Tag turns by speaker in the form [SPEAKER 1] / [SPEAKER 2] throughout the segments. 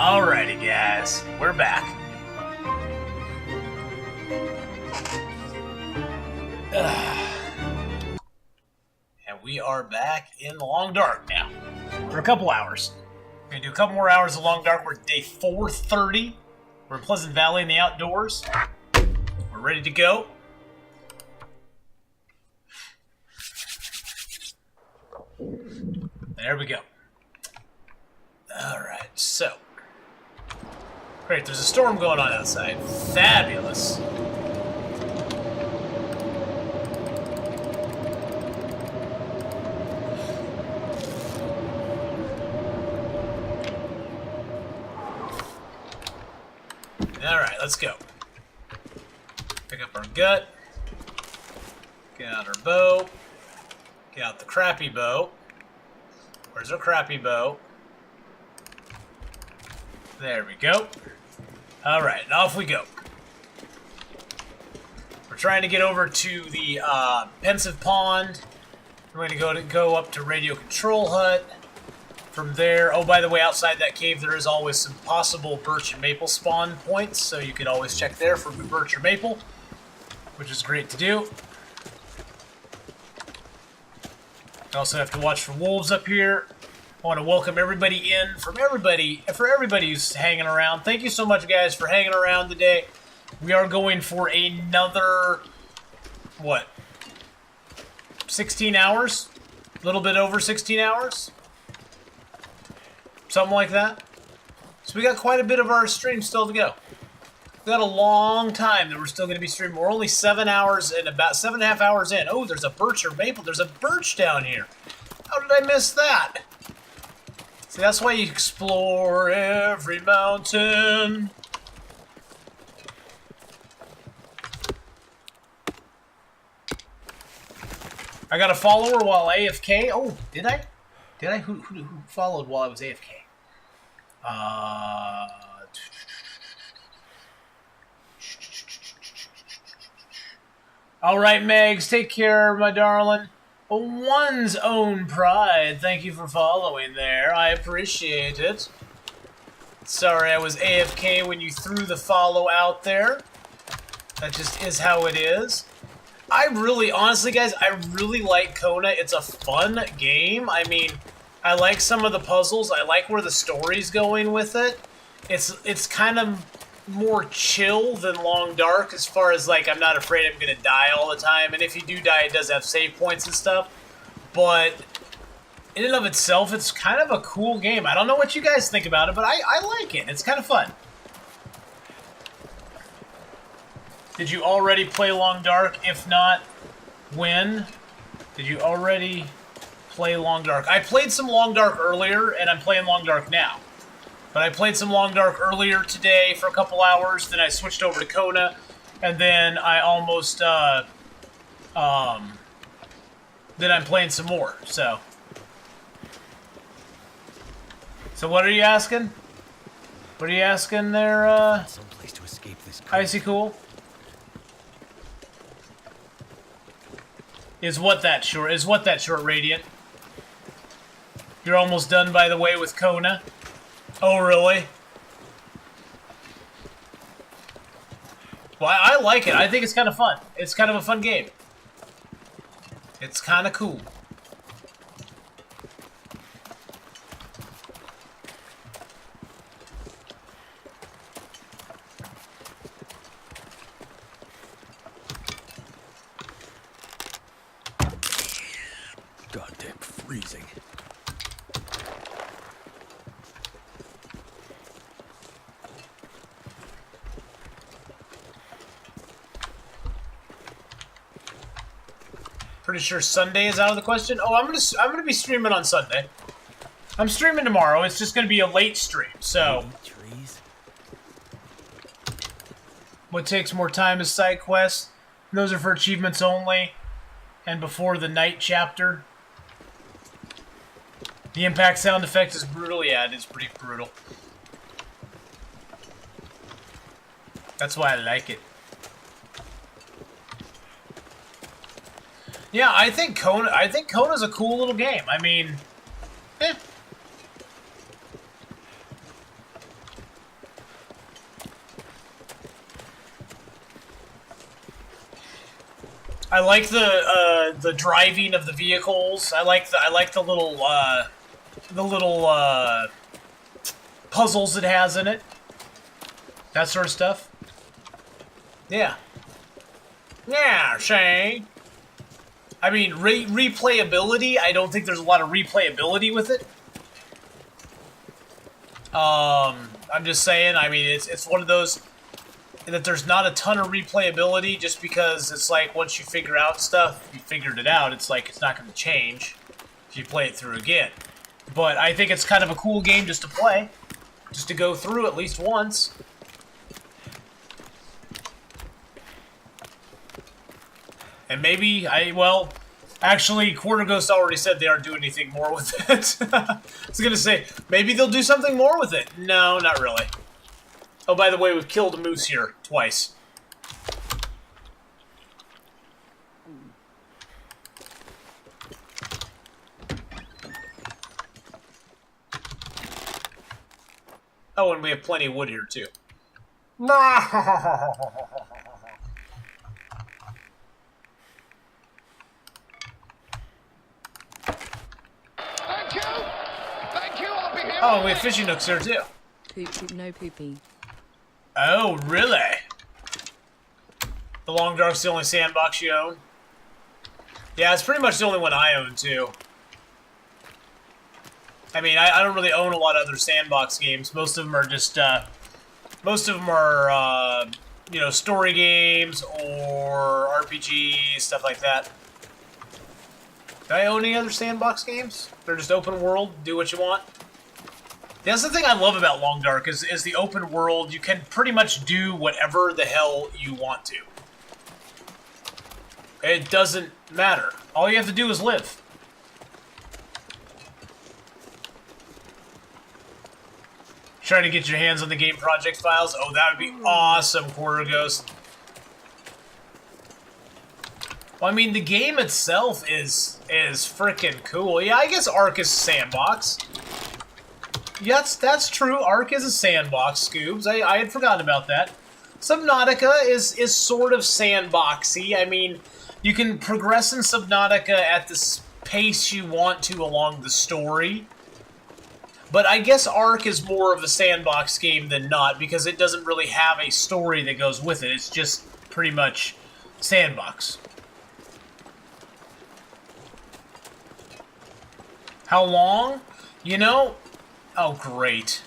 [SPEAKER 1] Alrighty, guys, we're back. And we are back in the Long Dark now for a couple hours. We're gonna do a couple more hours of Long Dark. We're at day 430. We're in Pleasant Valley in the outdoors. We're ready to go. There we go. Alright, so. Great, there's a storm going on outside. Fabulous. Alright, let's go. Pick up our gut. Get out our bow. Get out the crappy bow. Where's our crappy bow? There we go. Alright, off we go. We're trying to get over to the Pensive Pond. We're going to go up to Radio Control Hut. From there, oh, by the way, outside that cave there is always some possible birch and maple spawn points, so you could always check there for birch or maple, which is great to do. I also have to watch for wolves up here. I want to welcome everybody in, for everybody who's hanging around. Thank you so much, guys, for hanging around today. We are going for another, what, 16 hours? A little bit over 16 hours? Something like that. So we got quite a bit of our stream still to go. We got a long time that we're still going to be streaming. We're only 7 hours and about 7.5 hours in. Oh, there's a birch or maple. There's a birch down here. How did I miss that? See, that's why you explore every mountain. I got a follower while AFK. Oh, did I? Did I? Who followed while I was AFK? All right, Megs, take care, my darling. One's own pride. Thank you for following there. I appreciate it. Sorry I was AFK when you threw the follow out there. That just is how it is. I really, honestly, guys, I really like Kona. It's a fun game. I mean, I like some of the puzzles. I like where the story's going with it. It's kind of more chill than Long Dark as far as, like, I'm not afraid I'm going to die all the time. And if you do die, it does have save points and stuff. But in and of itself, it's kind of a cool game. I don't know what you guys think about it, but I like it. It's kind of fun. Did you already play Long Dark? If not, when? Did you already play Long Dark? I played some Long Dark earlier, and I'm playing Long Dark now. But I played some Long Dark earlier today for a couple hours, then I switched over to Kona, and then I almost, then I'm playing some more, so. So what are you asking? What are you asking there,
[SPEAKER 2] Someplace to escape this
[SPEAKER 1] Icy Cool? Is what that short, Radiant? You're almost done, by the way, with Kona? Oh, really? Well, I like it. I think it's kind of fun. It's kind of a fun game. It's kind of cool.
[SPEAKER 2] Goddamn freezing.
[SPEAKER 1] Pretty sure Sunday is out of the question. Oh, I'm gonna be streaming on Sunday. I'm streaming tomorrow. It's just gonna be a late stream. So,
[SPEAKER 2] Trees.
[SPEAKER 1] what takes more time is side quests. Those are for achievements only, and before the night chapter. The impact sound effect is brutal. Yeah, it is pretty brutal. That's why I like it. Yeah, I think Kona's a cool little game. I mean, I like the driving of the vehicles. I like the little puzzles it has in it. That sort of stuff. Yeah. Yeah, Shay. I mean, replayability, I don't think there's a lot of replayability with it. I'm just saying, I mean, it's one of those that there's not a ton of replayability just because it's like once you figure out stuff, you figured it out, it's like it's not going to change if you play it through again. But I think it's kind of a cool game just to play, just to go through at least once. And maybe, well, actually, Quarter Ghost already said they aren't doing anything more with it. I was gonna say, maybe they'll do something more with it. No, not really. Oh, by the way, we've killed a moose here twice. Oh, and we have plenty of wood here, too. Oh, we have fishing hooks here, too.
[SPEAKER 3] Poop, no poopy.
[SPEAKER 1] Oh, really? The Long Dark's the only sandbox you own? Yeah, it's pretty much the only one I own, too. I mean, I don't really own a lot of other sandbox games. Most of them are just, you know, story games or RPGs, stuff like that. Do I own any other sandbox games? They're just open world, do what you want? That's the thing I love about Long Dark, is the open world. You can pretty much do whatever the hell you want to. It doesn't matter. All you have to do is live. Trying to get your hands on the game project files? Oh, that would be awesome, Quarter Ghost. Well, I mean, the game itself is freaking cool. Yeah, I guess Ark is a sandbox. Yes, that's true. Ark is a sandbox, Scoobs. I had forgotten about that. Subnautica is sort of sandboxy. I mean, you can progress in Subnautica at the pace you want to along the story. But I guess Ark is more of a sandbox game than not, because it doesn't really have a story that goes with it. It's just pretty much sandbox. How long? You know... Oh, great.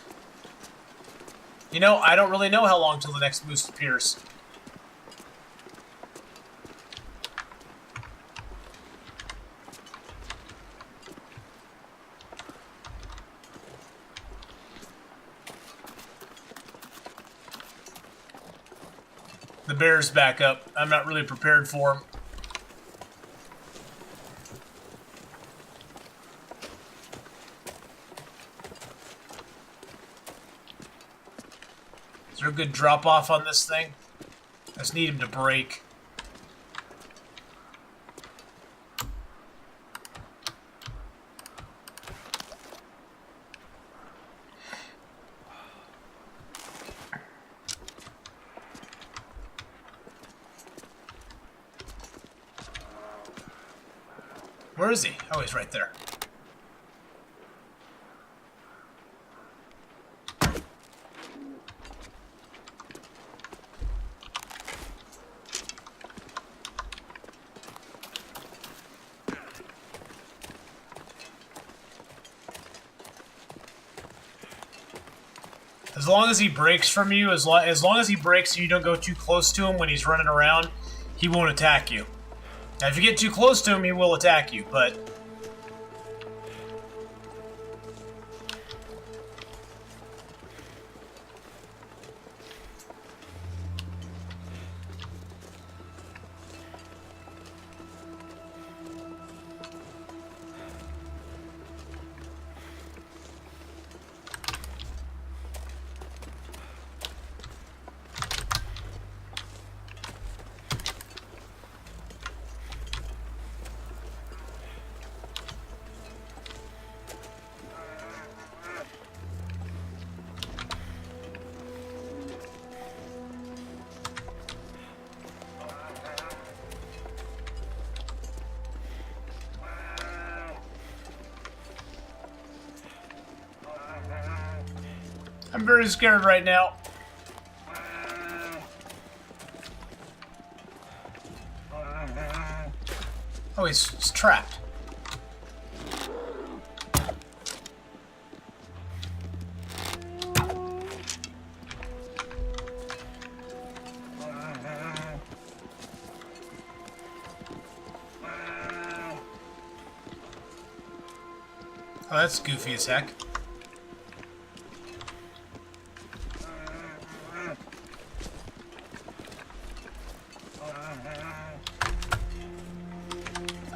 [SPEAKER 1] You know, I don't really know how long till the next moose appears. The bear's back up. I'm not really prepared for him. Is there a good drop-off on this thing? I just need him to break. Where is he? Oh, he's right there. As long as he breaks from you, as long as he breaks and you don't go too close to him when he's running around, he won't attack you. Now, if you get too close to him, he will attack you, but... I'm very scared right now. Oh, he's trapped. Oh, that's goofy as heck.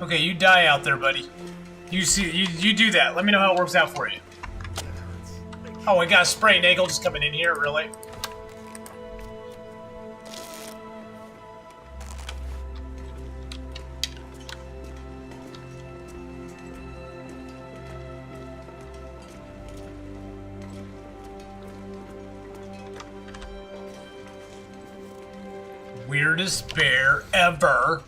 [SPEAKER 1] Okay, you die out there, buddy. You do that. Let me know how it works out for you. Oh, I got a sprained ankle just coming in here, really? Weirdest bear ever.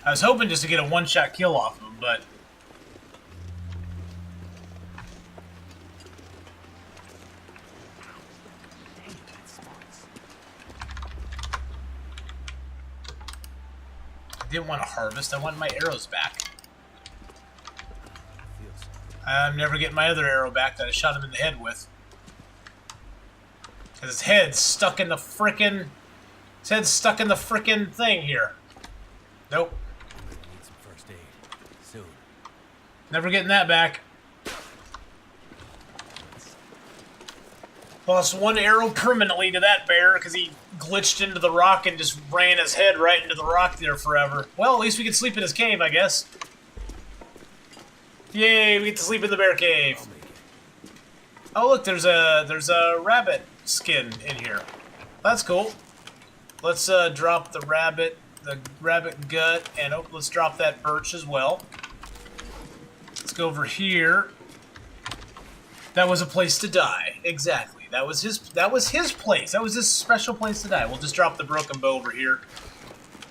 [SPEAKER 1] I was hoping just to get a one-shot kill off him, but... I didn't want to harvest, I wanted my arrows back. I'm never getting my other arrow back that I shot him in the head with. Because his head's stuck in the frickin'... His head's stuck in the frickin' thing here. Nope.
[SPEAKER 2] Need some first aid soon.
[SPEAKER 1] Never getting that back. Lost one arrow permanently to that bear because he glitched into the rock and just ran his head right into the rock there forever. Well, at least we can sleep in his cave, I guess. Yay, we get to sleep in the bear cave. Oh, look, there's a rabbit skin in here. That's cool. Let's drop the rabbit gut, and oh, let's drop that birch as well. Let's go over here. That was a place to die. Exactly. That was his place. That was his special place to die. We'll just drop the broken bow over here.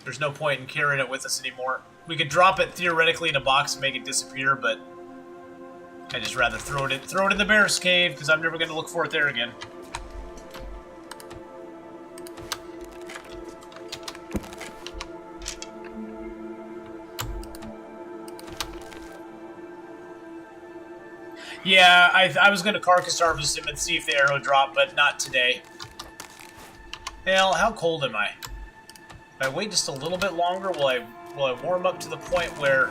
[SPEAKER 1] There's no point in carrying it with us anymore. We could drop it theoretically in a box and make it disappear, but I'd just rather throw it in the bear's cave because I'm never going to look for it there again. Yeah, I was going to carcass harvest him and see if the arrow dropped, but not today. Hell, how cold am I? If I wait just a little bit longer, will I warm up to the point where...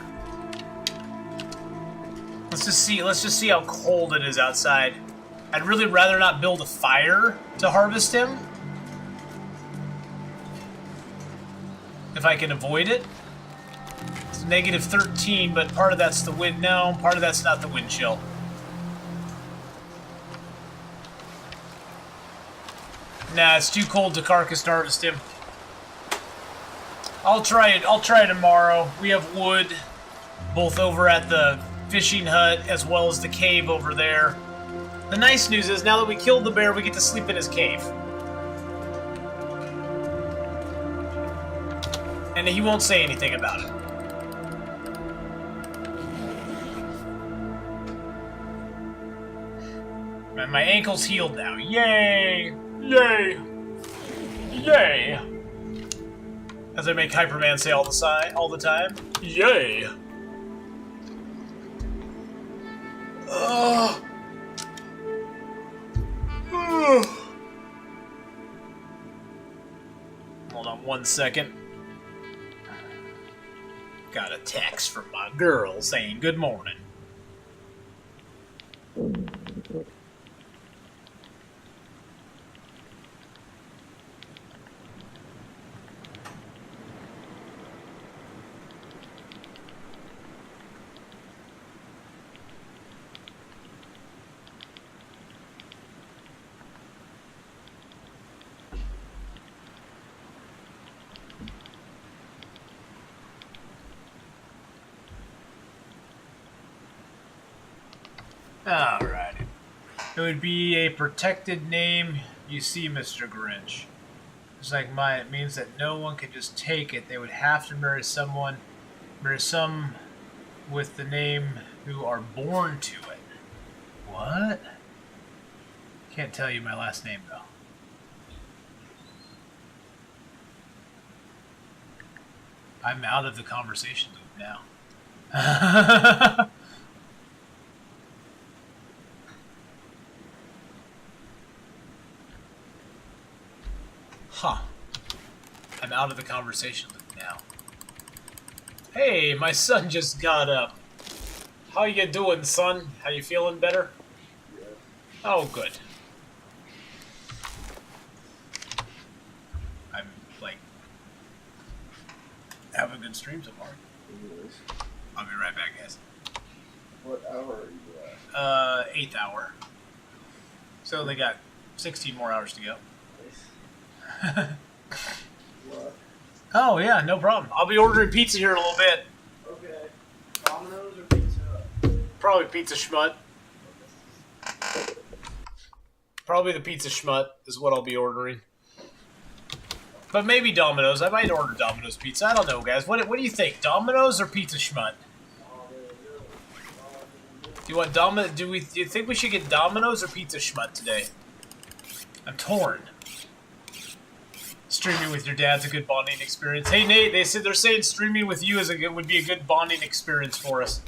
[SPEAKER 1] Let's just see how cold it is outside. I'd really rather not build a fire to harvest him. If I can avoid it. It's negative 13, but part of that's the wind. No, part of that's not the wind chill. Nah, it's too cold to carcass harvest him. I'll try it tomorrow. We have wood, both over at the fishing hut as well as the cave over there. The nice news is, now that we killed the bear, we get to sleep in his cave. And he won't say anything about it. And my ankle's healed now. Yay! Yay! Yay! As I make Hyperman say all the time. Yay! Hold on 1 second. Got a text from my girl saying good morning. Alrighty. It would be a protected name, you see, Mr. Grinch. Just like mine, it means that no one can just take it. They would have to marry some with the name who are born to it. What? Can't tell you my last name, though. I'm out of the conversation loop now. Huh. I'm out of the conversation loop now. Hey, my son just got up. How you doing, son? How you feeling better?
[SPEAKER 4] Yeah.
[SPEAKER 1] Oh, good. I'm, like, having a good stream so far.
[SPEAKER 4] Anyways,
[SPEAKER 1] I'll be right back, guys.
[SPEAKER 4] what hour are you at?
[SPEAKER 1] 8th hour. So they got 16 more hours to go.
[SPEAKER 4] Nice. What?
[SPEAKER 1] Oh, yeah, no problem. I'll be ordering pizza here in a little bit.
[SPEAKER 4] Okay. Domino's or Pizza Hut?
[SPEAKER 1] Probably Pizza Schmut. Probably the Pizza Schmut is what I'll be ordering. But maybe Domino's. I might order Domino's pizza. I don't know, guys. What do you think? Domino's or Pizza Schmut? Do you want do you think we should get Domino's or Pizza Schmut today? I'm torn. Streaming with your dad's a good bonding experience. Hey Nate, they're saying streaming with you would be a good bonding experience for us.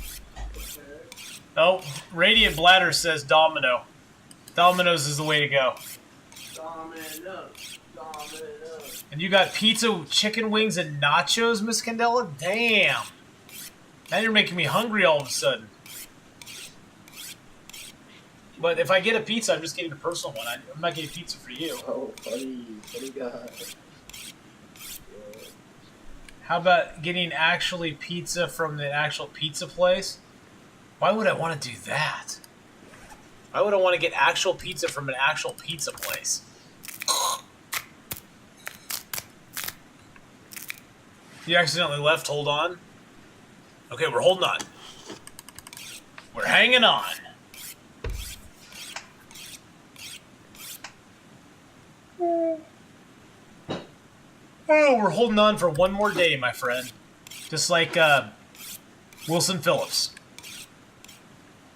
[SPEAKER 1] Oh, Radiant Bladder says Domino. Domino's is the way to go.
[SPEAKER 4] Domino's.
[SPEAKER 1] And you got pizza, chicken wings, and nachos, Miss Candela? Damn. Now you're making me hungry all of a sudden. But if I get a pizza, I'm just getting a personal one. I'm not getting pizza for you.
[SPEAKER 4] Oh, funny guy.
[SPEAKER 1] How about getting actually pizza from the actual pizza place? Why would I want to do that? Why would I want to get actual pizza from an actual pizza place? You accidentally left, hold on. Okay, we're holding on. We're hanging on. Oh, we're holding on for one more day, my friend. Just like Wilson Phillips.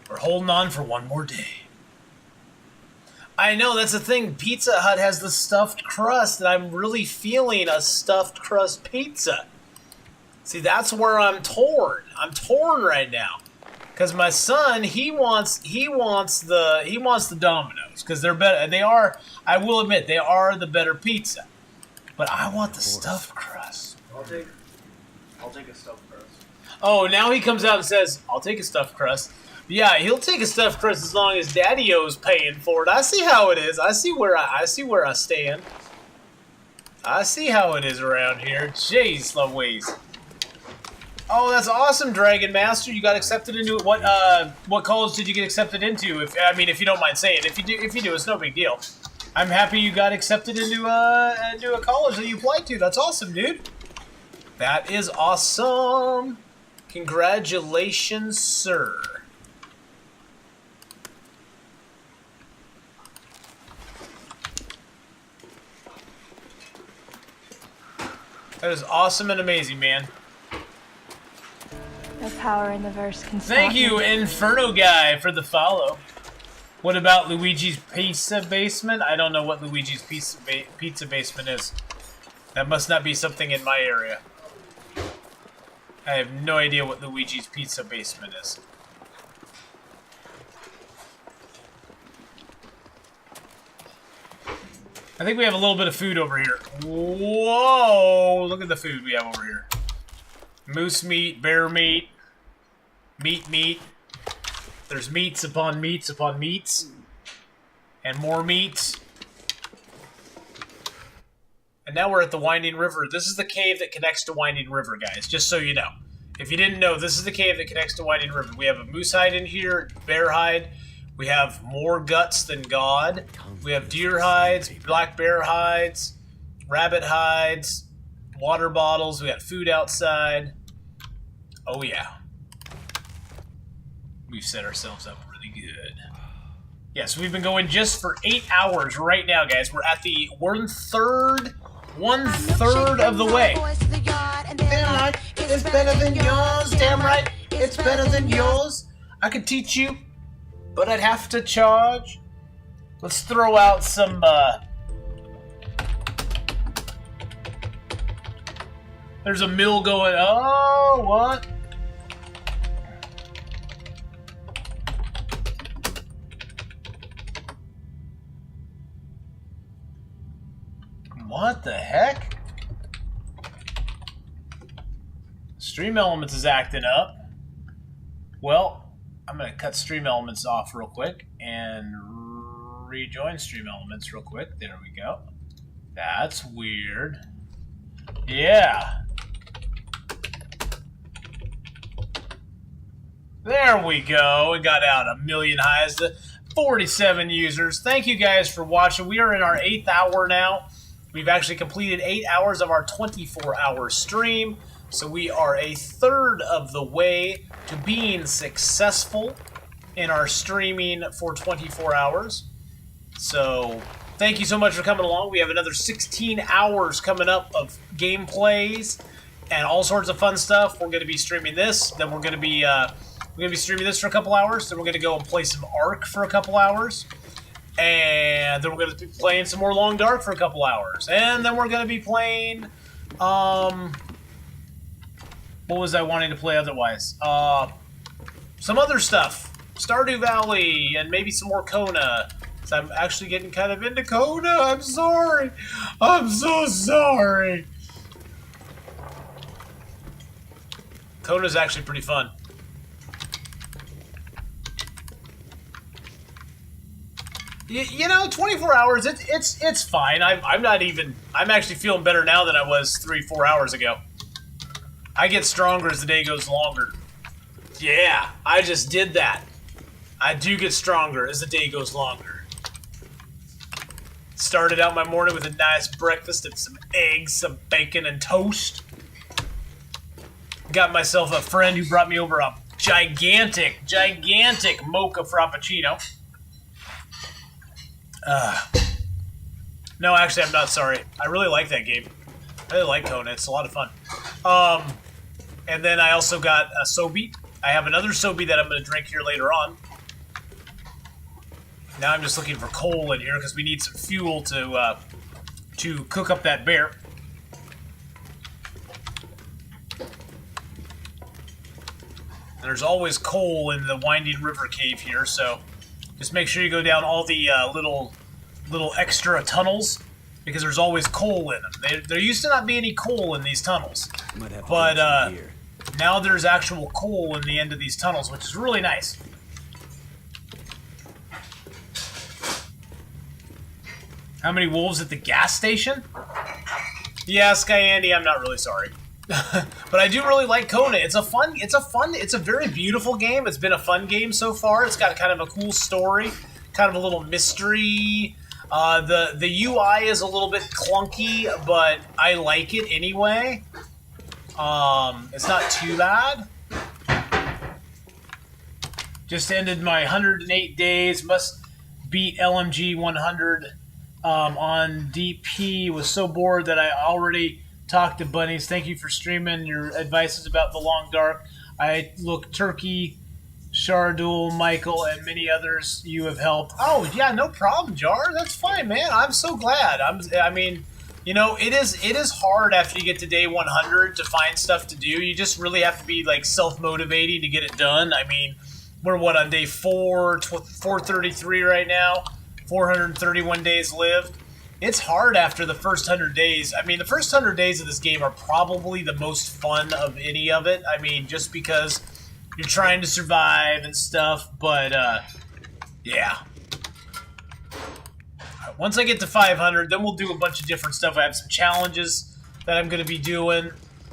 [SPEAKER 1] We're holding on for one more day. I know, that's the thing. Pizza Hut has the stuffed crust, and I'm really feeling a stuffed crust pizza. See, that's where I'm torn. I'm torn right now. Because my son, he wants the Domino's. Because they're better. They are, I will admit, they are the better pizza. But I want the stuffed crust.
[SPEAKER 4] I'll take a stuffed crust.
[SPEAKER 1] Oh, now he comes out and says, I'll take a stuffed crust. Yeah, he'll take a stuffed crust as long as Daddy-O's paying for it. I see how it is. I see where I stand. I see how it is around here. Jeez Louise. Oh, that's awesome, Dragon Master. You got accepted into what college did you get accepted into? If you don't mind saying. If you do, it's no big deal. I'm happy you got accepted into a college that you applied to. That's awesome, dude. That is awesome. Congratulations, sir. That is awesome and amazing, man.
[SPEAKER 5] No power in the verse can stop
[SPEAKER 1] Thank you,
[SPEAKER 5] me.
[SPEAKER 1] Inferno Guy, for the follow. What about Luigi's Pizza Basement? I don't know what Luigi's Pizza Basement is. That must not be something in my area. I have no idea what Luigi's Pizza Basement is. I think we have a little bit of food over here. Whoa! Look at the food we have over here. Moose meat, bear meat, meat. There's meats upon meats upon meats. And more meats. And now we're at the Winding River. This is the cave that connects to Winding River, guys, just so you know. If you didn't know, this is the cave that connects to Winding River. We have a moose hide in here, bear hide. We have more guts than God. We have deer hides, black bear hides, rabbit hides, water bottles. We got food outside. Oh, yeah. We've set ourselves up really good. Yes, we've been going just for 8 hours right now, guys. We're at the one third of the way. Damn right, it's better than yours. Damn right, it's better than yours. I could teach you, but I'd have to charge. Let's throw out some, there's a mill going, oh, what? What the heck? Stream Elements is acting up. Well, I'm going to cut Stream Elements off real quick and rejoin Stream Elements real quick. There we go. That's weird. Yeah. There we go. We got out 1 million highs to 47 users. Thank you guys for watching. We are in our 8th hour now. We've actually completed 8 hours of our 24-hour stream. So we are a third of the way to being successful in our streaming for 24 hours. So thank you so much for coming along. We have another 16 hours coming up of gameplays and all sorts of fun stuff. We're going to be streaming this. Then we're going to be streaming this for a couple hours. Then we're going to go and play some Ark for a couple hours. And then we're going to be playing some more Long Dark for a couple hours. And then we're going to be playing, what was I wanting to play otherwise? Some other stuff. Stardew Valley and maybe some more Kona. So I'm actually getting kind of into Kona. I'm sorry. I'm so sorry. Kona's actually pretty fun. You know, 24 hours, it's fine. I'm actually feeling better now than I was 3-4 hours ago. I get stronger as the day goes longer. Yeah, I just did that. I do get stronger as the day goes longer. Started out my morning with a nice breakfast and some eggs, some bacon, and toast. Got myself a friend who brought me over a gigantic mocha frappuccino. No, actually, I'm not sorry. I really like that game. I really like Kona. It's a lot of fun. And then I also got a Sobe. I have another Sobe that I'm going to drink here later on. Now I'm just looking for coal in here because we need some fuel to cook up that bear. And there's always coal in the Winding River Cave here, so just make sure you go down all the little extra tunnels because there's always coal in them. There used to not be any coal in these tunnels, but now there's actual coal in the end of these tunnels, which is really nice. How many wolves at the gas station? Yeah, Sky Andy, I'm not really sorry. But I do really like Kona. It's a very beautiful game. It's been a fun game so far. It's got kind of a cool story, kind of a little mystery. The UI is a little bit clunky, but I like it anyway. It's not too bad. Just ended my 108 days. Must beat LMG 100 on DP. Was so bored that I already talked to Bunnies. Thank you for streaming. Your advice is about the Long Dark. I look Turkey, Shardul, Michael, and many others you have helped. Oh yeah, no problem, Jar. That's fine, man. I'm so glad. I mean, you know, it is hard after you get to day 100 to find stuff to do. You just really have to be like self-motivating to get it done. I mean, we're what, on day 433 right now. 431 days lived. It's hard after the first 100 days. I mean, the first 100 days of this game are probably the most fun of any of it. I mean, just because you're trying to survive and stuff, but, yeah. Once I get to 500, then we'll do a bunch of different stuff. I have some challenges that I'm going to be doing.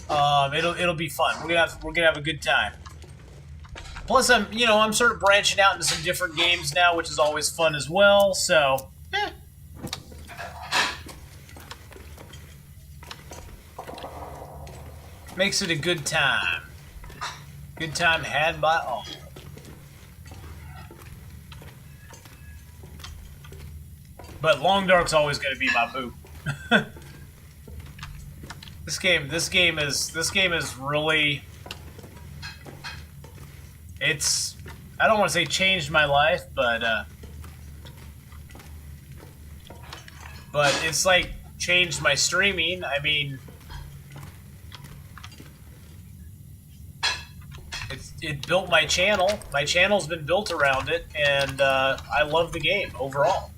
[SPEAKER 1] It'll be fun. We're gonna have a good time. Plus, I'm sort of branching out into some different games now, which is always fun as well, so, eh. Makes it a good time. Good time had by all. But Long Dark's always going to be my boo. This game is really. I don't want to say changed my life, but but it's like changed my streaming. I mean, it built my channel. My channel's been built around it, and I love the game overall.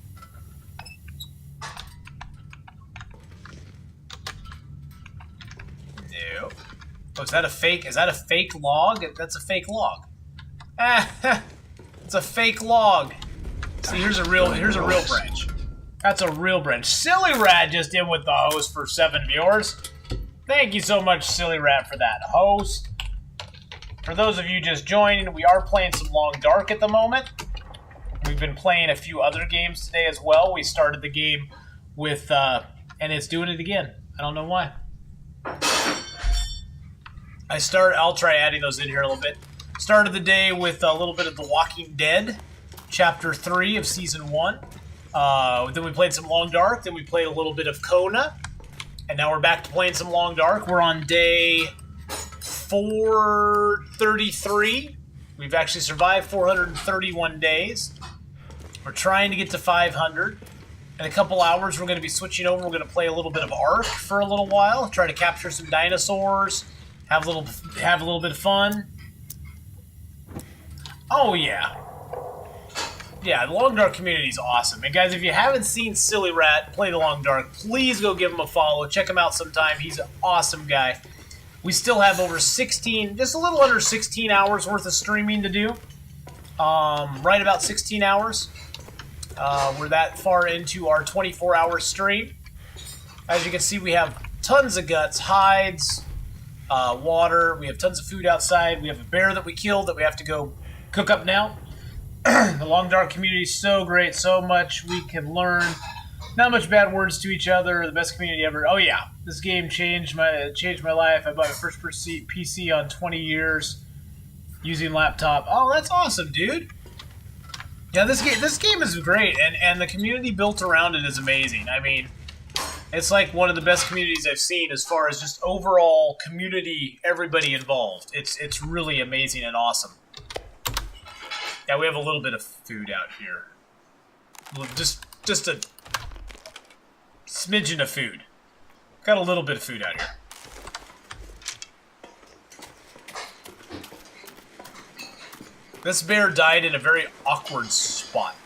[SPEAKER 1] No. Oh, is that a fake? Is that a fake log? That's a fake log. Ah, it's a fake log. See, here's a real branch. That's a real branch. Silly Rat just in with the host for 7 viewers. Thank you so much, Silly Rat, for that host. For those of you just joining, we are playing some Long Dark at the moment. We've been playing a few other games today as well. We started the game with, and it's doing it again. I don't know why. I'll try adding those in here a little bit. Started the day with a little bit of The Walking Dead, Chapter 3 of Season 1. Then we played some Long Dark, then we played a little bit of Kona, and now we're back to playing some Long Dark. We're on day 433. We've actually survived 431 days. We're trying to get to 500. In a couple hours, we're going to be switching over. We're going to play a little bit of Ark for a little while, try to capture some dinosaurs, have a little bit of fun. Oh yeah. Yeah, the Long Dark community is awesome. And guys, if you haven't seen Silly Rat play the Long Dark, please go give him a follow. Check him out sometime. He's an awesome guy. We still have over 16, just a little under 16 hours worth of streaming to do. Right about 16 hours. We're that far into our 24-hour stream. As you can see, we have tons of guts, hides, water. We have tons of food outside. We have a bear that we killed that we have to go cook up now. The Long Dark community is so great, so much we can learn. Not much bad words to each other. The best community ever. Oh yeah, this game changed my life. I bought my first PC on 20 years using laptop. Oh, that's awesome, dude. Yeah, this game is great, and the community built around it is amazing. I mean, it's like one of the best communities I've seen as far as just overall community, everybody involved. It's really amazing and awesome. Yeah, we have a little bit of food out here. Just a smidgen of food. Got a little bit of food out here. This bear died in a very awkward spot.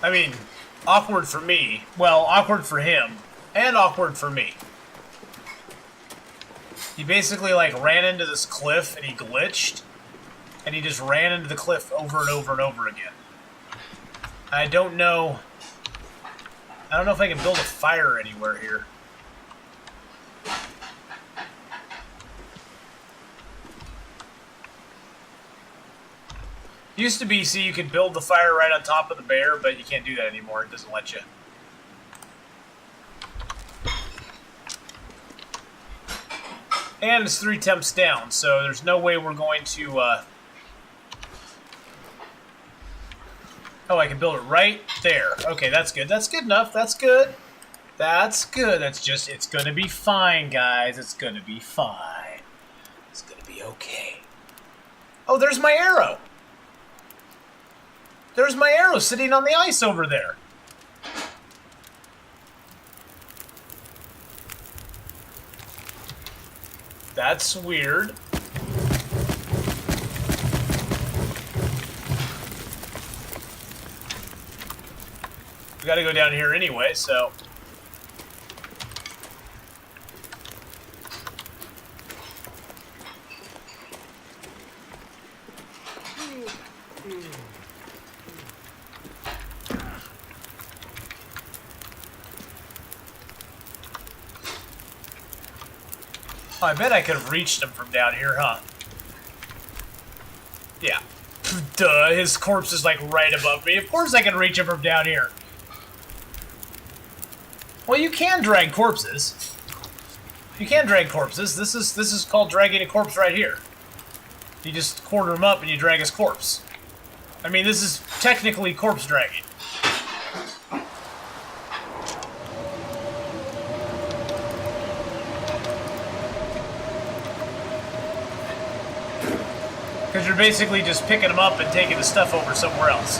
[SPEAKER 1] I mean, awkward for me. Well, awkward for him. And awkward for me. He basically, like, ran into this cliff and he glitched. And he just ran into the cliff over and over and over again. I don't know if I can build a fire anywhere here. Used to be, see, you could build the fire right on top of the bear, but you can't do that anymore. It doesn't let you. And it's 3 temps down, so there's no way we're going to, Oh, I can build it right there. Okay, that's good. That's good enough. That's good. That's good. That's just, it's gonna be fine, guys. It's gonna be fine. It's gonna be okay. Oh, there's my arrow. There's my arrow sitting on the ice over there. That's weird. We gotta go down here anyway, so... Oh, I bet I could have reached him from down here, huh? Yeah. Duh, his corpse is like right above me. Of course I can reach him from down here. Well, you can drag corpses. You can drag corpses. This is called dragging a corpse right here. You just quarter him up and you drag his corpse. I mean, this is technically corpse dragging. Because you're basically just picking them up and taking the stuff over somewhere else.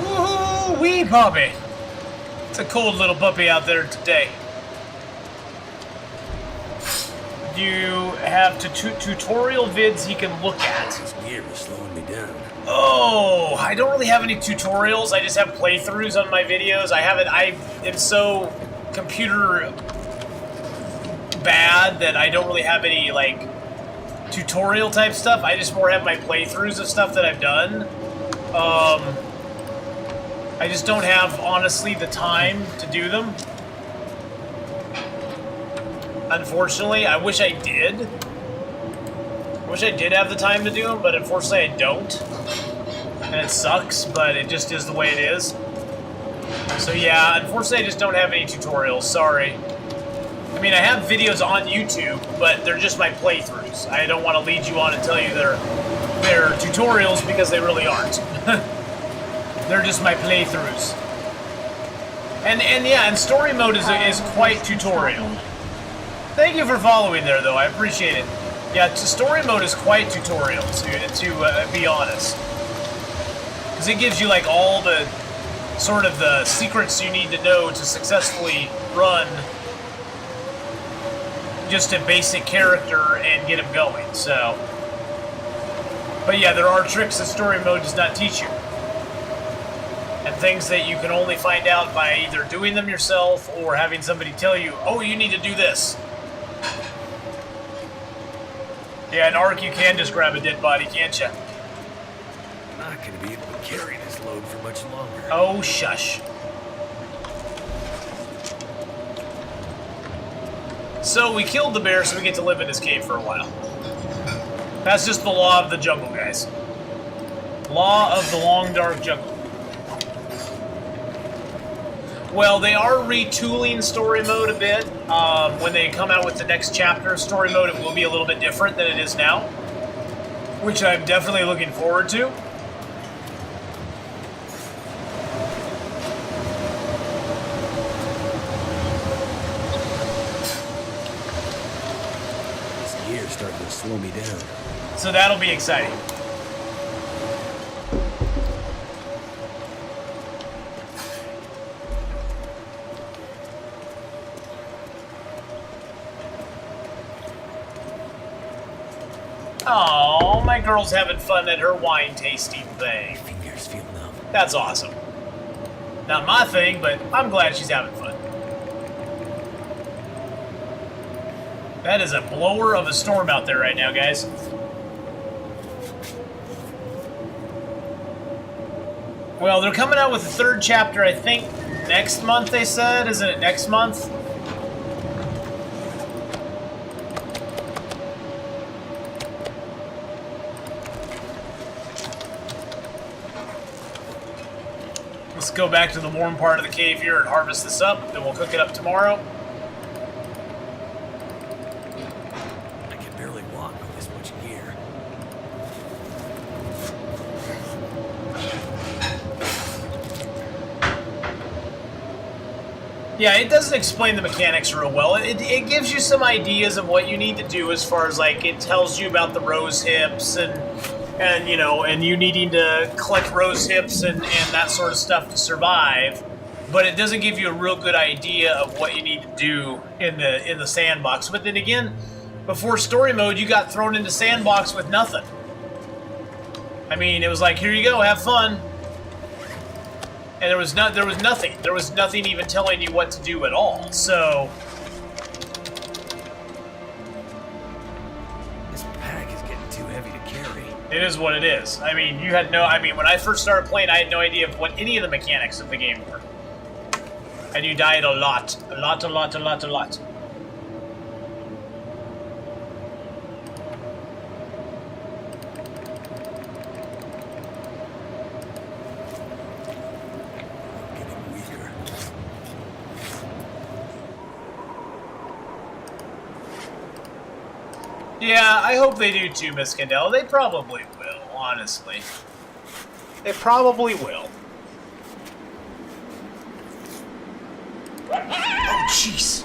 [SPEAKER 1] Woohoo! Wee puppy! It's a cold little puppy out there today. You have tutorial vids he can look at.
[SPEAKER 2] This gear is slowing me down.
[SPEAKER 1] Oh, I don't really have any tutorials. I just have playthroughs on my videos. I am so computer bad that I don't really have any, like, tutorial type stuff. I just more have my playthroughs of stuff that I've done. I just don't have, honestly, the time to do them. Unfortunately, I wish I did. I wish I did have the time to do them, but unfortunately I don't. And it sucks, but it just is the way it is. So yeah, unfortunately I just don't have any tutorials, sorry. I mean, I have videos on YouTube, but they're just my playthroughs. I don't want to lead you on and tell you they're tutorials because they really aren't. They're just my playthroughs. And yeah, and story mode is quite tutorial. Thank you for following there, though. I appreciate it. Yeah, story mode is quite tutorial, to be honest. Because it gives you, like, all the sort of the secrets you need to know to successfully run just a basic character and get him going, so. But yeah, there are tricks that story mode does not teach you. And things that you can only find out by either doing them yourself or having somebody tell you, oh, you need to do this. Yeah, in Ark you can just grab a dead body, can't you?
[SPEAKER 2] I'm not going to be able to carry this load for much longer.
[SPEAKER 1] Oh, shush. So we killed the bear so we get to live in his cave for a while. That's just the law of the jungle, guys. Law of the long, dark jungle. Well, they are retooling story mode a bit. When they come out with the next chapter of story mode, it will be a little bit different than it is now. Which I'm definitely looking forward to.
[SPEAKER 2] This gear's starting to slow me down.
[SPEAKER 1] So that'll be exciting. Oh, my girl's having fun at her wine tasting thing.
[SPEAKER 2] My fingers feel numb.
[SPEAKER 1] That's awesome. Not my thing, but I'm glad she's having fun. That is a blower of a storm out there right now, guys. Well, they're coming out with the third chapter, I think, next month, they said. Isn't it next month? Let's go back to the warm part of the cave here and harvest this up, then we'll cook it up tomorrow.
[SPEAKER 2] I can barely walk with this much gear.
[SPEAKER 1] Yeah, it doesn't explain the mechanics real well. It gives you some ideas of what you need to do as far as, like, it tells you about the rose hips and you know, and you needing to collect rose hips and that sort of stuff to survive. But it doesn't give you a real good idea of what you need to do in the sandbox. But then again, before story mode, you got thrown into sandbox with nothing. I mean, it was like, here you go, have fun. And there was nothing. There was nothing even telling you what to do at all. So
[SPEAKER 2] This pack is getting too heavy to carry.
[SPEAKER 1] it is what it is. I mean, when I first started playing, I had no idea of what any of the mechanics of the game were. And you died a lot. A lot.
[SPEAKER 2] I'm getting weaker.
[SPEAKER 1] Yeah, I hope they do too, Miss Candela. They probably will, honestly. They probably will. Oh, jeez.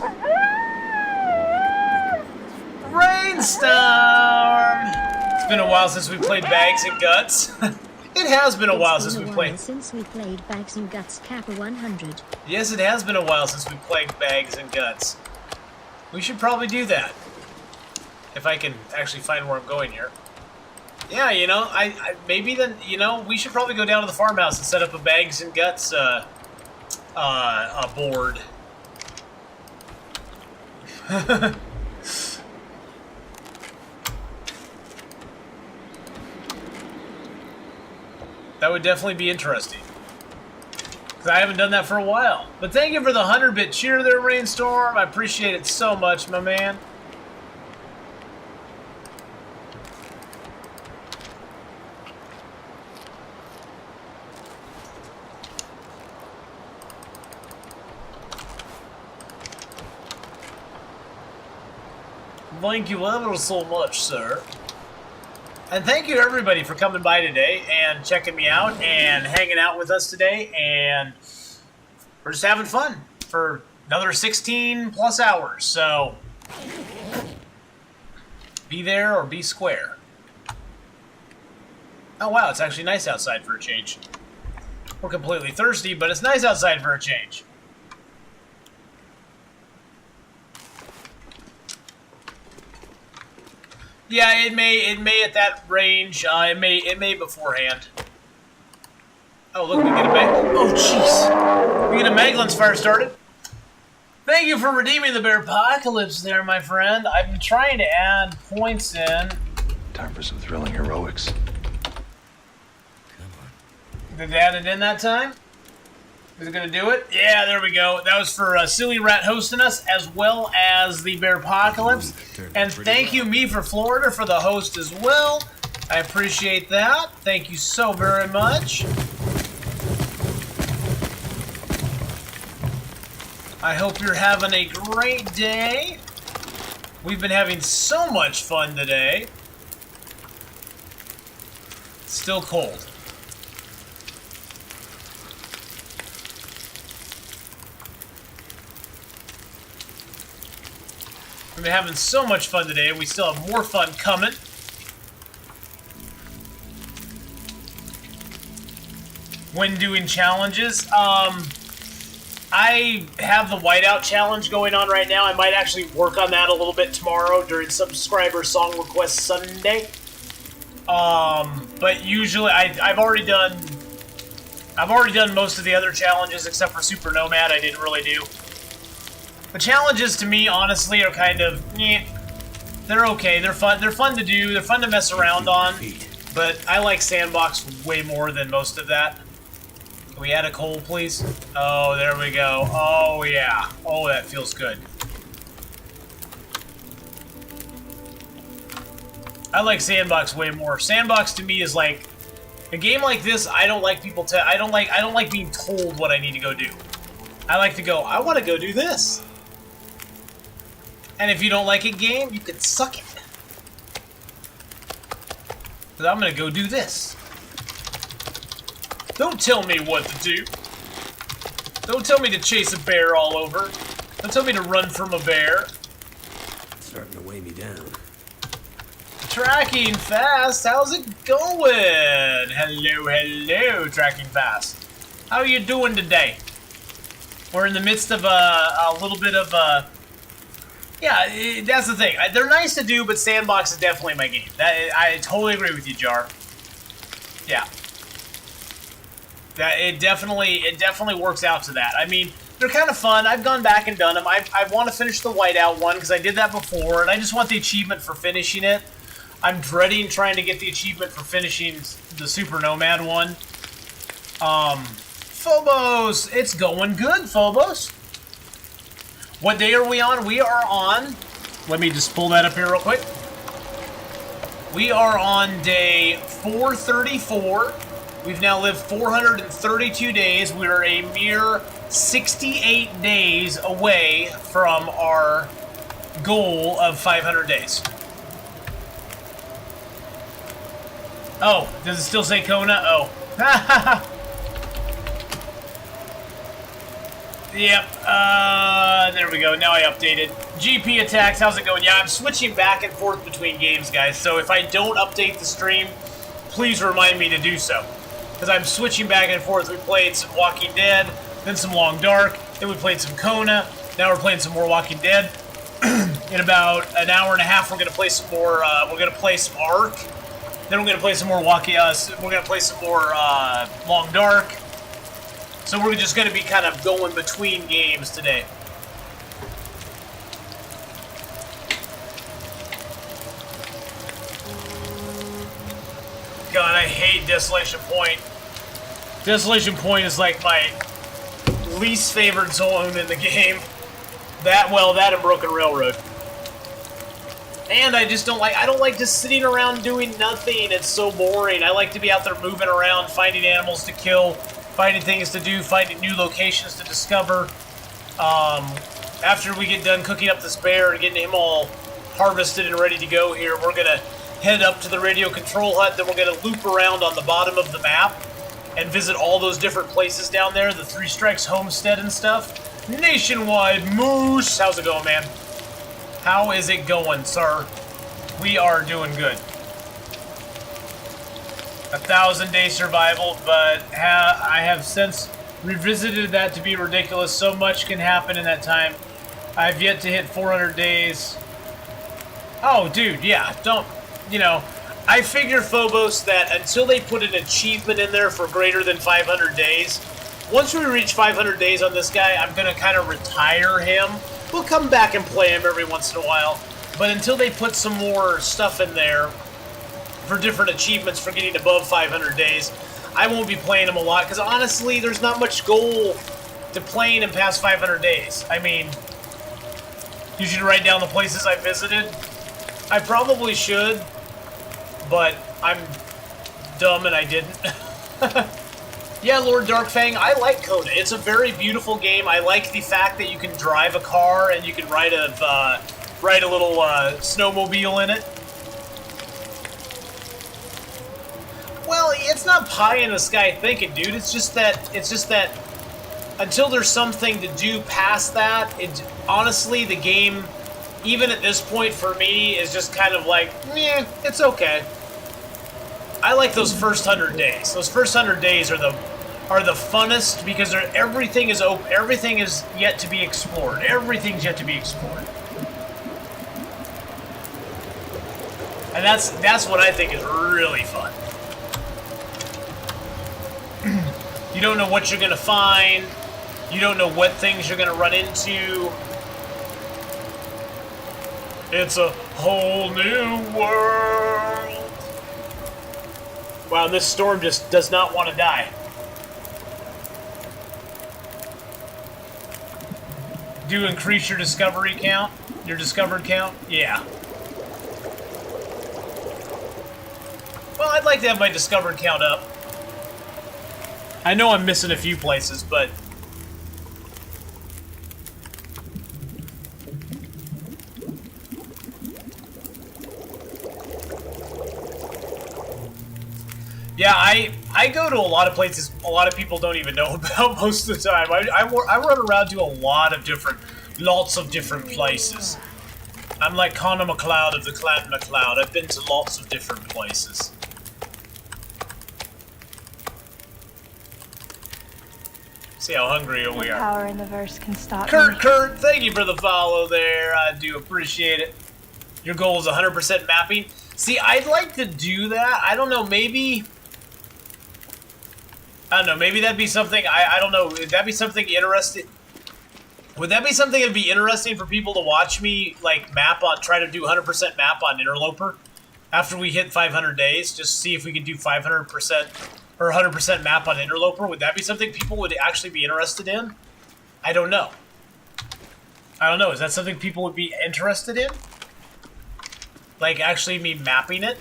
[SPEAKER 1] Rainstorm! It's been a while since we played Bags and Guts. It has been a while since we played.
[SPEAKER 6] Since we played Bags and Guts Kappa 100.
[SPEAKER 1] Yes, it has been a while since we played Bags and Guts. We should probably do that. If I can actually find where I'm going here. Yeah, you know, maybe then, you know, we should probably go down to the farmhouse and set up a Bags and Guts board. That would definitely be interesting. Because I haven't done that for a while. But thank you for the 100-bit cheer there, Rainstorm. I appreciate it so much, my man. Thank you ever so much, sir. And thank you, everybody, for coming by today and checking me out and hanging out with us today. And we're just having fun for another 16 plus hours. So be there or be square. Oh, wow, it's actually nice outside for a change. We're completely thirsty, but it's nice outside for a change. Yeah, it may at that range. It may beforehand. Oh, look, we get a oh, jeez. We get a Maglin's fire started. Thank you for redeeming the Bear Apocalypse there, my friend. I've been trying to add points in.
[SPEAKER 2] Time for some thrilling heroics.
[SPEAKER 1] Did they add it in that time? Is it going to do it? Yeah, there we go. That was for Silly Rat hosting us, as well as the Bear Apocalypse. And thank you, Me for Florida, for the host as well. I appreciate that. Thank you so very much. I hope you're having a great day. We've been having so much fun today. It's still cold. We've been having so much fun today. We still have more fun coming. When doing challenges, I have the whiteout challenge going on right now. I might actually work on that a little bit tomorrow during Subscriber Song Request Sunday. But usually I've already done most of the other challenges except for Super Nomad. I didn't really do. The challenges to me, honestly, are kind of, they're okay. They're fun. They're fun to do. They're fun to mess around on. But I like Sandbox way more than most of that. Can we add a coal, please? Oh, there we go. Oh, yeah. Oh, that feels good. I like Sandbox way more. Sandbox to me is like a game like this. I don't like people to. I don't like being told what I need to go do. I like to go. I want to go do this. And if you don't like a game, you can suck it. Because I'm going to go do this. Don't tell me what to do. Don't tell me to chase a bear all over. Don't tell me to run from a bear.
[SPEAKER 2] It's starting to weigh me down.
[SPEAKER 1] Tracking Fast, how's it going? Hello, hello, Tracking Fast. How are you doing today? We're in the midst of a little bit of a... Yeah, that's the thing. They're nice to do, but Sandbox is definitely my game. I totally agree with you, Jar. Yeah. It definitely works out to that. I mean, they're kind of fun. I've gone back and done them. I want to finish the whiteout one because I did that before, and I just want the achievement for finishing it. I'm dreading trying to get the achievement for finishing the Super Nomad one. Phobos, it's going good, Phobos. What day are we on? We are on... Let me just pull that up here real quick. We are on day 434. We've now lived 432 days. We're a mere 68 days away from our goal of 500 days. Oh, does it still say Kona? Oh. Yep, there we go. Now I updated. GP attacks, how's it going? Yeah, I'm switching back and forth between games, guys. So if I don't update the stream, please remind me to do so. Because I'm switching back and forth. We played some Walking Dead, then some Long Dark, then we played some Kona. Now we're playing some more Walking Dead. In about an hour and a half, we're gonna play some more. We're gonna play some Ark. Then we're gonna play some more We're gonna play some more Long Dark. So we're just gonna be kind of going between games today. God, I hate Desolation Point. Desolation Point is like my least favorite zone in the game. That and Broken Railroad. And I just don't like just sitting around doing nothing. It's so boring. I like to be out there moving around, finding animals to kill, finding things to do, finding new locations to discover. After we get done cooking up this bear and getting him all harvested and ready to go here, we're going to head up to the radio control hut. Then we're going to loop around on the bottom of the map and visit all those different places down there, the Three Strikes Homestead and stuff. Nationwide Moose! How's it going, man? How is it going, sir? We are doing good. 1,000-day survival, but I have since revisited that to be ridiculous. So much can happen in that time. I've yet to hit 400 days. Oh, dude, yeah, don't, you know, I figure, Phobos, that until they put an achievement in there for greater than 500 days, once we reach 500 days on this guy, I'm going to kind of retire him. We'll come back and play him every once in a while, but until they put some more stuff in there for different achievements for getting above 500 days, I won't be playing him a lot, because honestly, there's not much goal to playing him past 500 days. I mean, you should write down the places I visited. I probably should, but I'm dumb and I didn't. Yeah, Lord Darkfang, I like Kona. It's a very beautiful game. I like the fact that you can drive a car and you can ride a little snowmobile in it. Well, it's not pie in the sky thinking, dude. It's just that until there's something to do past that, honestly, the game, even at this point for me, is just kind of like, meh, it's okay. I like those first 100 days. Those first 100 days are the funnest because everything is open. Everything is yet to be explored. Everything's yet to be explored. And that's what I think is really fun. You don't know what you're going to find. You don't know what things you're going to run into. It's a whole new world. Wow, this storm just does not want to die. Do you increase your discovery count? Your discovered count? Yeah. Well, I'd like to have my discovered count up. I know I'm missing a few places, but... Yeah, I go to a lot of places a lot of people don't even know about most of the time. I run around to lots of different places. I'm like Connor McLeod of the Clan McLeod. I've been to lots of different places. See how hungry we are.
[SPEAKER 5] Power in the verse can stop me.
[SPEAKER 1] Kurt, thank you for the follow there. I do appreciate it. Your goal is 100% mapping. See, I'd like to do that. I don't know, maybe that'd be something, I don't know, would that be something interesting? Would that be something that'd be interesting for people to watch me, like, try to do 100% map on Interloper? After we hit 500 days, just see if we can do 500% or 100% map on Interloper. Would that be something people would actually be interested in? I don't know. Is that something people would be interested in? Like, actually me mapping it?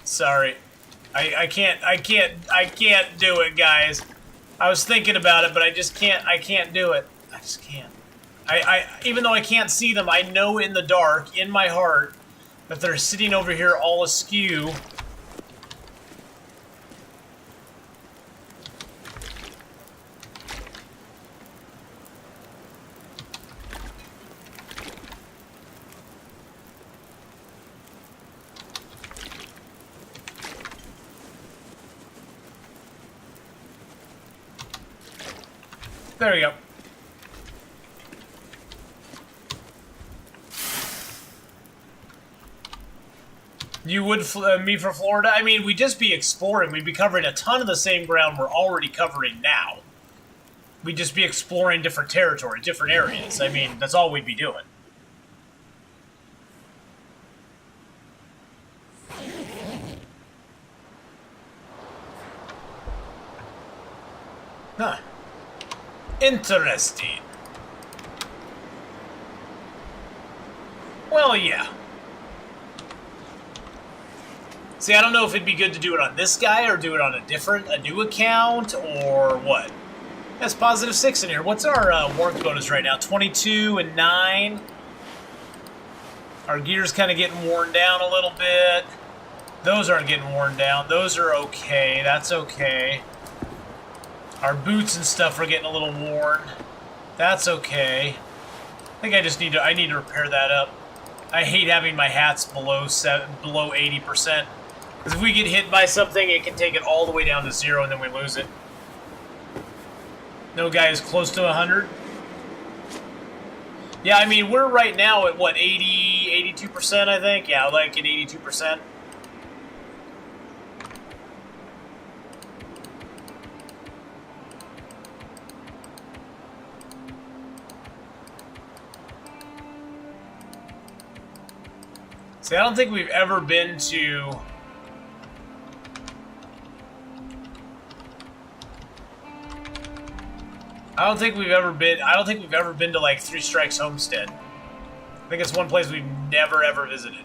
[SPEAKER 1] Sorry. I can't do it, guys. I was thinking about it, but I can't do it. I just can't. Even though I can't see them, I know in the dark, in my heart, that they're sitting over here all askew. There we go. You would me for Florida? I mean, we'd just be exploring. We'd be covering a ton of the same ground we're already covering now. We'd just be exploring different territory, different areas. I mean, that's all we'd be doing. Huh. Interesting. Well, yeah. See, I don't know if it'd be good to do it on this guy or do it on a new account or what. That's +6 in here. What's our warmth bonus right now? 22 and 9. Our gear's kind of getting worn down a little bit. Those aren't getting worn down. Those are okay. That's okay. Our boots and stuff are getting a little worn. That's okay. I think I just need to repair that up. I hate having my hats below 80%. Because if we get hit by something, it can take it all the way down to 0 and then we lose it. No guy is close to 100. Yeah, I mean, we're right now at, what, 82%, I think? Yeah, like at 82%. See, I don't think we've ever been to... I don't think we've ever been to, like, Three Strikes Homestead. I think it's one place we've never, ever visited.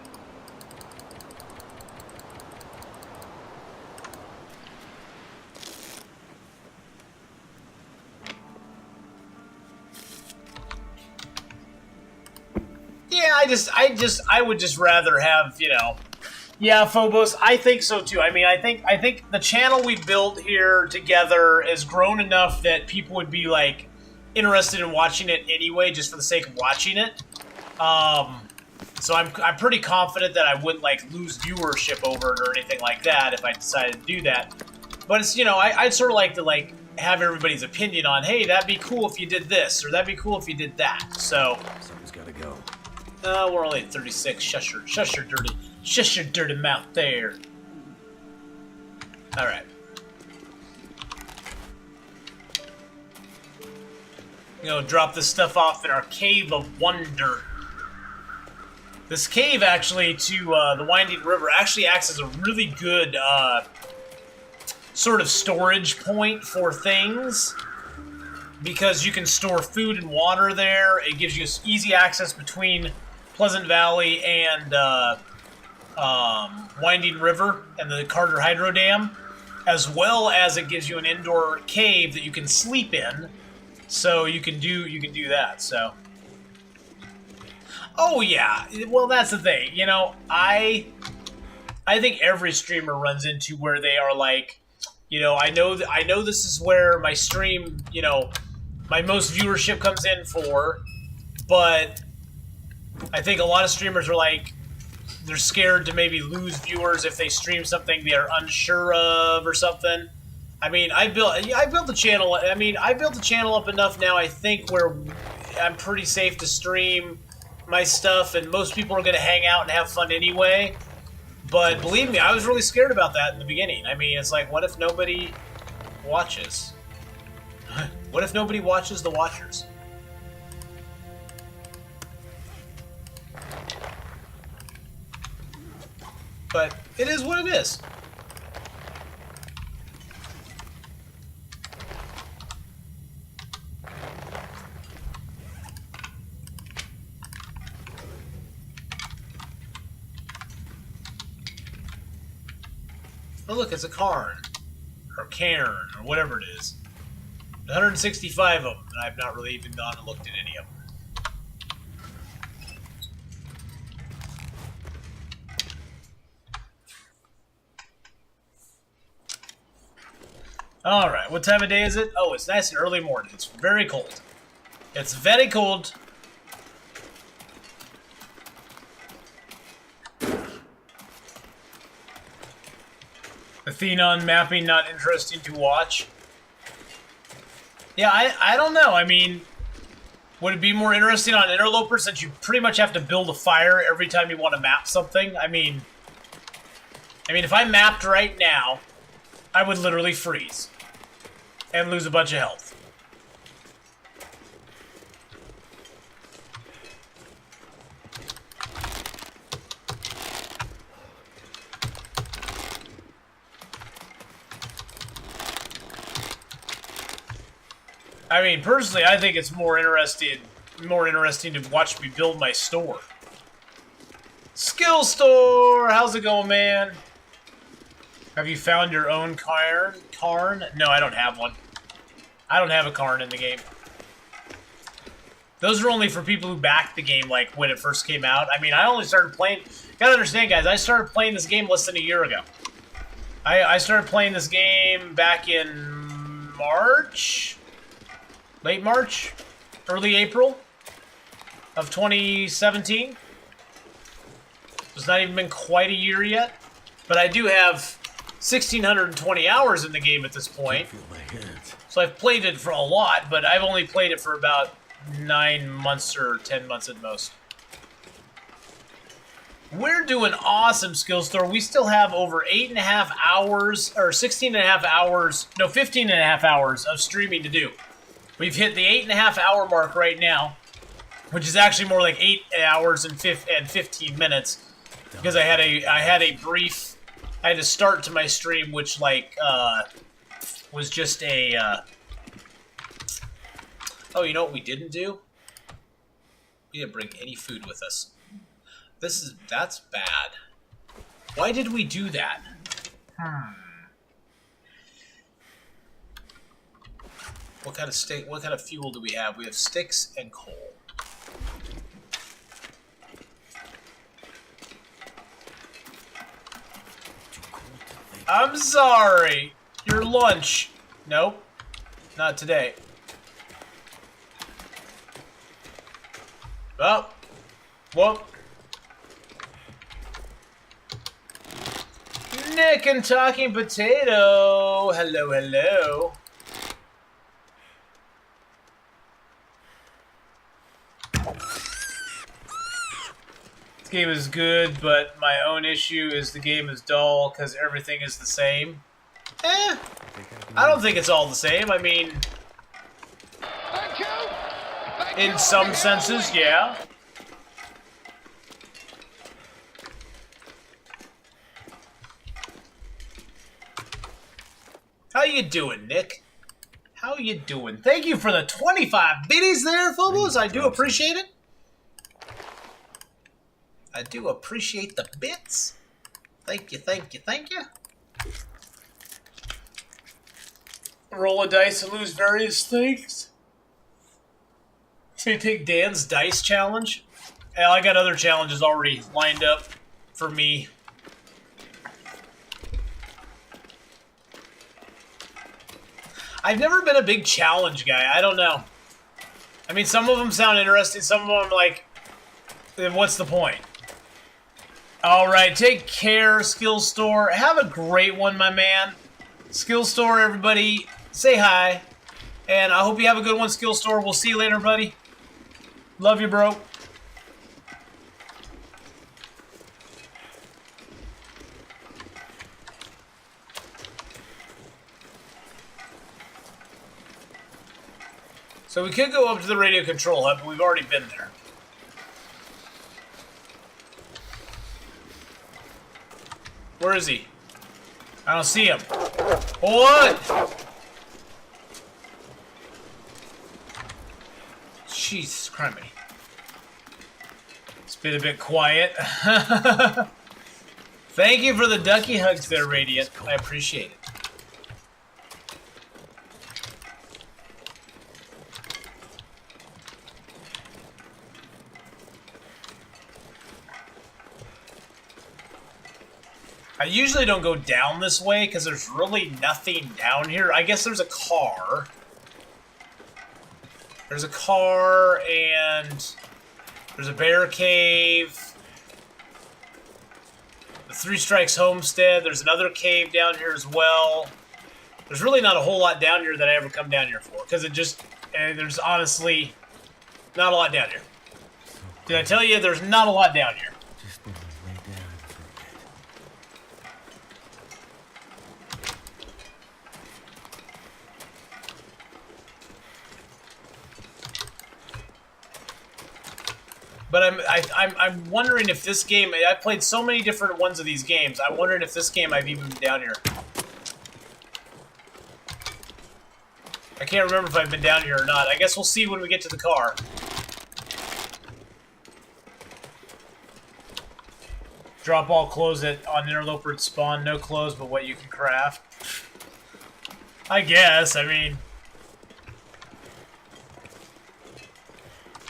[SPEAKER 1] Yeah, I would just rather have, you know... Yeah, Phobos, I think so too. I mean, I think the channel we built here together has grown enough that people would be, like, interested in watching it anyway, just for the sake of watching it. So I'm pretty confident that I wouldn't, like, lose viewership over it or anything like that if I decided to do that. But it's, you know, I'd sort of like to, like, have everybody's opinion on, hey, that'd be cool if you did this, or that'd be cool if you did that. So...
[SPEAKER 2] Someone's gotta go.
[SPEAKER 1] We're only at 36. Shush your dirty mouth there. Alright. You know, drop this stuff off in our Cave of Wonder. This cave, actually, to the Winding River, actually acts as a really good sort of storage point for things. Because you can store food and water there. It gives you easy access between Pleasant Valley and Winding River and the Carter Hydro Dam, as well as it gives you an indoor cave that you can sleep in. So you can do that. So, oh yeah, well that's the thing. You know, I think every streamer runs into where they are like, you know, I know this is where my stream, you know, my most viewership comes in for, but I think a lot of streamers are like, they're scared to maybe lose viewers if they stream something they're unsure of or something. I mean, I built the channel. I mean, I built the channel up enough now, I think, where I'm pretty safe to stream my stuff, and most people are going to hang out and have fun anyway. But believe me, I was really scared about that in the beginning. I mean, it's like, what if nobody watches? What if nobody watches the watchers? But it is what it is. Oh look, it's a Cairn. Or Cairn, or whatever it is. 165 of them, and I've not really even gone and looked at any of them. Alright, what time of day is it? Oh, it's nice and early morning. It's very cold. It's very cold. Athenon mapping not interesting to watch. Yeah, I don't know. I mean, would it be more interesting on Interloper since you pretty much have to build a fire every time you want to map something? I mean, if I mapped right now, I would literally freeze and lose a bunch of health. I mean, personally, I think it's more interesting to watch me build my store. Skill store! How's it going, man? Have you found your own Karn? No, I don't have one. I don't have a Karn in the game. Those are only for people who backed the game, like, when it first came out. I mean, I only started playing... Gotta understand, guys, I started playing this game less than a year ago. I started playing this game back in March? Late March? Early April? Of 2017? It's not even been quite a year yet. But I do have 1,620 hours in the game at this point. So I've played it for a lot, but I've only played it for about 9 months or 10 months at most. We're doing awesome, Skill Store. We still have over 8.5 hours, or 16.5 hours, no, 15.5 hours of streaming to do. We've hit the 8.5 hour mark right now, which is actually more like 8 hours and 15 minutes, because I had a start to my stream, which was just a. Oh, you know what we didn't do? We didn't bring any food with us. That's bad. Why did we do that? What kind of fuel do we have? We have sticks and coal. I'm sorry. Your lunch. Nope. Not today. Oh. Whoop. Nick and Talking Potato. Hello, hello. This game is good, but my own issue is the game is dull because everything is the same. I don't think it's all the same. I mean, in some senses, yeah. How you doing, Nick? How you doing? Thank you for the 25 biddies there, Phobos. I do appreciate it. I do appreciate the bits. Thank you, thank you, thank you. Roll a dice and lose various things. So you take Dan's dice challenge? Yeah, I got other challenges already lined up for me. I've never been a big challenge guy. I don't know. I mean, some of them sound interesting. Some of them, like, what's the point? All right, take care, Skill Store. Have a great one, my man. Skill Store, everybody, say hi. And I hope you have a good one, Skill Store. We'll see you later, buddy. Love you, bro. So we could go up to the radio control hub, but we've already been there. Where is he? I don't see him. What? Jesus Christ. It's been a bit quiet. Thank you for the ducky hugs there, Radiant. I appreciate it. I usually don't go down this way because there's really nothing down here. I guess there's a car. There's a car and there's a bear cave. The Three Strikes Homestead. There's another cave down here as well. There's really not a whole lot down here that I ever come down here for, because there's honestly not a lot down here. Did I tell you there's not a lot down here?
[SPEAKER 2] Just want to lay down for a bit.
[SPEAKER 1] But I'm wondering if this game, I've played so many different ones of these games, I'm wondering if this game I've even been down here. I can't remember if I've been down here or not. I guess we'll see when we get to the car. Drop all clothes on Interloper at spawn. No clothes but what you can craft. I guess, I mean...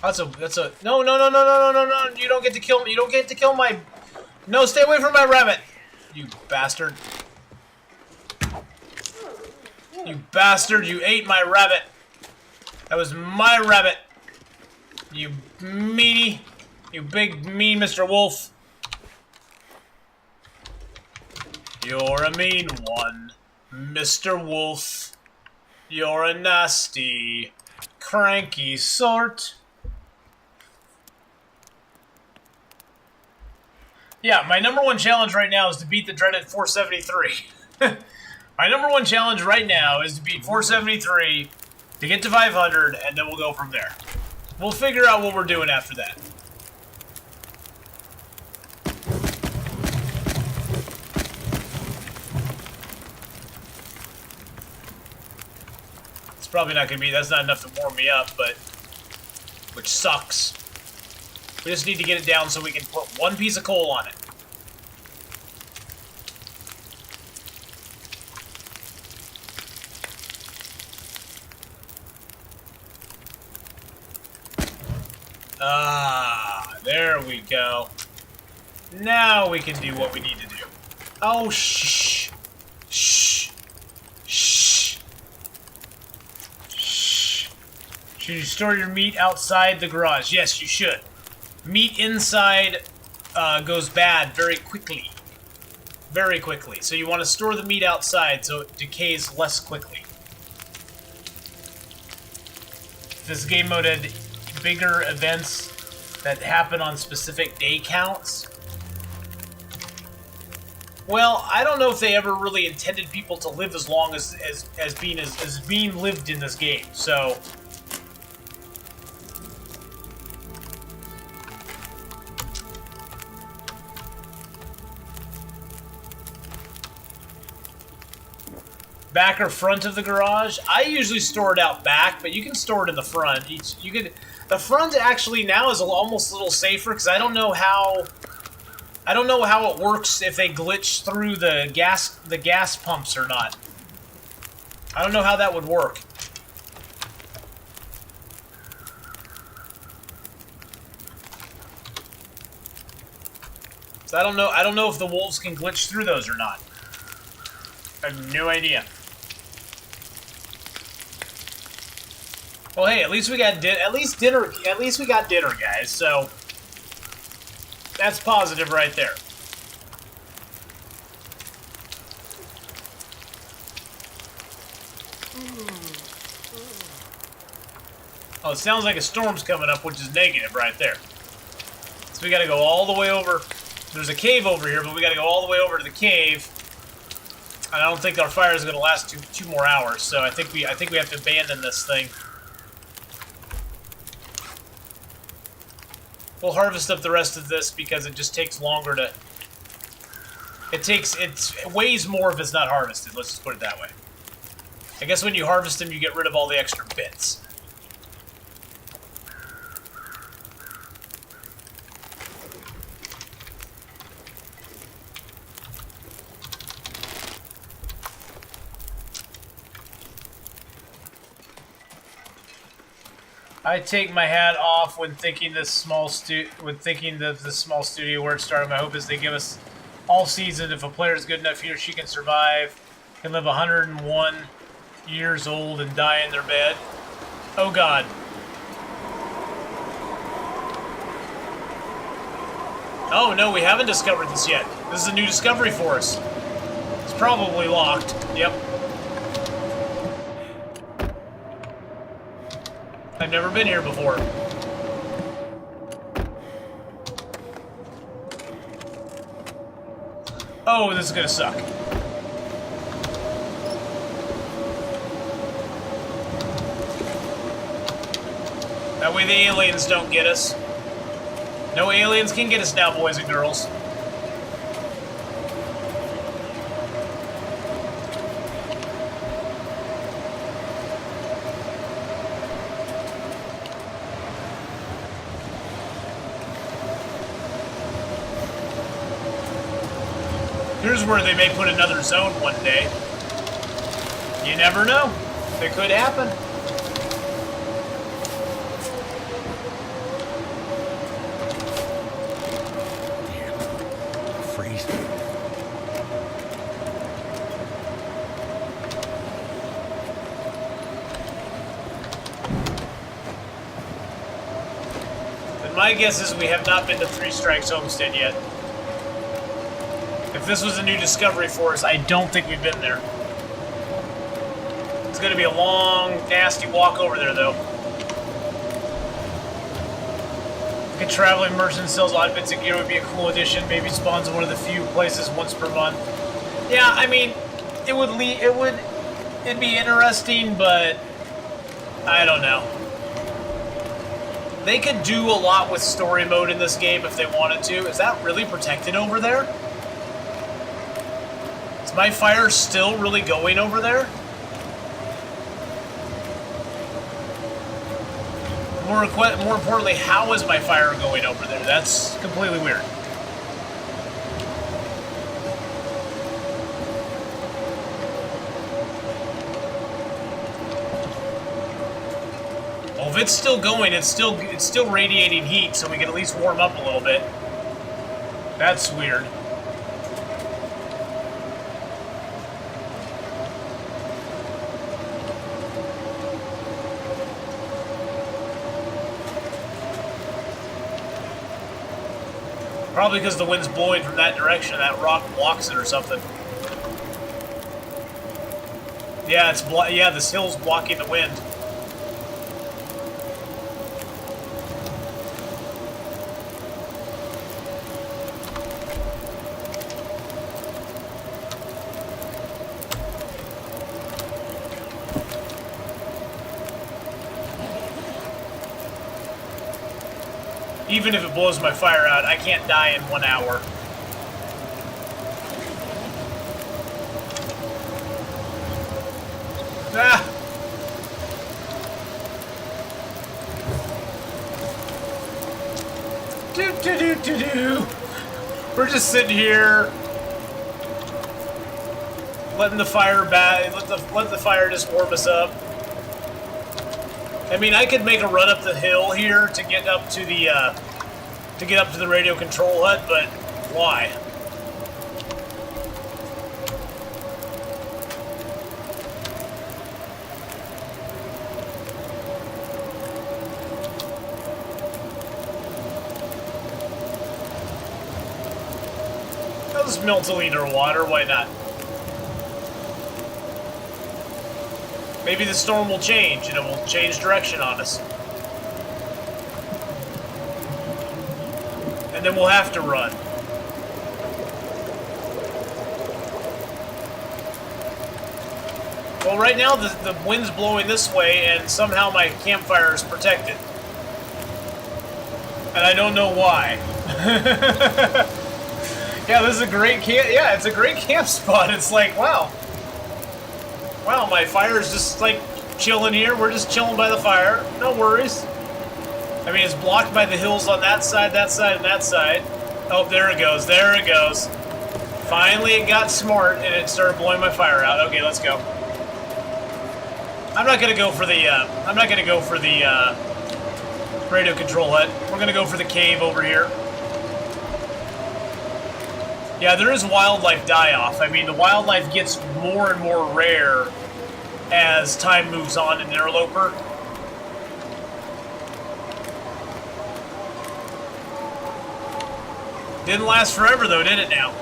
[SPEAKER 1] That's a no, you don't get to kill me. You don't get to kill my... No, stay away from my rabbit. You bastard. You bastard, you ate my rabbit. That was my rabbit. You meanie. You big mean Mr. Wolf. You're a mean one, Mr. Wolf. You're a nasty, cranky sort. Yeah, my #1 challenge right now is to beat the dreaded 473. My #1 challenge right now is to beat 473, to get to 500, and then we'll go from there. We'll figure out what we're doing after that. It's probably not going to be, that's not enough to warm me up, but, which sucks. We just need to get it down so we can put one piece of coal on it. Ah, there we go. Now we can do what we need to do. Oh, shh. Shh. Shh. Shh. Should you store your meat outside the garage? Yes, you should. Meat inside goes bad very quickly. Very quickly. So you want to store the meat outside so it decays less quickly. This game mode had bigger events that happen on specific day counts. Well, I don't know if they ever really intended people to live as long as being lived in this game, so... Back or front of the garage? I usually store it out back, but you can store it in the front. The front actually now is almost a little safer because I don't know how it works if they glitch through the gas pumps or not. I don't know how that would work. So I don't know if the wolves can glitch through those or not. I have no idea. Well, hey, at least we got dinner. At least we got dinner, guys. So that's positive right there. Oh, it sounds like a storm's coming up, which is negative right there. So we got to go all the way over. There's a cave over here, but we got to go all the way over to the cave. And I don't think our fire is going to last two more hours. So I think we have to abandon this thing. We'll harvest up the rest of this because it just takes longer to... It weighs more if it's not harvested, let's just put it that way. I guess when you harvest them, you get rid of all the extra bits. I take my hat off when thinking the small studio where it started. My hope is they give us all season. If a player is good enough, he or she can survive, can live 101 years old and die in their bed. Oh God. Oh no, we haven't discovered this yet. This is a new discovery for us. It's probably locked. Yep. I've never been here before. Oh, this is gonna suck. That way the aliens don't get us. No aliens can get us now, boys and girls. Here's where they may put another zone one day. You never know. It could happen.
[SPEAKER 2] Freeze.
[SPEAKER 1] And my guess is we have not been to Three Strikes Homestead yet. If this was a new discovery for us, I don't think we've been there. It's gonna be a long, nasty walk over there, though. A traveling merchant sells odd bits of gear would be a cool addition. Maybe spawns in one of the few places once per month. Yeah, I mean, it'd be interesting, but I don't know. They could do a lot with story mode in this game if they wanted to. Is that really protected over there? Is my fire still really going over there? More importantly, how is my fire going over there? That's completely weird. Well, if it's still going, it's still radiating heat, so we can at least warm up a little bit. That's weird. Probably because the wind's blowing from that direction and that rock blocks it or something. Yeah, this hill's blocking the wind. Even if it blows my fire out, I can't die in 1 hour. Ah! Do. We're just sitting here, letting the fire let the fire just warm us up. I mean, I could make a run up the hill here to get up to the radio control hut, but why? I'll just melt a liter of water, why not? Maybe the storm will change, and it will change direction on us. And then we'll have to run. Well, right now the wind's blowing this way, and somehow my campfire is protected. And I don't know why. Yeah, this is a great camp. Yeah, it's a great camp spot. It's like, wow. Wow, my fire's just, like, chilling here. We're just chilling by the fire. No worries. I mean, it's blocked by the hills on that side, and that side. Oh, there it goes. There it goes. Finally, it got smart, and it started blowing my fire out. Okay, let's go. I'm not gonna go for the, radio control hut. We're gonna go for the cave over here. Yeah, there is wildlife die-off. I mean, the wildlife gets more and more rare as time moves on in Interloper. Didn't last forever, though, did it now?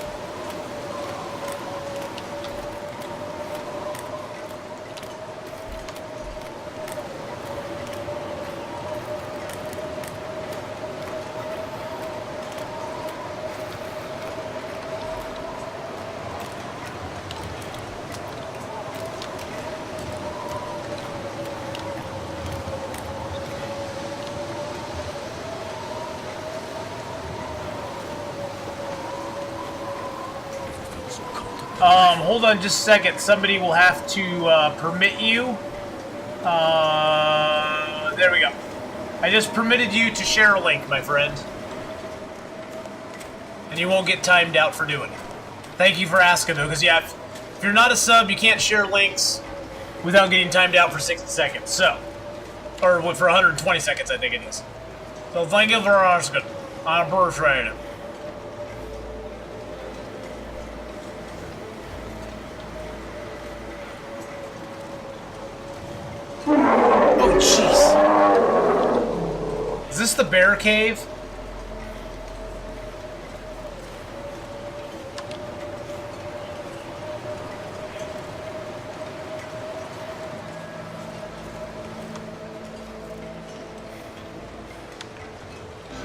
[SPEAKER 1] Hold on just a second. Somebody will have to permit you. There we go. I just permitted you to share a link, my friend. And you won't get timed out for doing it. Thank you for asking, though, because, yeah, if you're not a sub, you can't share links without getting timed out for 60 seconds, so. Or for 120 seconds, I think it is. So thank you for asking. I appreciate it. Oh, jeez. Is this the bear cave?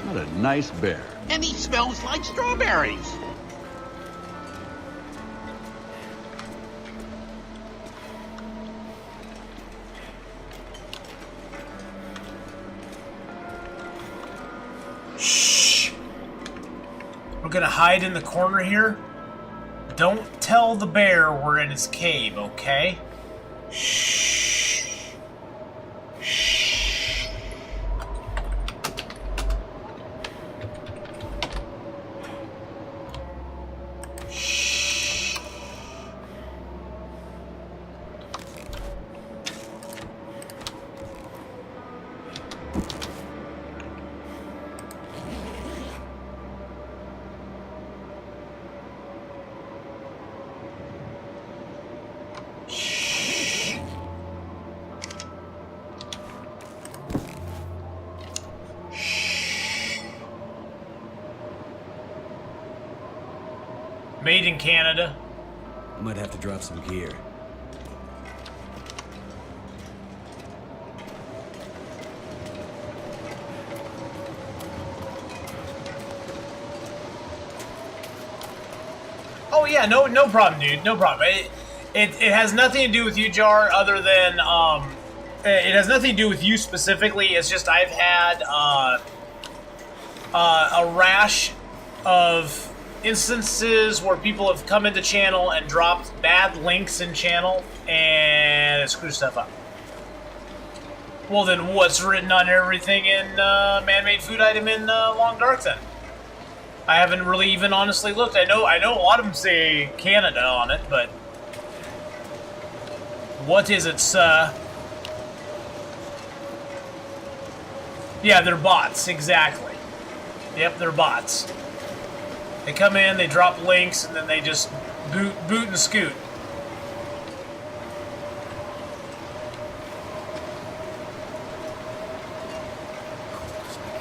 [SPEAKER 7] What a nice bear.
[SPEAKER 8] And he smells like strawberries.
[SPEAKER 1] Shh. We're gonna hide in the corner here. Don't tell the bear we're in his cave, okay? Shh. Shh. Shh. Made in Canada.
[SPEAKER 2] Might have to drop some gear.
[SPEAKER 1] Oh yeah, no problem, dude. No problem. It has nothing to do with you, Jar, other than it has nothing to do with you specifically. It's just I've had a rash of instances where people have come into channel and dropped bad links in channel and it screws stuff up. Well, then what's written on everything in man-made food item in Long Dark then? I haven't really even honestly looked. I know a lot of them say Canada on it, but what is it, sir? Yeah, they're bots, exactly. Yep, they're bots. They come in, they drop links, and then they just boot and scoot.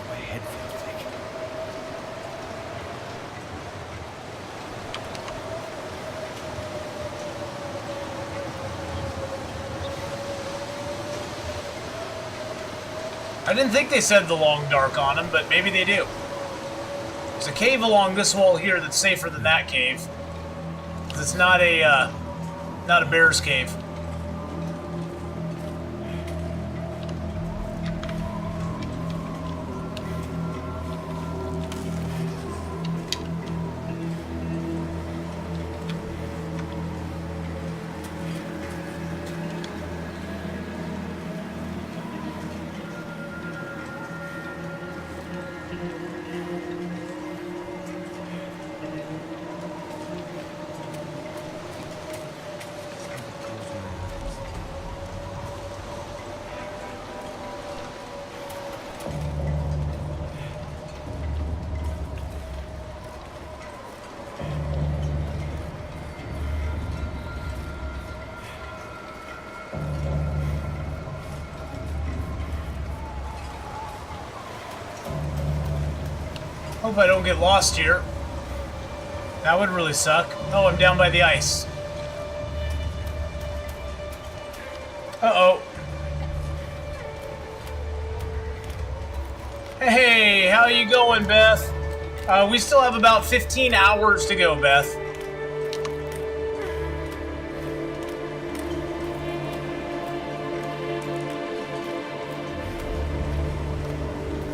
[SPEAKER 2] My head feels thick.
[SPEAKER 1] I didn't think they said the Long Dark on them, but maybe they do. There's a cave along this wall here that's safer than that cave. It's not a bear's cave. Hope I don't get lost here. That would really suck. Oh, I'm down by the ice. Uh-oh. Hey, how you going, Beth? We still have about 15 hours to go, Beth.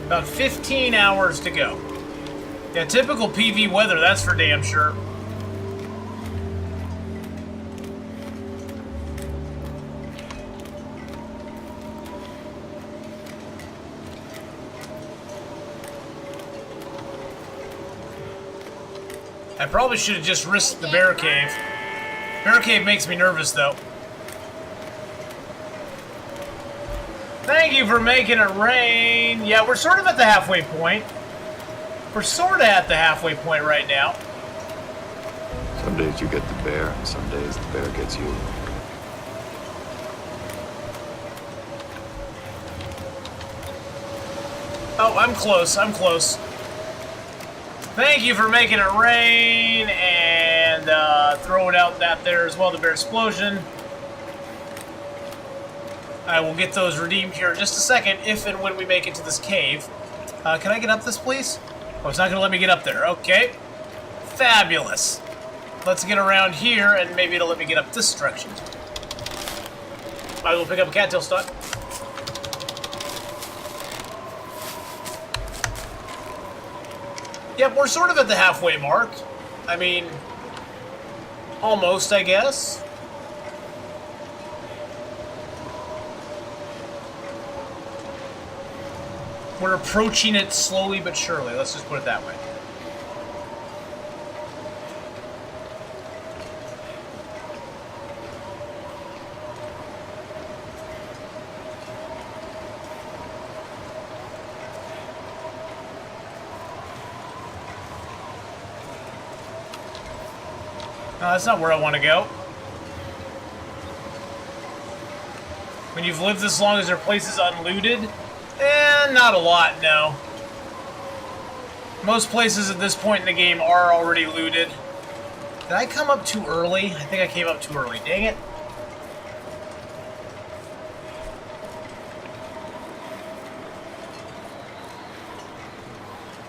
[SPEAKER 1] About 15 hours to go. Yeah, typical PV weather, that's for damn sure. I probably should have just risked the bear cave. Bear cave makes me nervous, though. Thank you for making it rain. Yeah, we're sort of at the halfway point. We're sort of at the halfway point right now.
[SPEAKER 2] Some days you get the bear, and some days the bear gets you.
[SPEAKER 1] Oh, I'm close. I'm close. Thank you for making it rain and throwing out that there as well, the bear explosion. I will get those redeemed here in just a second, if and when we make it to this cave. Can I get up this, please? Oh, it's not going to let me get up there. Okay. Fabulous. Let's get around here, and maybe it'll let me get up this direction. I will pick up a cattail stalk. Yep, we're sort of at the halfway mark. I mean, almost, I guess. We're approaching it slowly but surely. Let's just put it that way. No, that's not where I want to go. When you've lived this long, is there places unlooted? Not a lot, no. Most places at this point in the game are already looted. Did I come up too early? I think I came up too early. Dang it.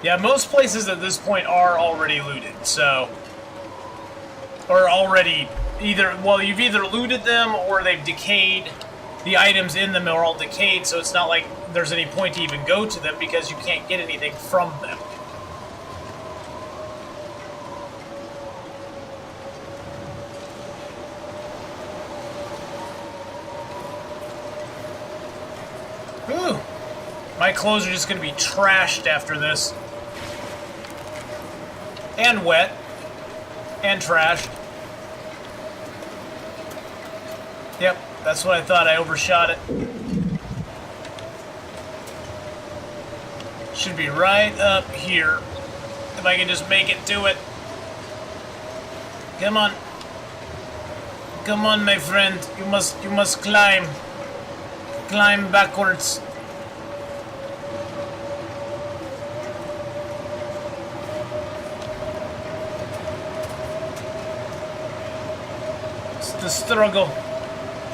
[SPEAKER 1] Yeah, most places at this point are already looted, so... Or already either... Well, you've either looted them or they've decayed. The items in them are all decayed, so it's not like there's any point to even go to them because you can't get anything from them. Ooh. My clothes are just going to be trashed after this. And wet. And trashed. Yep, that's what I thought. I overshot it. Should be right up here. If I can just make it to it. Come on. Come on, my friend. You must climb. Climb backwards. It's the struggle.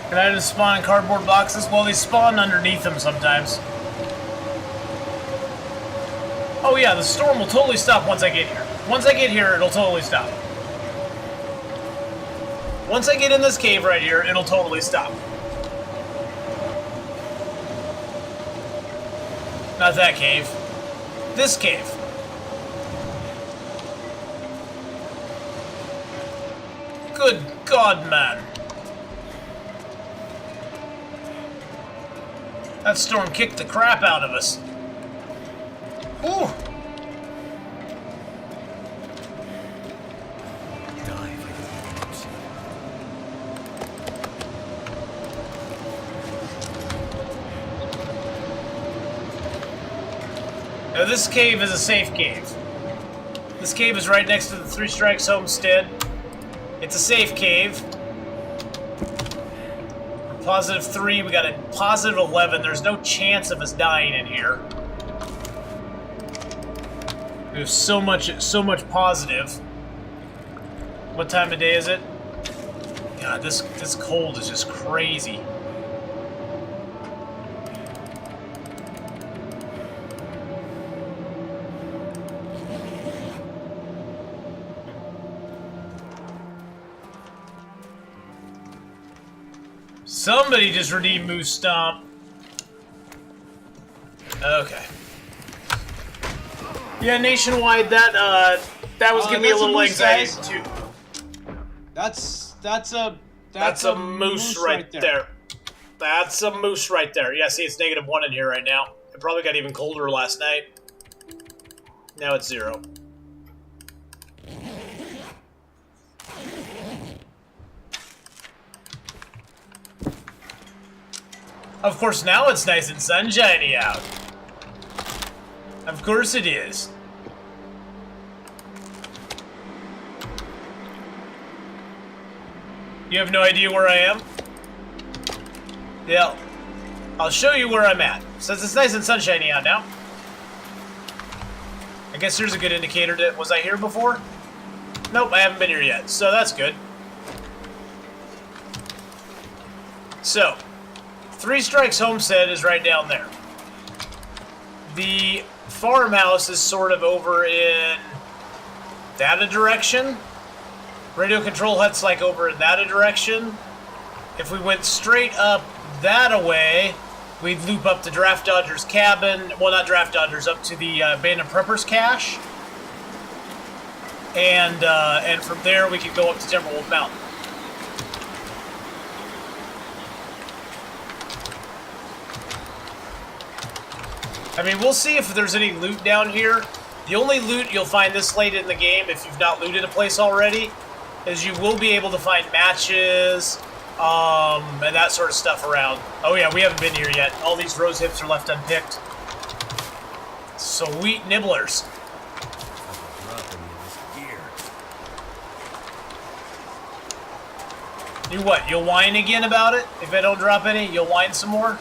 [SPEAKER 1] Can I just spawn in cardboard boxes? Well, they spawn underneath them sometimes. Oh yeah, the storm will totally stop once I get here. Once I get here, it'll totally stop. Once I get in this cave right here, it'll totally stop. Not that cave. This cave. Good God, man. That storm kicked the crap out of us. Ooh. Now this cave is a safe cave. This cave is right next to the Three Strikes homestead. It's a safe cave. We're positive 3, we got a positive 11. There's no chance of us dying in here. There's so much positive. What time of day is it? God, this cold is just crazy. Somebody just redeemed Moose Stomp. Okay. Yeah, nationwide, that was giving me a little anxiety too.
[SPEAKER 9] That's
[SPEAKER 1] a moose right there. That's a moose right there. Yeah, see, it's -1 in here right now. It probably got even colder last night. Now it's 0. Of course, now it's nice and sunshiny out. Of course it is. You have no idea where I am? Yeah. I'll show you where I'm at. Since it's nice and sunshiny out now. I guess here's a good indicator that... Was I here before? Nope, I haven't been here yet. So that's good. So, Three Strikes Homestead is right down there. The farmhouse is sort of over in that direction. Radio Control Hut's like over in that direction. If we went straight up that way, we'd loop up to Draft Dodger's cabin. Well, not Draft Dodger's, up to the Band of Preppers cache. And from there we could go up to Timberwolf Mountain. I mean, we'll see if there's any loot down here. The only loot you'll find this late in the game, if you've not looted a place already, is you will be able to find matches, and that sort of stuff around. Oh yeah, we haven't been here yet. All these rose hips are left unpicked. Sweet nibblers. You what? You'll whine again about it? If I don't drop any, you'll whine some more?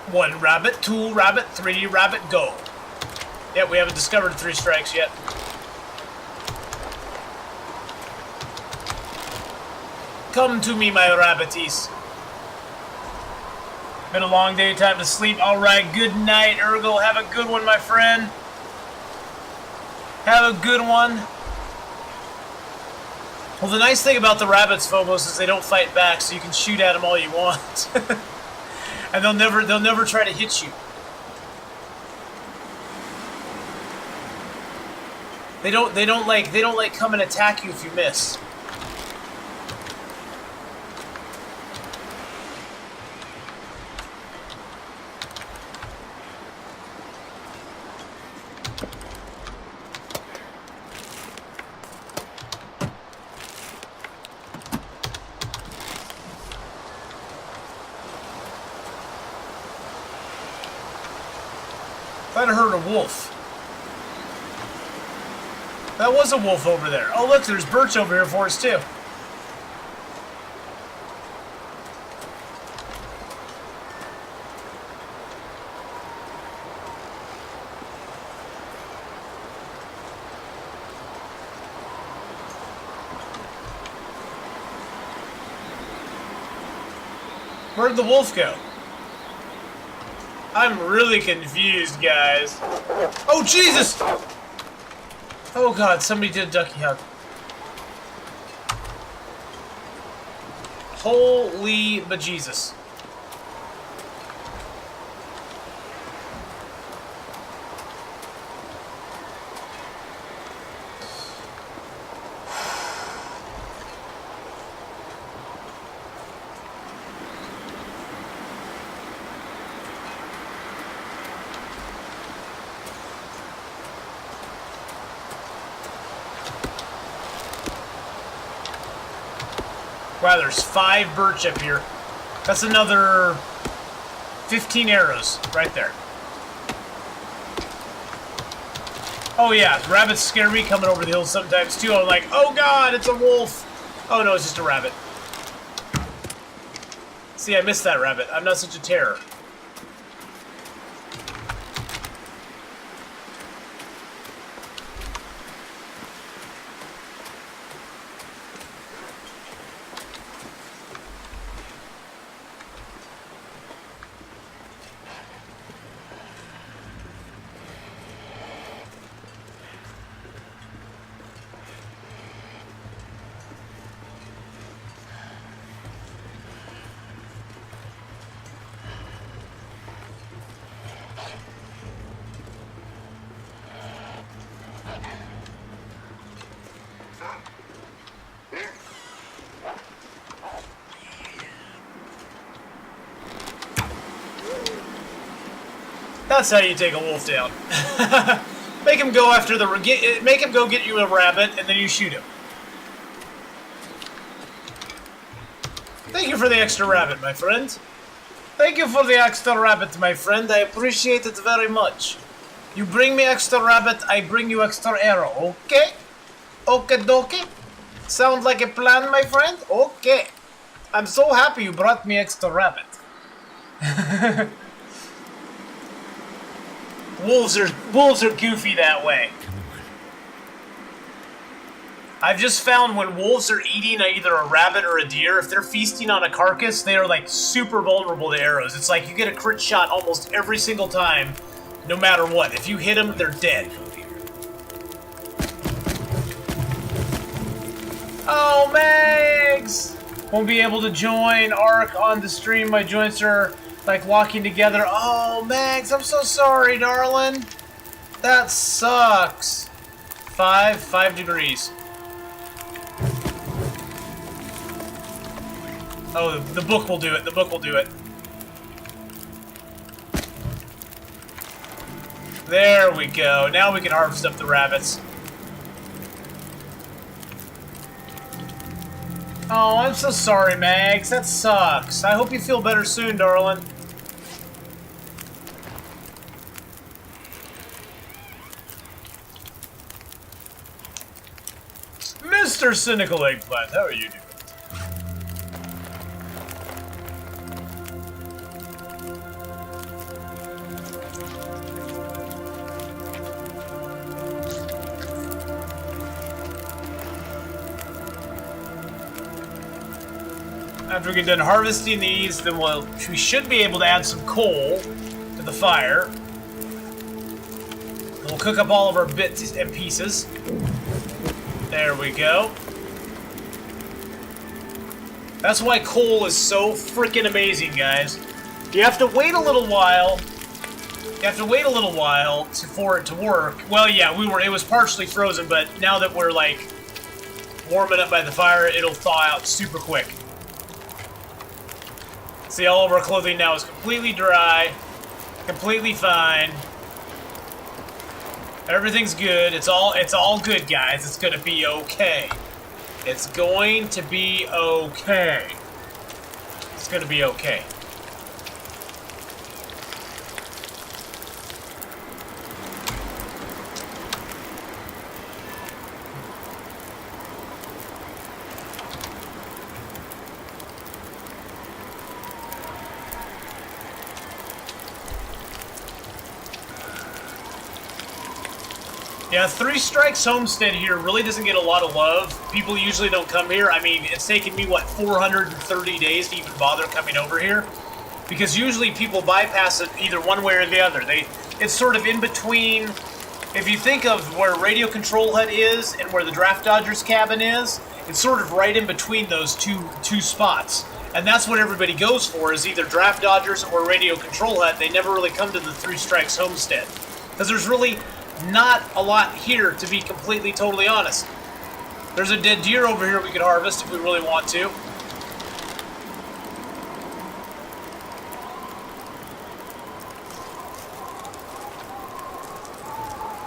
[SPEAKER 1] One rabbit, two rabbit, three rabbit, go. Yep, we haven't discovered Three Strikes yet. Come to me, my rabbities. Been a long day, time to sleep. Alright, good night, Ergo. Have a good one, my friend. Have a good one. Well, the nice thing about the rabbits, Phobos, is they don't fight back, so you can shoot at them all you want. And they'll never try to hit you. They don't like come and attack you if you miss. Thought I heard a wolf. That was a wolf over there. Oh look, there's birch over here for us too. Where'd the wolf go? I'm really confused, guys. Oh, Jesus! Oh, God, somebody did a ducky hug. Holy bejesus. Wow, there's 5 birch up here. That's another 15 arrows right there. Oh yeah, rabbits scare me coming over the hills sometimes too. I'm like, oh god, it's a wolf. Oh no, it's just a rabbit. See, I missed that rabbit. I'm not such a terror. That's how you take a wolf down. Make him go after the... Make him go get you a rabbit, and then you shoot him. Thank you for the extra rabbit, my friend. Thank you for the extra rabbit, my friend. I appreciate it very much. You bring me extra rabbit, I bring you extra arrow. Okay? Okay, dokie. Sounds like a plan, my friend? Okay. I'm so happy you brought me extra rabbit. Wolves are goofy that way. I've just found when wolves are eating either a rabbit or a deer, if they're feasting on a carcass, they are like super vulnerable to arrows. It's like you get a crit shot almost every single time, no matter what. If you hit them, they're dead. Oh, Megs! Won't be able to join Ark on the stream. My joints are like locking together. Oh, Megs, I'm so sorry, darling. That sucks. 5 degrees. Oh, the book will do it. The book will do it. There we go. Now we can harvest up the rabbits. Oh, I'm so sorry, Mags. That sucks. I hope you feel better soon, darling. Mr. Cynical Eggplant, how are you doing? After we get done harvesting these, then we should be able to add some coal to the fire. And we'll cook up all of our bits and pieces. There we go. That's why coal is so freaking amazing, guys. You have to wait a little while. You have to wait a little while for it to work. Well, yeah, it was partially frozen, but now that we're like warming up by the fire, it'll thaw out super quick. See, all of our clothing now is completely dry, completely fine. Everything's good. It's all good, guys. It's gonna be okay. It's going to be okay. It's gonna be okay. Yeah, Three Strikes Homestead here really doesn't get a lot of love. People usually don't come here. I mean, it's taken me, what, 430 days to even bother coming over here? Because usually people bypass it either one way or the other. It's sort of in between. If you think of where Radio Control Hut is and where the Draft Dodgers cabin is, it's sort of right in between those two spots. And that's what everybody goes for, is either Draft Dodgers or Radio Control Hut. They never really come to the Three Strikes Homestead. Because there's really not a lot here, to be completely, totally honest. There's a dead deer over here we could harvest if we really want to.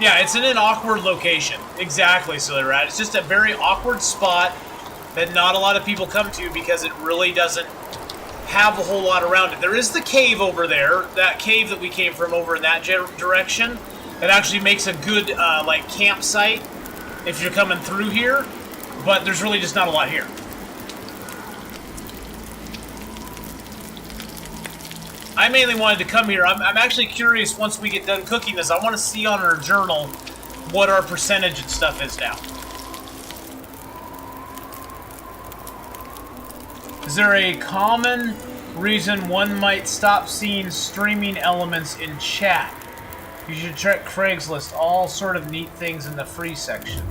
[SPEAKER 1] Yeah, it's in an awkward location. Exactly, Silly Rat. It's just a very awkward spot that not a lot of people come to because it really doesn't have a whole lot around it. There is the cave over there, that cave that we came from over in that direction. It actually makes a good, like, campsite if you're coming through here, but there's really just not a lot here. I mainly wanted to come here. I'm actually curious, once we get done cooking this, I want to see on our journal what our percentage and stuff is now. Is there a common reason one might stop seeing streaming elements in chat? You should check Craigslist, all sort of neat things in the free section.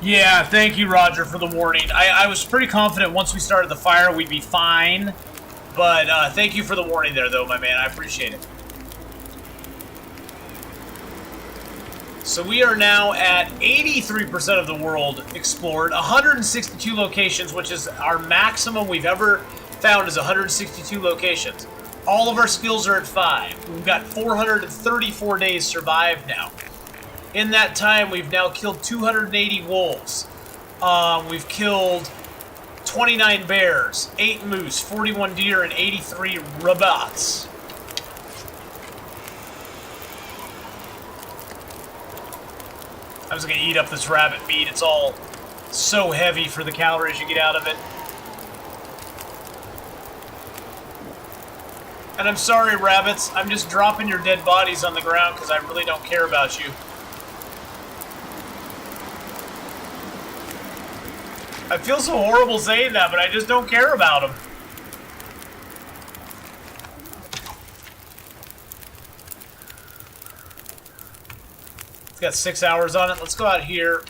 [SPEAKER 1] Yeah, thank you, Roger, for the warning. I was pretty confident once we started the fire we'd be fine. But thank you for the warning there, though, my man. I appreciate it. So we are now at 83% of the world explored. 162 locations, which is our maximum we've ever found, is 162 locations. All of our skills are at 5. We've got 434 days survived now. In that time, we've now killed 280 wolves. We've killed 29 bears, 8 moose, 41 deer, and 83 rabbits. I'm just gonna eat up this rabbit meat. It's all so heavy for the calories you get out of it. And I'm sorry, rabbits. I'm just dropping your dead bodies on the ground because I really don't care about you. I feel so horrible saying that, but I just don't care about them. It's got 6 hours on it. Let's go out here.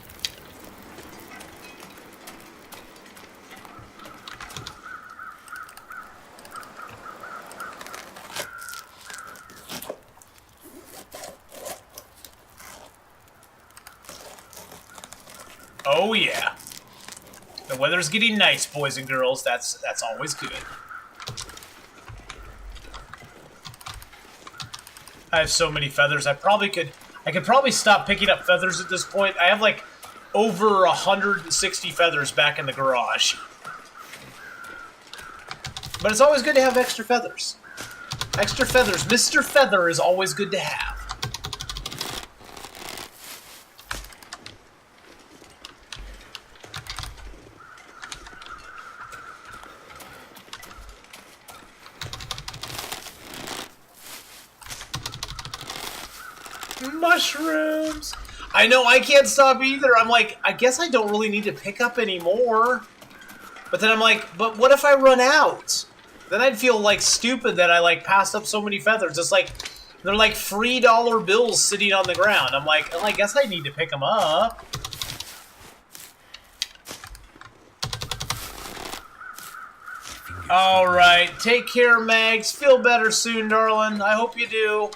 [SPEAKER 1] Oh yeah. The weather's getting nice, boys and girls. That's always good. I have so many feathers. I could probably stop picking up feathers at this point. I have like over 160 feathers back in the garage. But it's always good to have extra feathers. Extra feathers. Mr. Feather is always good to have. Mushrooms! I know, I can't stop either. I'm like, I guess I don't really need to pick up any more. But then I'm like, but what if I run out? Then I'd feel like stupid that I like passed up so many feathers. It's like, they're like free dollar bills sitting on the ground. I'm like, well, I guess I need to pick them up. Alright, take care, Mags. Feel better soon, darling. I hope you do.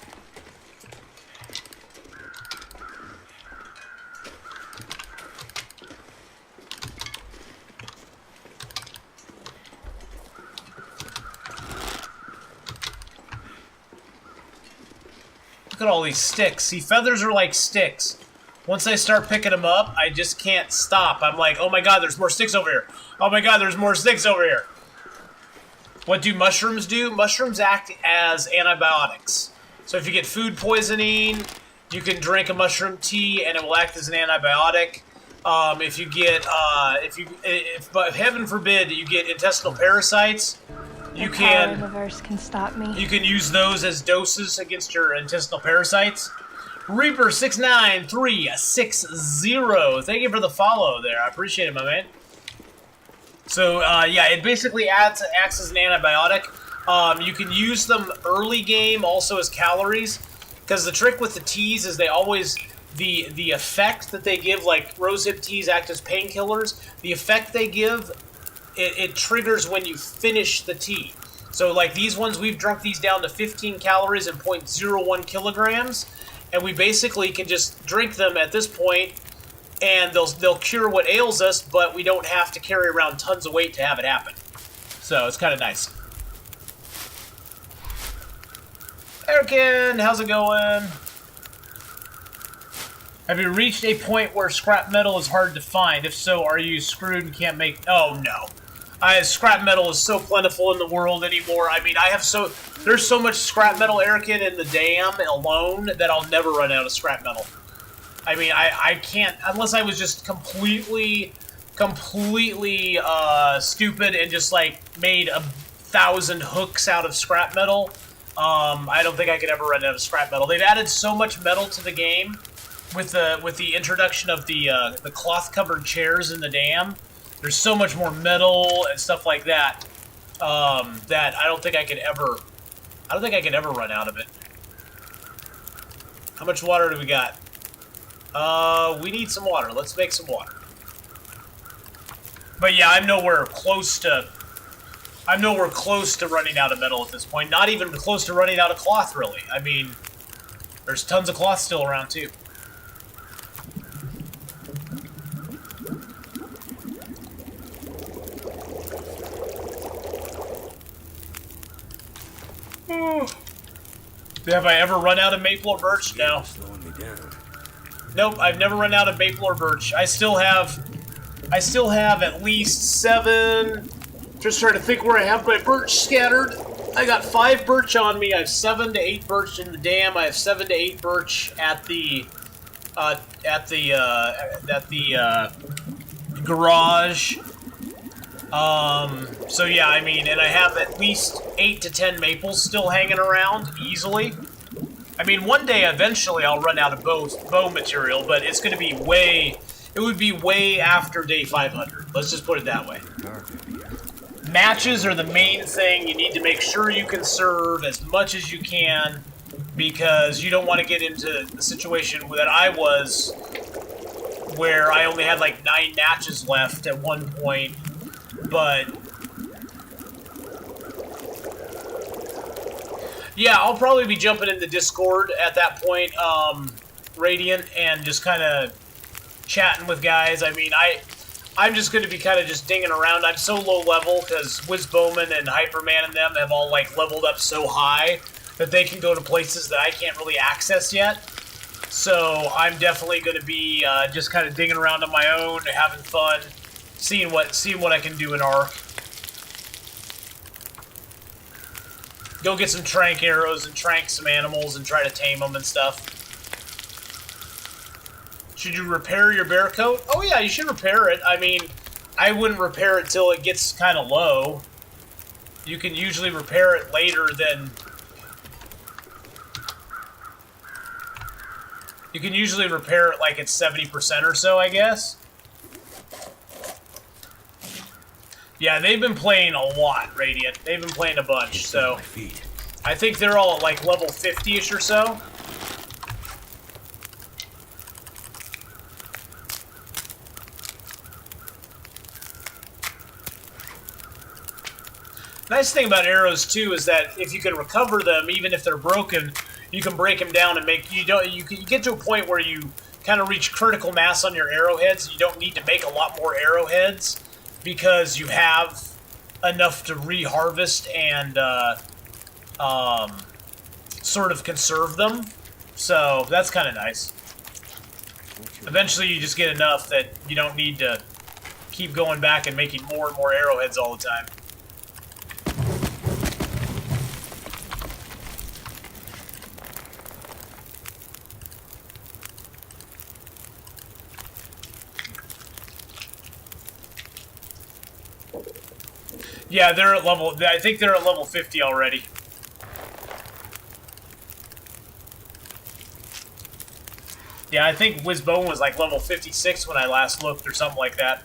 [SPEAKER 1] Look at all these sticks. See, feathers are like sticks. Once I start picking them up, I just can't stop. I'm like, oh my god, there's more sticks over here. Oh my god, there's more sticks over here. What do mushrooms do? Mushrooms act as antibiotics. So if you get food poisoning, you can drink a mushroom tea and it will act as an antibiotic. If you get, but heaven forbid, you get intestinal parasites, you
[SPEAKER 5] Power in
[SPEAKER 1] can...
[SPEAKER 5] the verse can stop me.
[SPEAKER 1] You can use those as doses against your intestinal parasites. Reaper69360. Thank you for the follow there. I appreciate it, my man. So, yeah, it basically acts as an antibiotic. You can use them early game also as calories. Because the trick with the teas is they always... The effect that they give, like rosehip teas act as painkillers. The effect they give... It triggers when you finish the tea. So like these ones, we've drunk these down to 15 calories and 0.01 kilograms. And we basically can just drink them at this point and they'll cure what ails us, but we don't have to carry around tons of weight to have it happen. So it's kind of nice. Erican, how's it going? Have you reached a point where scrap metal is hard to find? If so, are you screwed and can't make... Oh, no. Scrap metal is so plentiful in the world anymore. I mean, there's so much scrap metal, Erican, in the dam alone that I'll never run out of scrap metal. I mean, I can't... Unless I was just completely stupid and just, like, made 1,000 hooks out of scrap metal. I don't think I could ever run out of scrap metal. They've added so much metal to the game with the introduction of the cloth-covered chairs in the dam. There's so much more metal and stuff like that that I don't think I could ever run out of it. How much water do we got? We need some water. Let's make some water. But yeah, I'm nowhere close to running out of metal at this point. Not even close to running out of cloth, really. I mean, there's tons of cloth still around too. Have I ever run out of maple or birch? No. Nope, I've never run out of maple or birch. I still have at least 7. Just trying to think where I have my birch scattered. I got 5 birch on me. I have 7 to 8 birch in the dam. I have 7 to 8 birch at the garage. So yeah, I mean, and I have at least 8 to 10 maples still hanging around easily. I mean, one day eventually I'll run out of bow material, but it's going to be it would be way after day 500. Let's just put it that way. Matches are the main thing. You need to make sure you conserve as much as you can, because you don't want to get into the situation that I was, where I only had like 9 matches left at one point, but yeah, I'll probably be jumping into Discord at that point, Radiant, and just kind of chatting with guys. I mean, I'm just going to be kind of just dinging around. I'm so low level because Wiz Bowman and Hyperman and them have all like leveled up so high that they can go to places that I can't really access yet. So I'm definitely going to be just kind of digging around on my own, having fun, seeing what I can do in Ark. Go get some trank arrows and trank some animals and try to tame them and stuff. Should you repair your bear coat? Oh yeah, you should repair it. I mean, I wouldn't repair it till it gets kind of low. You can usually repair it later than... You can usually repair it like it's 70% or so, I guess. Yeah, they've been playing a lot, Radiant. They've been playing a bunch, so... I think they're all at like level 50-ish or so. Nice thing about arrows too is that if you can recover them, even if they're broken, you can break them down and make you get to a point where you kind of reach critical mass on your arrowheads. You don't need to make a lot more arrowheads because you have enough to reharvest and sort of conserve them. So that's kind of nice. Eventually, you just get enough that you don't need to keep going back and making more and more arrowheads all the time. Yeah, they're at level... I think they're at level 50 already. Yeah, I think Wizbone was like level 56 when I last looked, or something like that.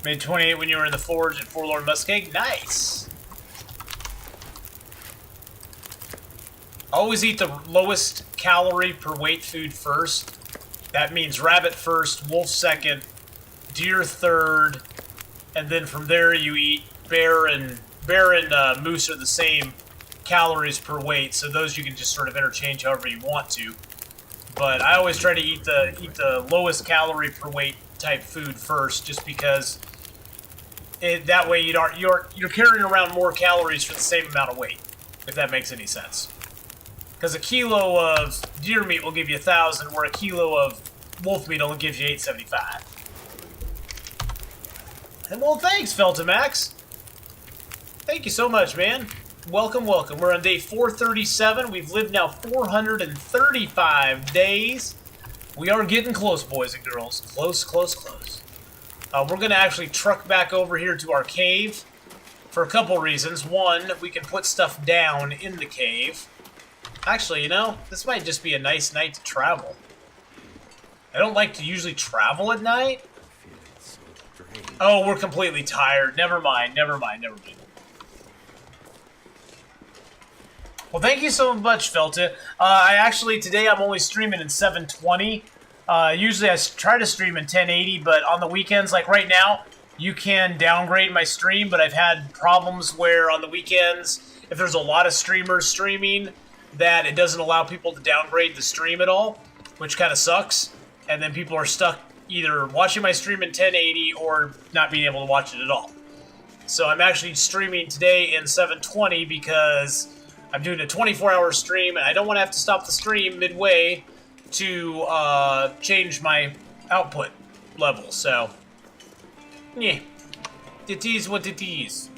[SPEAKER 1] Made 28 when you were in the Forge at Forlorn Muskeg. Nice! Always eat the lowest calorie per weight food first. That means rabbit first, wolf second, deer third, and then from there you eat bear and moose are the same calories per weight, so those you can just sort of interchange however you want to. But I always try to eat the lowest calorie per weight type food first, just because that way you're carrying around more calories for the same amount of weight, if that makes any sense. Because a kilo of deer meat will give you 1,000, where a kilo of wolf meat only gives you 875. And well, thanks, Feltamax. Thank you so much, man. Welcome, welcome. We're on day 437. We've lived now 435 days. We are getting close, boys and girls. Close, close, close. We're going to actually truck back over here to our cave for a couple reasons. One, we can put stuff down in the cave. Actually, you know, this might just be a nice night to travel. I don't like to usually travel at night. Oh, we're completely tired. Never mind, never mind, never mind. Well, thank you so much, Felta. Today I'm only streaming in 720. Usually I try to stream in 1080, but on the weekends, like right now, you can downgrade my stream, but I've had problems where on the weekends, if there's a lot of streamers streaming, that it doesn't allow people to downgrade the stream at all. which kind of sucks. And then people are stuck either watching my stream in 1080 or not being able to watch it at all. So I'm actually streaming today in 720 because I'm doing a 24-hour stream, and I don't want to have to stop the stream midway to change my output level. So, yeah, it is what it is.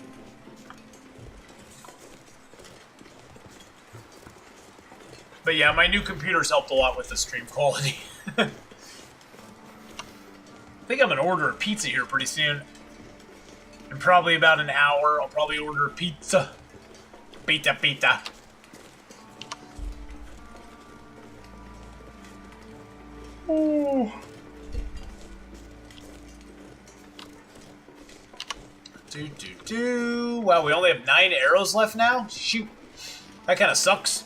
[SPEAKER 1] But yeah, my new computer's helped a lot with the stream quality. I think I'm gonna order a pizza here pretty soon. In probably about an hour, I'll probably order a pizza. Pizza. Oh. Wow, we only have 9 arrows left now? Shoot. That kind of sucks.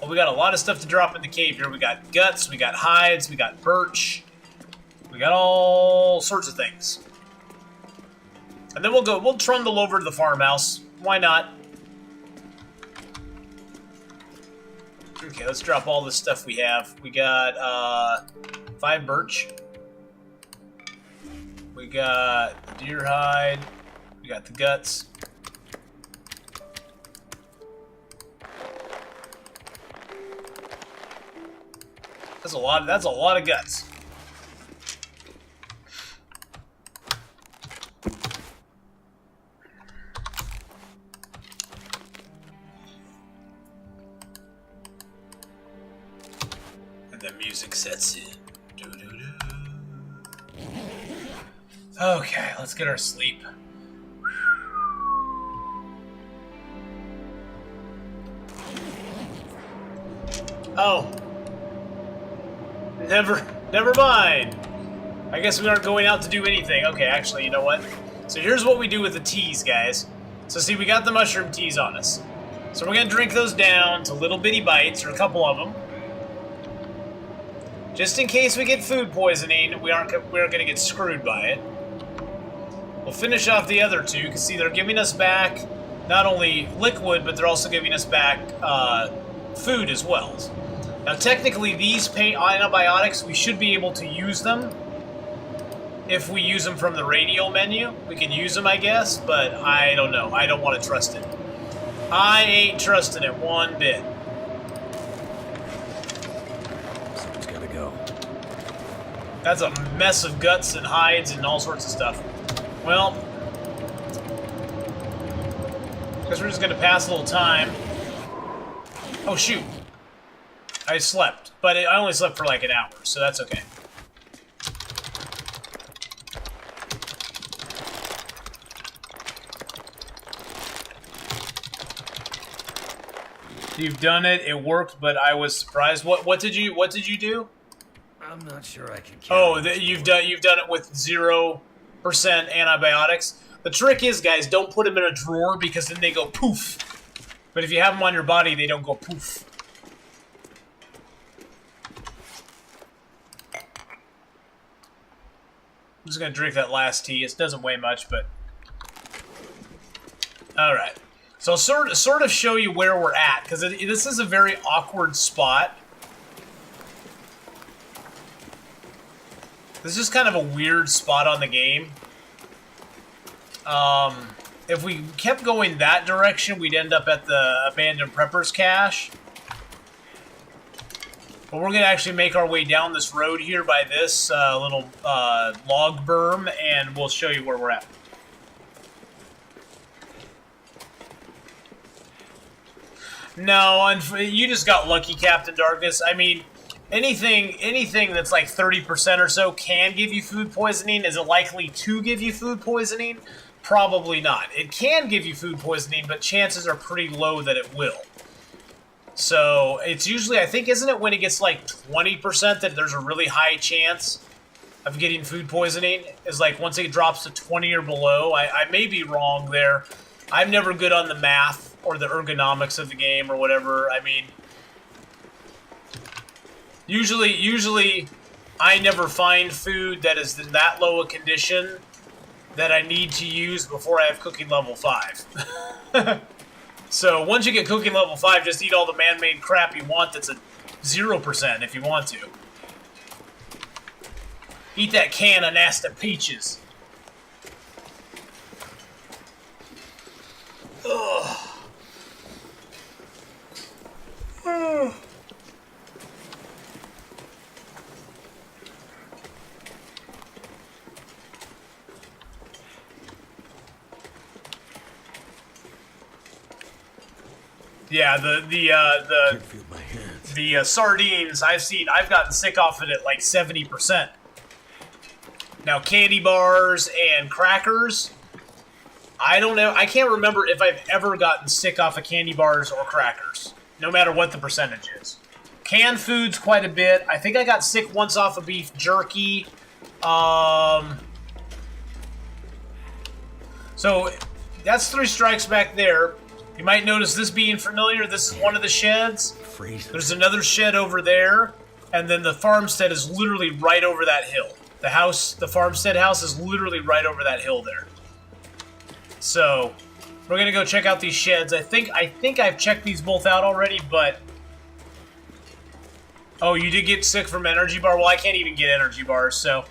[SPEAKER 1] Well, we got a lot of stuff to drop in the cave here. We got guts, we got hides, we got birch. We got all sorts of things. And then we'll trundle over to the farmhouse. Why not? Okay, let's drop all this stuff we have. We got 5 birch. We got the deer hide. We got the guts. That's a lot of guts. And the music sets in. Okay, let's get our sleep. Oh. Never mind. I guess we aren't going out to do anything. Okay, actually, you know what? So here's what we do with the teas, guys. So see, we got the mushroom teas on us. So we're gonna drink those down to little bitty bites, or a couple of them. Just in case we get food poisoning, we aren't gonna get screwed by it. We'll finish off the other 2, because see, they're giving us back not only liquid, but they're also giving us back food as well. Now, technically, these antibiotics, we should be able to use them. If we use them from the radio menu, we can use them, I guess, but I don't know. I don't want to trust it. I ain't trusting it one bit.
[SPEAKER 7] Someone's gotta go.
[SPEAKER 1] That's a mess of guts and hides and all sorts of stuff. Well, guess we're just going to pass a little time. Oh, shoot. I slept, but I only slept for like an hour, so that's okay. You've done it. It worked, but I was surprised. What did you do?
[SPEAKER 7] I'm not sure I can.
[SPEAKER 1] Oh, you've done it with 0% antibiotics. The trick is, guys, don't put them in a drawer because then they go poof. But if you have them on your body, they don't go poof. I'm just gonna drink that last tea. It doesn't weigh much, but all right. So I'll sort of show you where we're at, because this is a very awkward spot. This is kind of a weird spot on the game. If we kept going that direction, we'd end up at the abandoned preppers cache. But we're going to actually make our way down this road here by this little log berm, and we'll show you where we're at. No, you just got lucky, Captain Darkness. I mean, anything that's like 30% or so can give you food poisoning. Is it likely to give you food poisoning? Probably not. It can give you food poisoning, but chances are pretty low that it will. So it's usually, I think, isn't it when it gets like 20% that there's a really high chance of getting food poisoning? Is like once it drops to 20 or below. I may be wrong there. I'm never good on the math or the ergonomics of the game or whatever. I mean, usually I never find food that is in that low a condition that I need to use before I have cooking level 5. So once you get cooking level 5, just eat all the man-made crap you want that's a 0% if you want to. Eat that can of nasty peaches. Ugh. Ugh. Yeah,
[SPEAKER 7] Can't feel my hands.
[SPEAKER 1] the sardines I've gotten sick off of it like 70%. Now candy bars and crackers, I don't know. I can't remember if I've ever gotten sick off of candy bars or crackers, no matter what the percentage is. Canned foods quite a bit. I think I got sick once off of beef jerky. So that's 3 strikes back there. You might notice this being familiar. This is one of the sheds.
[SPEAKER 7] Freezing.
[SPEAKER 1] There's another shed over there, and then the farmstead is literally right over that hill. The house, the farmstead house, is literally right over that hill there. So we're gonna go check out these sheds. I think I've checked these both out already, but oh, you did get sick from energy bar. Well, I can't even get energy bars, so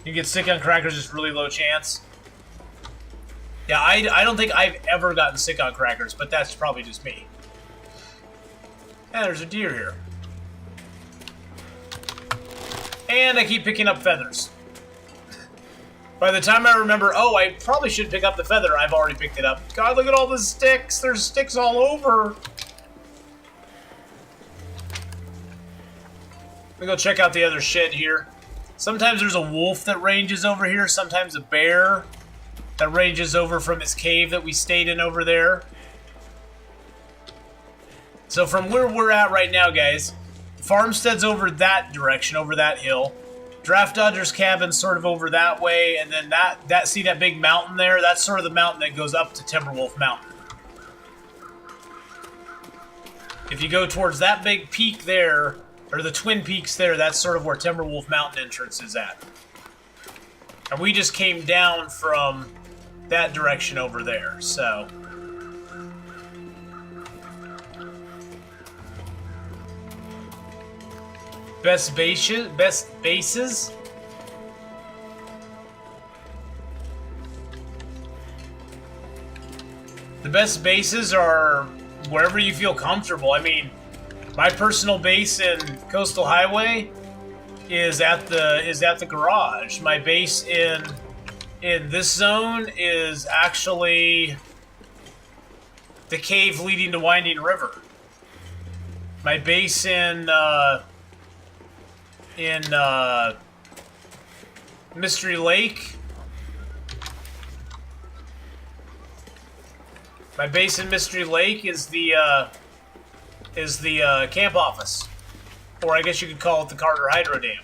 [SPEAKER 1] you get sick on crackers. It's really low chance. Yeah, I don't think I've ever gotten sick on crackers, but that's probably just me. Yeah, there's a deer here. And I keep picking up feathers. By the time I remember, oh, I probably should pick up the feather, I've already picked it up. God, look at all the sticks. There's sticks all over. Let me go check out the other shed here. Sometimes there's a wolf that ranges over here. Sometimes a bear that ranges over from his cave that we stayed in over there. So from where we're at right now, guys, farmstead's over that direction, over that hill. Draft Dodger's cabin's sort of over that way, and then that see that big mountain there? That's sort of the mountain that goes up to Timberwolf Mountain. If you go towards that big peak there, or the Twin Peaks there, that's sort of where Timberwolf Mountain entrance is at. And we just came down from that direction over there, so. Best bases? The best bases are wherever you feel comfortable. I mean, my personal base in Coastal Highway is at the garage. My base in this zone is actually the cave leading to Winding River. My base in Mystery Lake. My base in Mystery Lake is the camp office, or I guess you could call it the Carter Hydro Dam,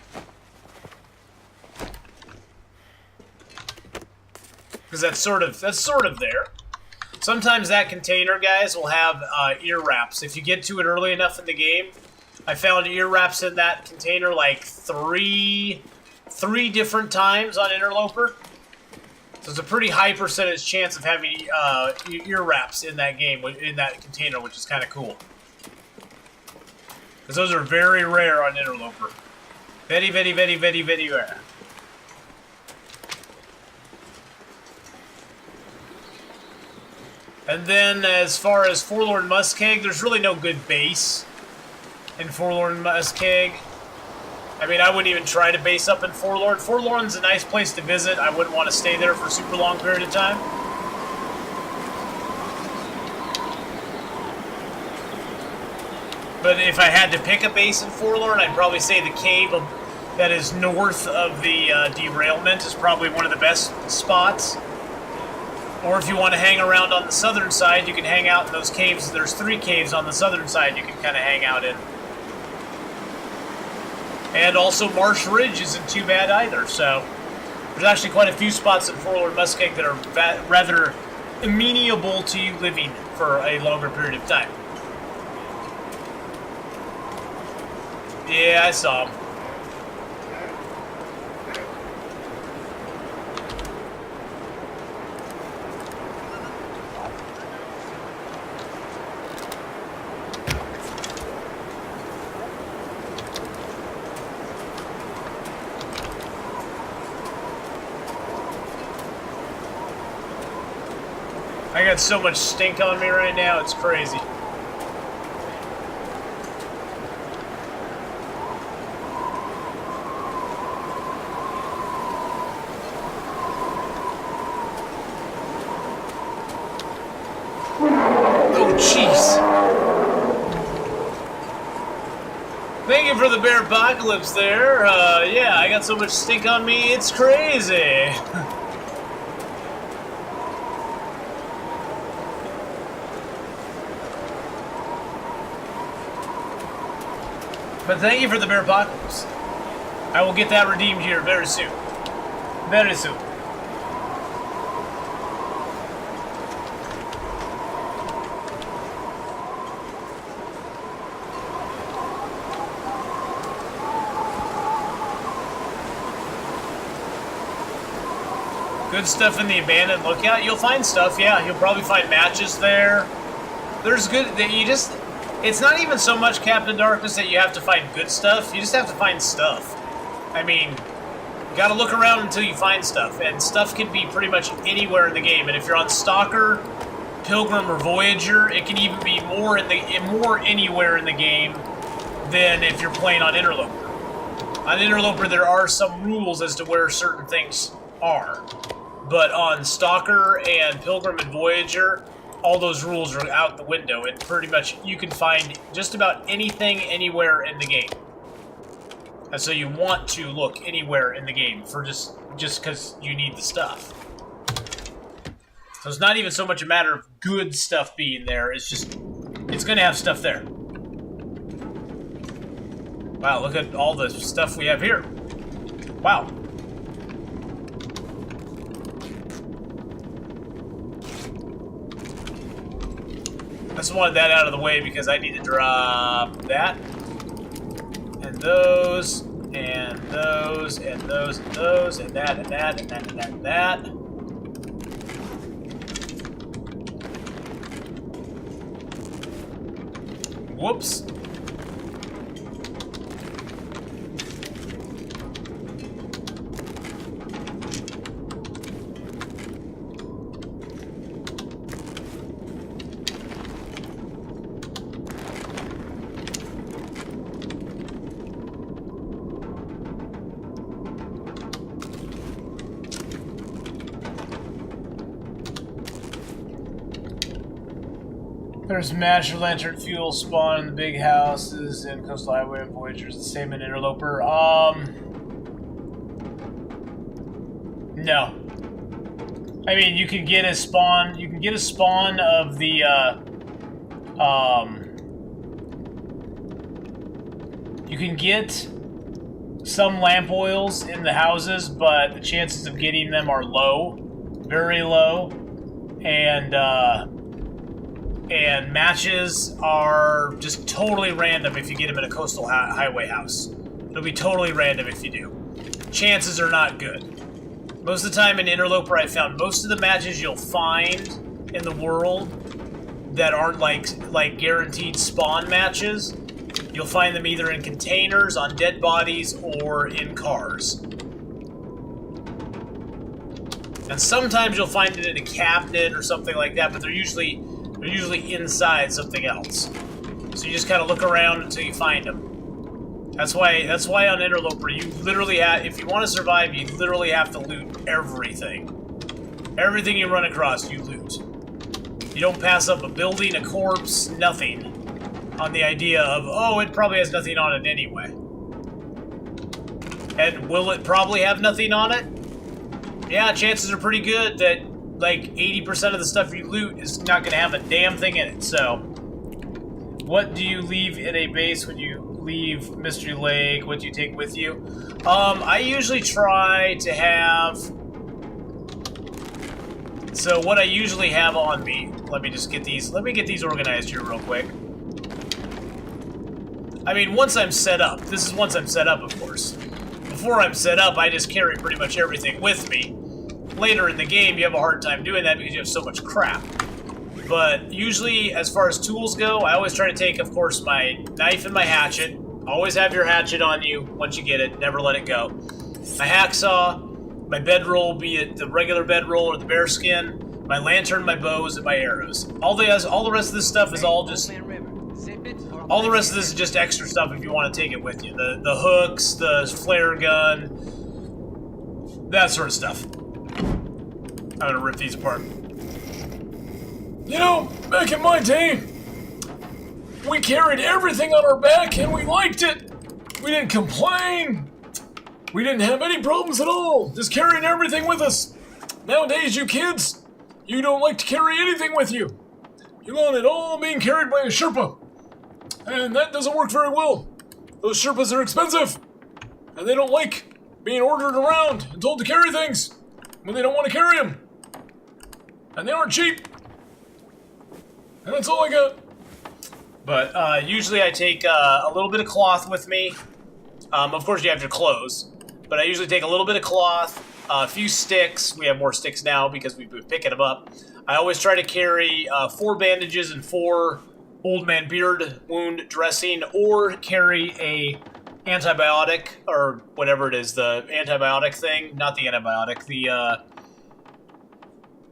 [SPEAKER 1] because that's sort of there. Sometimes that container, guys, will have ear wraps. If you get to it early enough in the game, I found ear wraps in that container like three different times on Interloper. So it's a pretty high percentage chance of having ear wraps in that game, in that container, which is kind of cool. Because those are very rare on Interloper. Very, very, very, very, very rare. And then as far as Forlorn Muskeg, there's really no good base in Forlorn Muskeg. I mean, I wouldn't even try to base up in Forlorn. Forlorn's a nice place to visit. I wouldn't want to stay there for a super long period of time. But if I had to pick a base in Forlorn, I'd probably say the cave that is north of the derailment is probably one of the best spots. Or if you want to hang around on the southern side, you can hang out in those caves. There's 3 caves on the southern side you can kind of hang out in. And also Marsh Ridge isn't too bad either, so there's actually quite a few spots in Forlorn Muskeg that are rather amenable to you living for a longer period of time. Yeah, I saw him. I got so much stink on me right now, it's crazy. Oh, jeez. Thank you for the bear apocalypse there. Yeah, I got so much stink on me, it's crazy. But thank you for the bear apocalypse. I will get that redeemed here very soon. Very soon. Good stuff in the abandoned lookout. You'll find stuff, yeah. You'll probably find matches there. There's good. You just. It's not even so much Captain Darkness that you have to find good stuff. You just have to find stuff. I mean, you gotta look around until you find stuff, and stuff can be pretty much anywhere in the game. And if you're on Stalker, Pilgrim, or Voyager, it can even be more anywhere in the game than if you're playing on Interloper. On Interloper, there are some rules as to where certain things are, but on Stalker and Pilgrim and Voyager, all those rules are out the window, and pretty much you can find just about anything anywhere in the game. And so you want to look anywhere in the game for just because you need the stuff. So it's not even so much a matter of good stuff being there, it's just, it's going to have stuff there. Wow, look at all the stuff we have here. Wow. I just wanted that out of the way because I need to drop that. And those, and those, and those, and those, and that, and that, and that, and that, and that. Whoops. There's Master Lantern fuel spawn in the big houses in Coastal Highway and Voyagers, the same in Interloper. No. I mean, you can get a spawn, of the, you can get some lamp oils in the houses, but the chances of getting them are low, very low, and matches are just totally random if you get them in a Coastal Highway house. It'll be totally random if you do. Chances are not good. Most of the time in Interloper, I found most of the matches you'll find in the world that aren't like guaranteed spawn matches, you'll find them either in containers, on dead bodies, or in cars. And sometimes you'll find it in a cabinet or something like that, but they're usually inside something else. So you just kind of look around until you find them. That's why on Interloper you literally have, if you want to survive, you literally have to loot everything. Everything you run across, you loot. You don't pass up a building, a corpse, nothing. On the idea of, oh, it probably has nothing on it anyway. And will it probably have nothing on it? Yeah, chances are pretty good that like 80% of the stuff you loot is not going to have a damn thing in it, so. What do you leave in a base when you leave Mystery Lake? What do you take with you? I usually try to have... So what I usually have on me, let me get these organized here real quick. I mean, once I'm set up, this is once I'm set up, of course. Before I'm set up, I just carry pretty much everything with me. Later in the game, you have a hard time doing that because you have so much crap. But usually, as far as tools go, I always try to take, of course, my knife and my hatchet. Always have your hatchet on you once you get it. Never let it go. My hacksaw, my bedroll, be it the regular bedroll or the bearskin, My lantern, my bows, and my arrows. All the rest of this stuff is all just... All the rest of this is just extra stuff if you want to take it with you. The hooks, the flare gun, that sort of stuff. I'm gonna rip these apart. You know, back in my day, we carried everything on our back and we liked it. We didn't complain. We didn't have any problems at all, just carrying everything with us. Nowadays, you kids, you don't like to carry anything with you. You want it all being carried by a Sherpa. And that doesn't work very well. Those Sherpas are expensive. And they don't like being ordered around and told to carry things when they don't want to carry them. And they aren't cheap. And that's all I got. But usually I take a little bit of cloth with me. Of course you have your clothes. But I usually take a little bit of cloth, a few sticks. We have more sticks now because we've been picking them up. I always try to carry 4 bandages and 4 Old Man Beard wound dressing, or carry a antibiotic, or whatever it is, the antibiotic thing. Not the antibiotic, the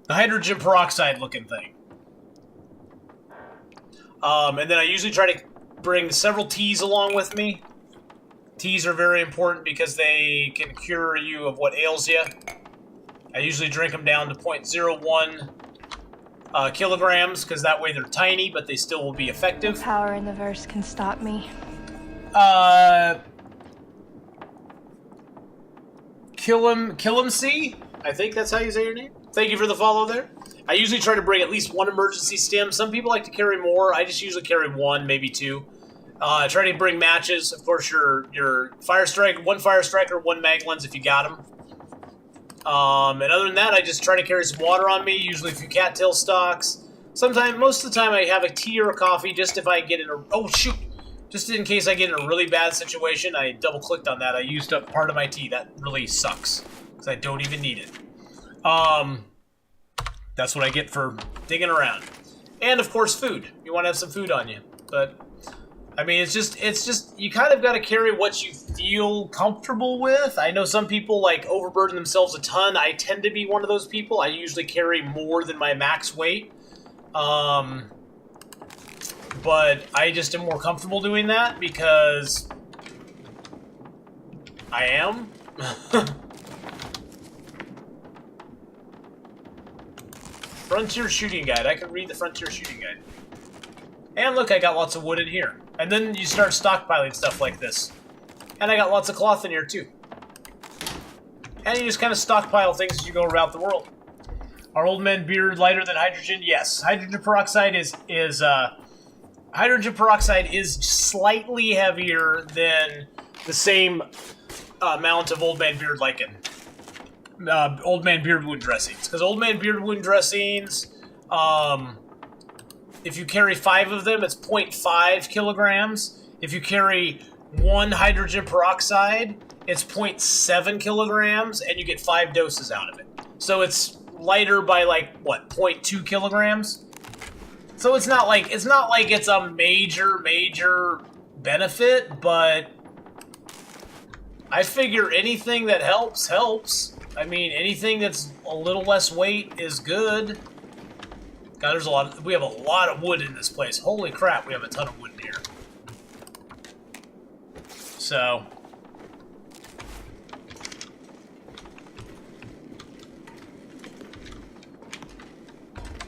[SPEAKER 1] hydrogen peroxide looking thing. And then I usually try to bring several teas along with me. Teas are very important because they can cure you of what ails you. I usually drink them down to 0.01 kilograms, because that way they're tiny, but they still will be effective.
[SPEAKER 5] Power in the verse can stop me.
[SPEAKER 1] Kill him, C? I think that's how you say your name. Thank you for the follow there. I usually try to bring at least 1 emergency stim. Some people like to carry more. I just usually carry 1, maybe 2. I try to bring matches. Of course, your fire strike, 1 fire striker, 1 mag lens if you got them. And other than that, I just try to carry some water on me, usually a few cattail stalks. Most of the time I have a tea or a coffee just if I get in a... Oh, shoot! Just in case I get in a really bad situation. I double-clicked on that. I used up part of my tea. That really sucks, because I don't even need it. That's what I get for digging around. And, of course, food. You want to have some food on you. But, I mean, it's just, you kind of got to carry what you feel comfortable with. I know some people, like, overburden themselves a ton. I tend to be one of those people. I usually carry more than my max weight. But I just am more comfortable doing that because I am. Frontier Shooting Guide. I can read the Frontier Shooting Guide. And look, I got lots of wood in here. And then you start stockpiling stuff like this. And I got lots of cloth in here too. And you just kind of stockpile things as you go around the world. Are Old Man Beard lighter than hydrogen? Yes. Hydrogen peroxide is slightly heavier than the same amount of Old Man Beard lichen. Old Man Beard wound dressings. Because Old Man Beard wound dressings, if you carry 5 of them, it's 0.5 kilograms. If you carry 1 hydrogen peroxide, it's 0.7 kilograms, and you get 5 doses out of it. So it's lighter by, like, what, 0.2 kilograms? So it's not like it's a major benefit, but I figure anything that helps. I mean, anything that's a little less weight is good. God, we have a lot of wood in this place. Holy crap, we have a ton of wood in here. So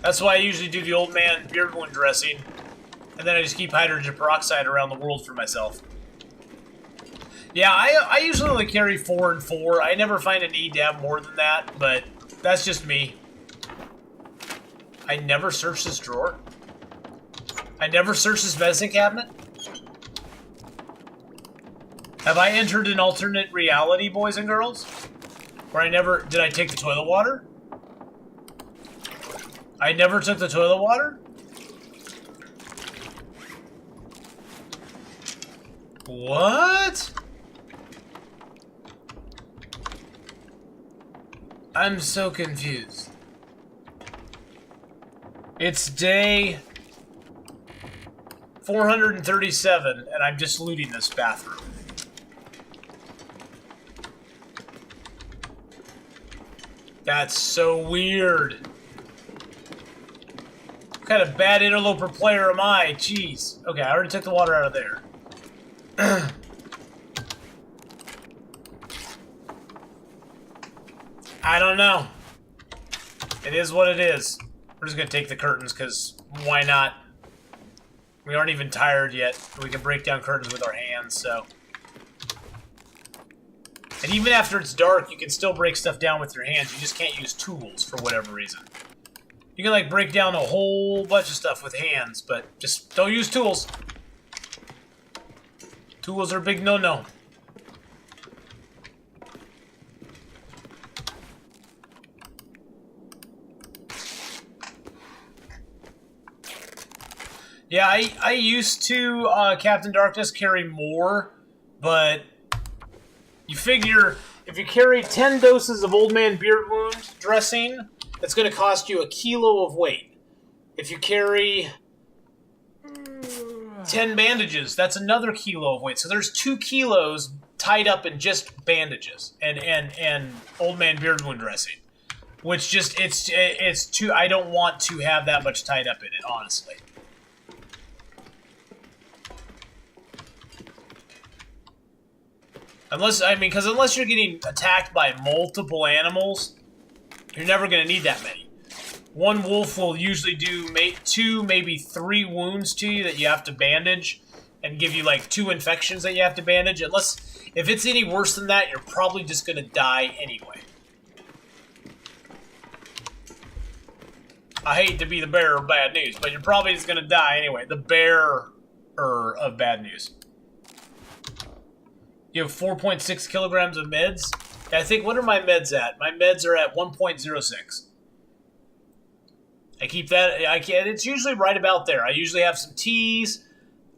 [SPEAKER 1] that's why I usually do the Old Man Beard wound dressing, and then I just keep hydrogen peroxide around the world for myself. Yeah, I usually only carry 4 and 4. I never find a need to have more than that, but that's just me. I never searched this drawer. I never searched this medicine cabinet. Have I entered an alternate reality, boys and girls? Where did I take the toilet water? I never took the toilet water? What? I'm so confused. It's day 437, and I'm just looting this bathroom. That's so weird. kind of bad interloper player am I? Jeez. Okay, I already took the water out of there. I don't know. It is what it is. We're just gonna take the curtains, because why not? We aren't even tired yet. We can break down curtains with our hands, so... And even after it's dark, you can still break stuff down with your hands. You just can't use tools for whatever reason. You can, like, break down a whole bunch of stuff with hands, but just don't use tools. Tools are a big no-no. Yeah, I used to, Captain Darkness, carry more, but you figure if you carry 10 doses of Old Man Beard Wound dressing, it's going to cost you 1 kilo of weight. If you carry 10 bandages, that's another kilo of weight. So there's 2 kilos tied up in just bandages and Old Man Beard Wound dressing, which just, it's too, I don't want to have that much tied up in it, honestly. Unless, I mean, because unless you're getting attacked by multiple animals, you're never going to need that many. One wolf will usually do 2, maybe 3 wounds to you that you have to bandage, and give you like 2 infections that you have to bandage. Unless, if it's any worse than that, you're probably just going to die anyway. I hate to be the bearer of bad news, but you're probably just going to die anyway. The bearer of bad news. You have 4.6 kilograms of meds. I think, what are my meds at? My meds are at 1.06. I keep that, it's usually right about there. I usually have some teas,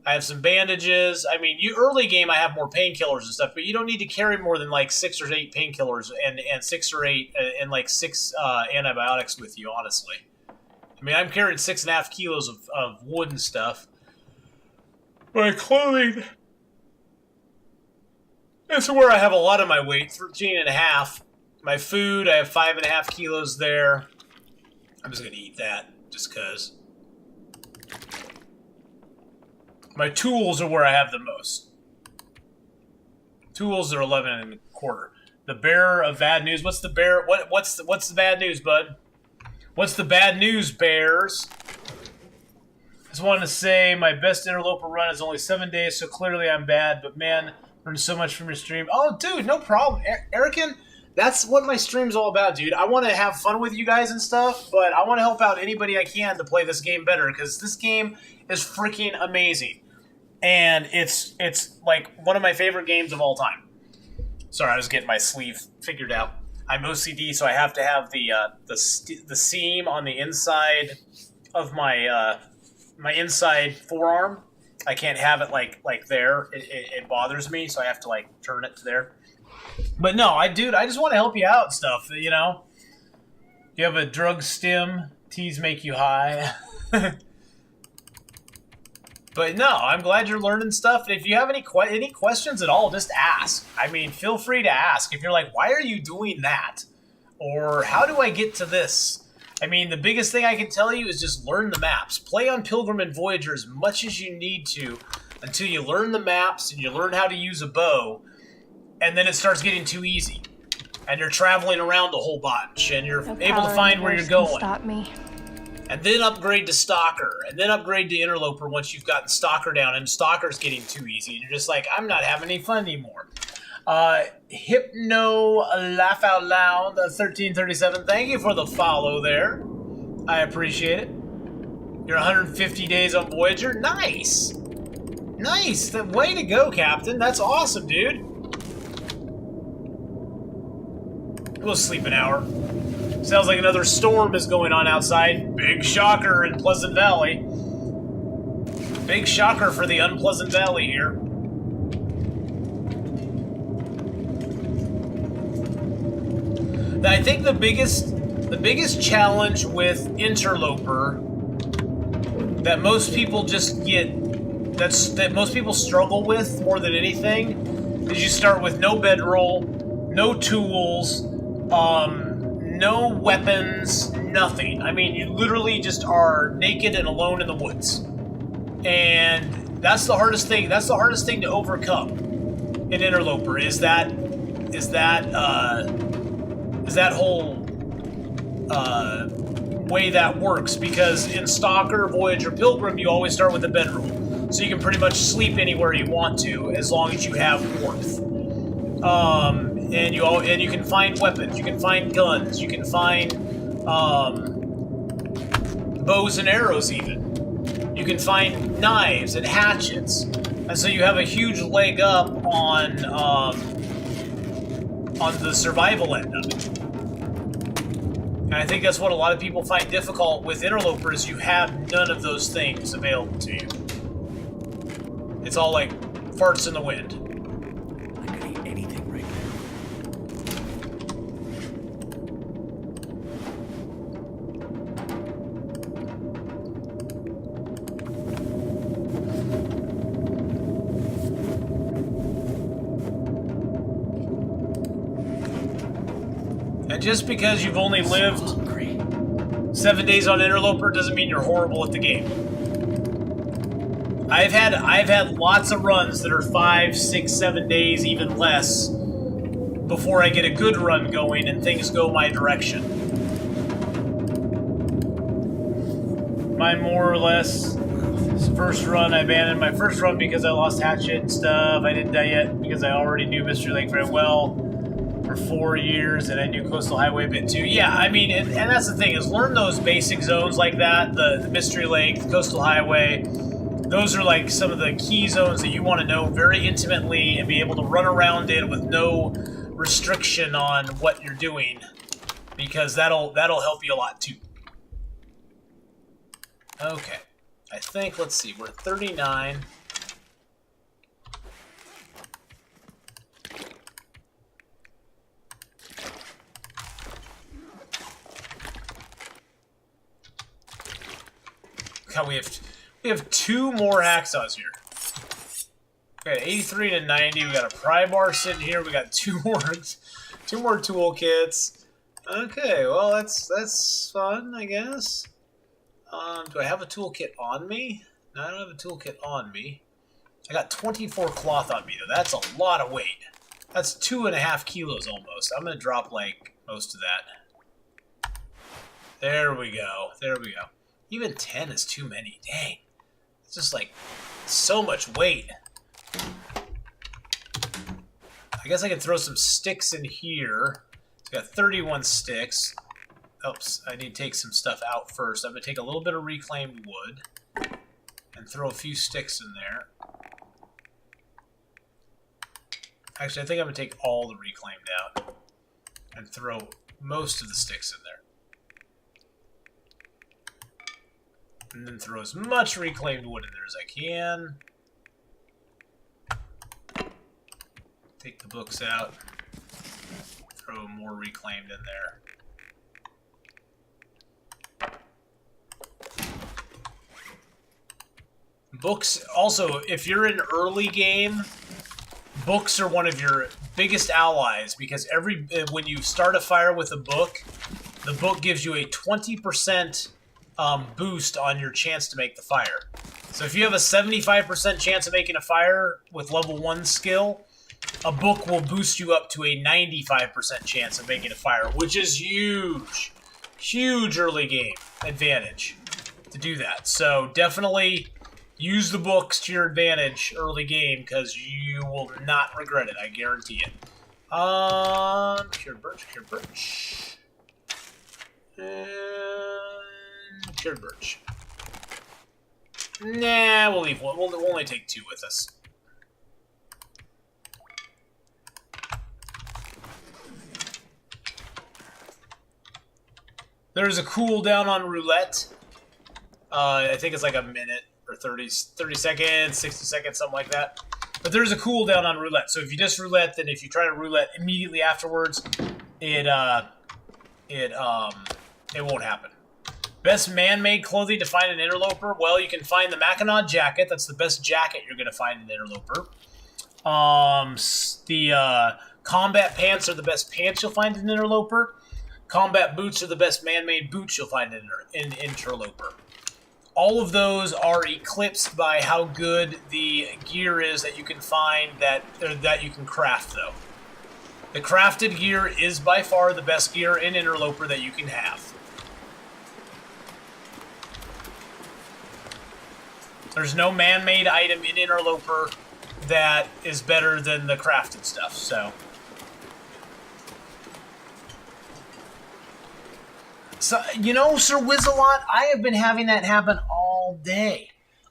[SPEAKER 1] I have some bandages. I mean, early game I have more painkillers and stuff, but you don't need to carry more than like 6 or 8 painkillers and 6 or 8 and like 6 antibiotics with you, honestly. I mean, I'm carrying 6.5 kilos of wood and stuff. My clothing... This is where I have a lot of my weight, 13.5. My food, I have 5.5 kilos there. I'm just going to eat that, just because. My tools are where I have the most. Tools are 11.25. The bearer of bad news. What's the bear? What's the bad news, bud? What's the bad news, bears? Just wanted to say my best interloper run is only 7 days, so clearly I'm bad, but man... Learned so much from your stream. Oh, dude, no problem. Erican, that's what my stream's all about, dude. I want to have fun with you guys and stuff, but I want to help out anybody I can to play this game better, because this game is freaking amazing. And it's like one of my favorite games of all time. Sorry, I was getting my sleeve figured out. I'm OCD, so I have to have the seam on the inside of my my inside forearm. I can't have it like there. It bothers me, so I have to like turn it to there. But no, dude, I just want to help you out and stuff, you know? You have a drug stim, teas make you high. But no, I'm glad you're learning stuff. If you have any questions at all, just ask. I mean, feel free to ask. If you're like, why are you doing that? Or how do I get to this? I mean, the biggest thing I can tell you is just learn the maps. Play on Pilgrim and Voyager as much as you need to until you learn the maps and you learn how to use a bow, and then it starts getting too easy. And you're traveling around a whole bunch, and you're able to find where you're going.
[SPEAKER 5] Stop me.
[SPEAKER 1] And then upgrade to Stalker, and then upgrade to Interloper once you've gotten Stalker down, and Stalker's getting too easy, and you're just like, I'm not having any fun anymore. Hypno Laugh Out Loud 1337, thank you for the follow there. I appreciate it. You're 150 days on Voyager. Nice! Nice! Way to go, Captain. That's awesome, dude. We'll sleep an hour. Sounds like another storm is going on outside. Big shocker in Pleasant Valley. Big shocker for the Unpleasant Valley here. I think the biggest challenge with Interloper that most people just get, that most people struggle with more than anything, is you start with no bedroll, no tools, no weapons, nothing. I mean, you literally just are naked and alone in the woods. And that's the hardest thing. That's the hardest thing to overcome in Interloper is that whole way that works, because in Stalker, Voyager, Pilgrim, you always start with a bedroom, so you can pretty much sleep anywhere you want to as long as you have warmth. And you can find weapons, you can find guns, you can find bows and arrows even. You can find knives and hatchets, and so you have a huge leg up on the survival end of it. And I think that's what a lot of people find difficult with Interloper is you have none of those things available to you. It's all like farts in the wind.
[SPEAKER 7] I could eat anything right
[SPEAKER 1] And just because you've only lived 7 days on Interloper doesn't mean you're horrible at the game. I've had lots of runs that are 5, 6, 7 days, even less, before I get a good run going and things go my direction. My more or less first run, I abandoned my first run because I lost hatchet and stuff. I didn't die yet because I already knew Mystery Lake very well for 4 years, and I knew Coastal Highway a bit too. Yeah, I mean, and that's the thing, is learn those basic zones like that, the Mystery Lake, the Coastal Highway. Those are like some of the key zones that you want to know very intimately and be able to run around in with no restriction on what you're doing, because that'll help you a lot too. Okay, I think, let's see, we're 39. God, we have 2 more hacksaws here. We got 83 to 90. We got a pry bar sitting here. We got 2 more toolkits. Okay, well that's fun, I guess. Do I have a toolkit on me? No, I don't have a toolkit on me. I got 24 cloth on me though. That's a lot of weight. That's 2.5 kilos almost. I'm gonna drop like most of that. There we go. There we go. Even 10 is too many. Dang. It's just like so much weight. I guess I could throw some sticks in here. It's got 31 sticks. Oops, I need to take some stuff out first. I'm going to take a little bit of reclaimed wood and throw a few sticks in there. Actually, I think I'm going to take all the reclaimed out and throw most of the sticks in there. And then throw as much reclaimed wood in there as I can. Take the books out. Throw more reclaimed in there. Books, also, if you're in early game, books are one of your biggest allies, because when you start a fire with a book, the book gives you a 20% boost on your chance to make the fire. So if you have a 75% chance of making a fire with level 1 skill, a book will boost you up to a 95% chance of making a fire, which is huge. Huge early game advantage to do that. So definitely use the books to your advantage early game, because you will not regret it, I guarantee it. Cured birch, cured birch. Cured birch. Nah, we'll leave one. We'll only take 2 with us. There's a cooldown on roulette. I think it's like a minute or 30 seconds, 60 seconds, something like that. But there's a cooldown on roulette. So if you just roulette, then if you try to roulette immediately afterwards, it won't happen. Best man-made clothing to find in Interloper? Well, you can find the Mackinac jacket. That's the best jacket you're going to find in Interloper. The combat pants are the best pants you'll find in Interloper. Combat boots are the best man-made boots you'll find in Interloper. All of those are eclipsed by how good the gear is that you can find that you can craft, though. The crafted gear is by far the best gear in Interloper that you can have. There's no man-made item in Interloper that is better than the crafted stuff, so... So, you know, Sir Wizalot, I have been having that happen all day.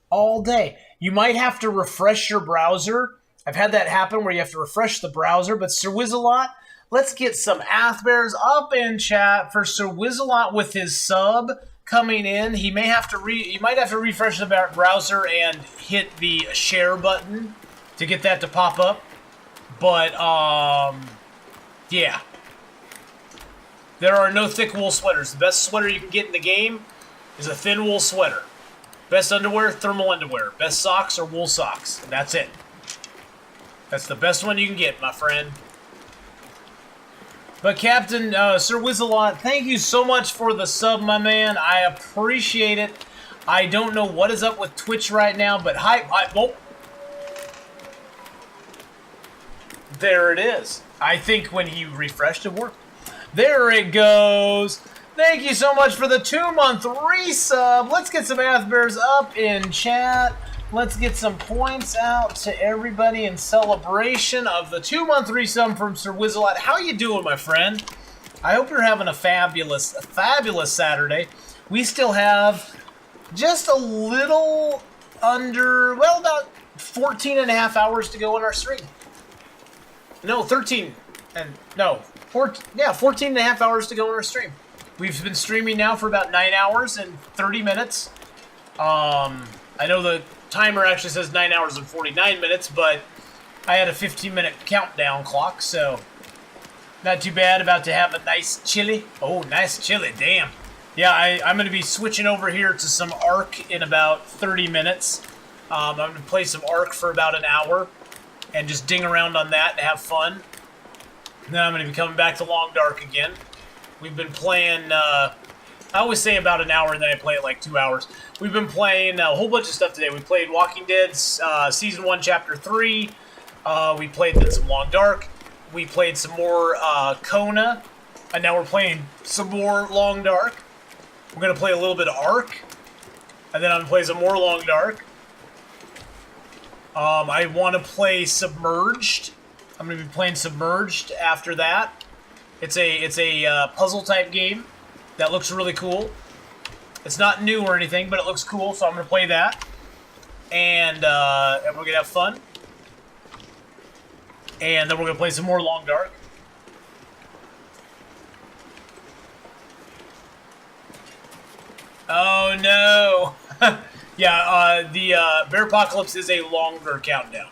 [SPEAKER 1] All day. You might have to refresh your browser. I've had that happen where you have to refresh the browser, but Sir Wizalot, let's get some Athbears up in chat for Sir Wizalot with his sub coming in. He may have to you might have to refresh the browser and hit the share button to get that to pop up. But yeah. There are no thick wool sweaters. The best sweater you can get in the game is a thin wool sweater. Best underwear, thermal underwear. Best socks are wool socks. And that's it. That's the best one you can get, my friend. But Captain Sir Wizalot, thank you so much for the sub, my man. I appreciate it. I don't know what is up with Twitch right now, but oh. There it is. I think when he refreshed it worked. There it goes. Thank you so much for the 2-month resub. Let's get some Athbears up in chat. Let's get some points out to everybody in celebration of the 2-month resub from Sir Wizalot. How you doing, my friend? I hope you're having a fabulous Saturday. We still have just a little under, well, about 14 and a half hours to go on our stream. No, 13 and no. 14 and a half hours to go on our stream. We've been streaming now for about 9 hours and 30 minutes. I know the timer actually says 9 hours and 49 minutes, but I had a 15-minute countdown clock, so not too bad. About to have a nice chili. Oh, nice chili, damn. Yeah, I'm going to be switching over here to some Ark in about 30 minutes. I'm going to play some Ark for about an hour and just ding around on that and have fun. Then I'm going to be coming back to Long Dark again. We've been playing, I always say about an hour and then I play it like 2 hours. We've been playing a whole bunch of stuff today. We played Walking Dead Season 1, Chapter 3. We played then some Long Dark. We played some more Kona. And now we're playing some more Long Dark. We're going to play a little bit of Ark. And then I'm going to play some more Long Dark. I want to play Submerged. I'm going to be playing Submerged after that. It's a puzzle type game that looks really cool. It's not new or anything, but it looks cool, so I'm going to play that. And we're going to have fun. And then we're going to play some more Long Dark. Oh no! Yeah, the Bear Apocalypse is a longer countdown.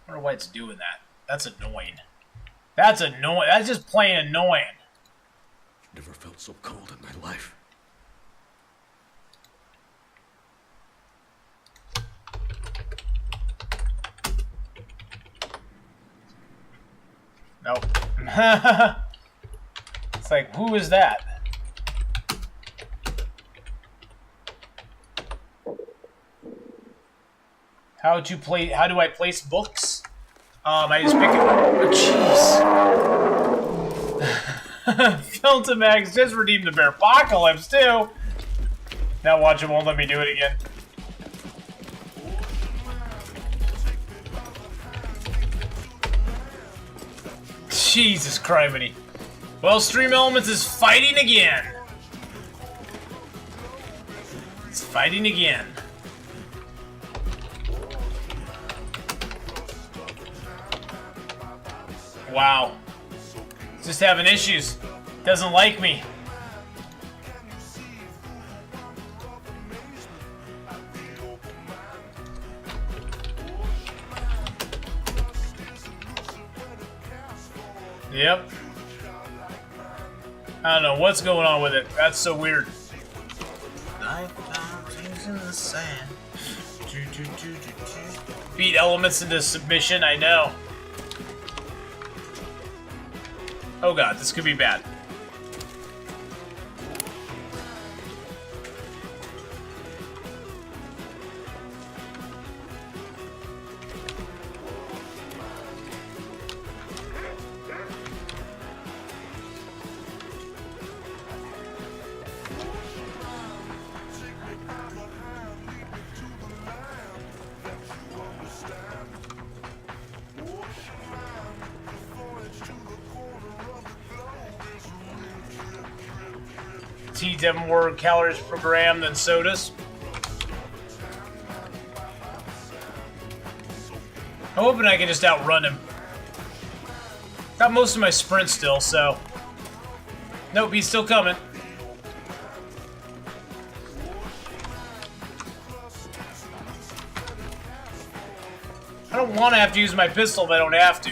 [SPEAKER 1] I wonder why it's doing that. That's annoying. That's annoying. That's just plain annoying.
[SPEAKER 7] Never felt so cold in my life.
[SPEAKER 1] Nope. It's like, who is that? How do I place books? I just pick it. Oh, jeez. Filtimax just redeemed the Bear Apocalypse, too. Now watch, it won't let me do it again. Jesus criminy. Well, Stream Elements is fighting again. It's fighting again. Wow. It's just having issues. Doesn't like me. Yep. I don't know what's going on with it. That's so weird. Beat Elements into submission, I know. Oh god, this could be bad. Eat 10 more calories per gram than sodas. I'm hoping I can just outrun him. Got most of my sprint still, so... Nope, he's still coming. I don't want to have to use my pistol if I don't have to.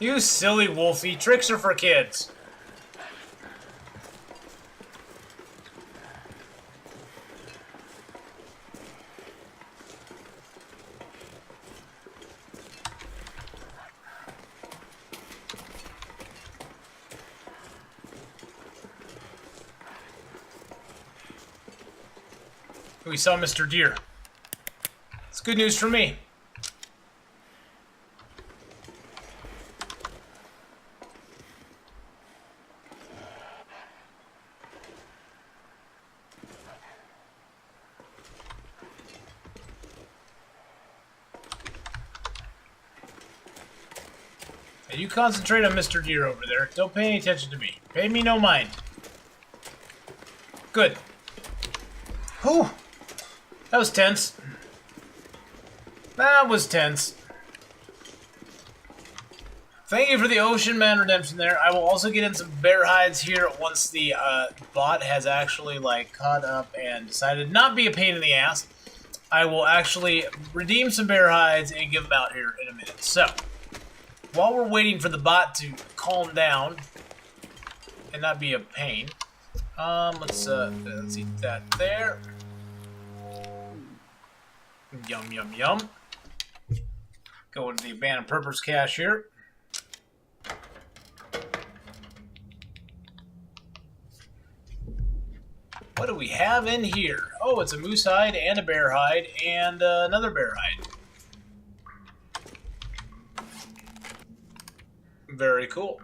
[SPEAKER 1] You silly Wolfie, tricks are for kids. We saw Mr. Deer. It's good news for me. And you concentrate on Mr. Deer over there. Don't pay any attention to me. Pay me no mind. Good. Whew. That was tense. That was tense. Thank you for the Ocean Man redemption there. I will also get in some bear hides here once the bot has actually caught up and decided not to be a pain in the ass. I will actually redeem some bear hides and give them out here in a minute. So, while we're waiting for the bot to calm down and not be a pain, let's eat that there. Yum, yum, yum. Go into the abandoned purpose cache here. What do we have in here? Oh, it's a moose hide and a bear hide and another bear hide. Very cool.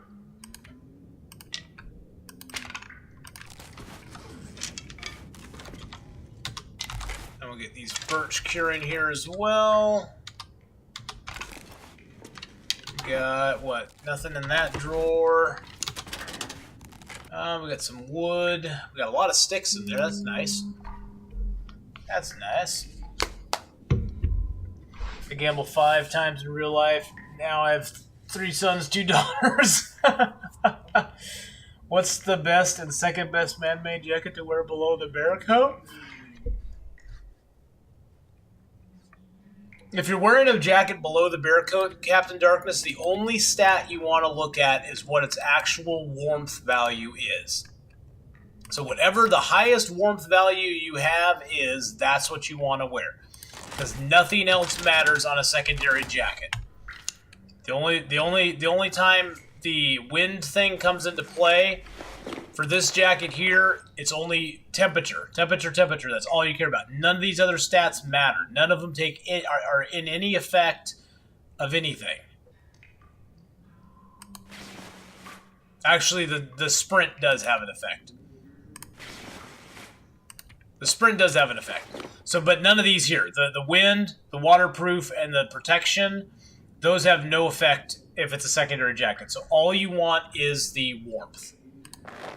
[SPEAKER 1] we'll get these birch curing here as well. Got, what, nothing in that drawer. We got some wood. We got a lot of sticks in there. That's nice. That's nice. I gambled 5 times in real life. Now I have 3 sons, 2 daughters. What's the best and second best man-made jacket to wear below the bear coat? If you're wearing a jacket below the bear coat, Captain Darkness, the only stat you want to look at is what its actual warmth value is. So whatever the highest warmth value you have is, that's what you want to wear. Because nothing else matters on a secondary jacket. The only time the wind thing comes into play for this jacket here, it's only temperature. Temperature. That's all you care about. None of these other stats matter. None of them are in any effect of anything. Actually, the sprint does have an effect. The sprint does have an effect. So, but none of these here. The wind, the waterproof, and the protection, those have no effect if it's a secondary jacket. So all you want is the warmth.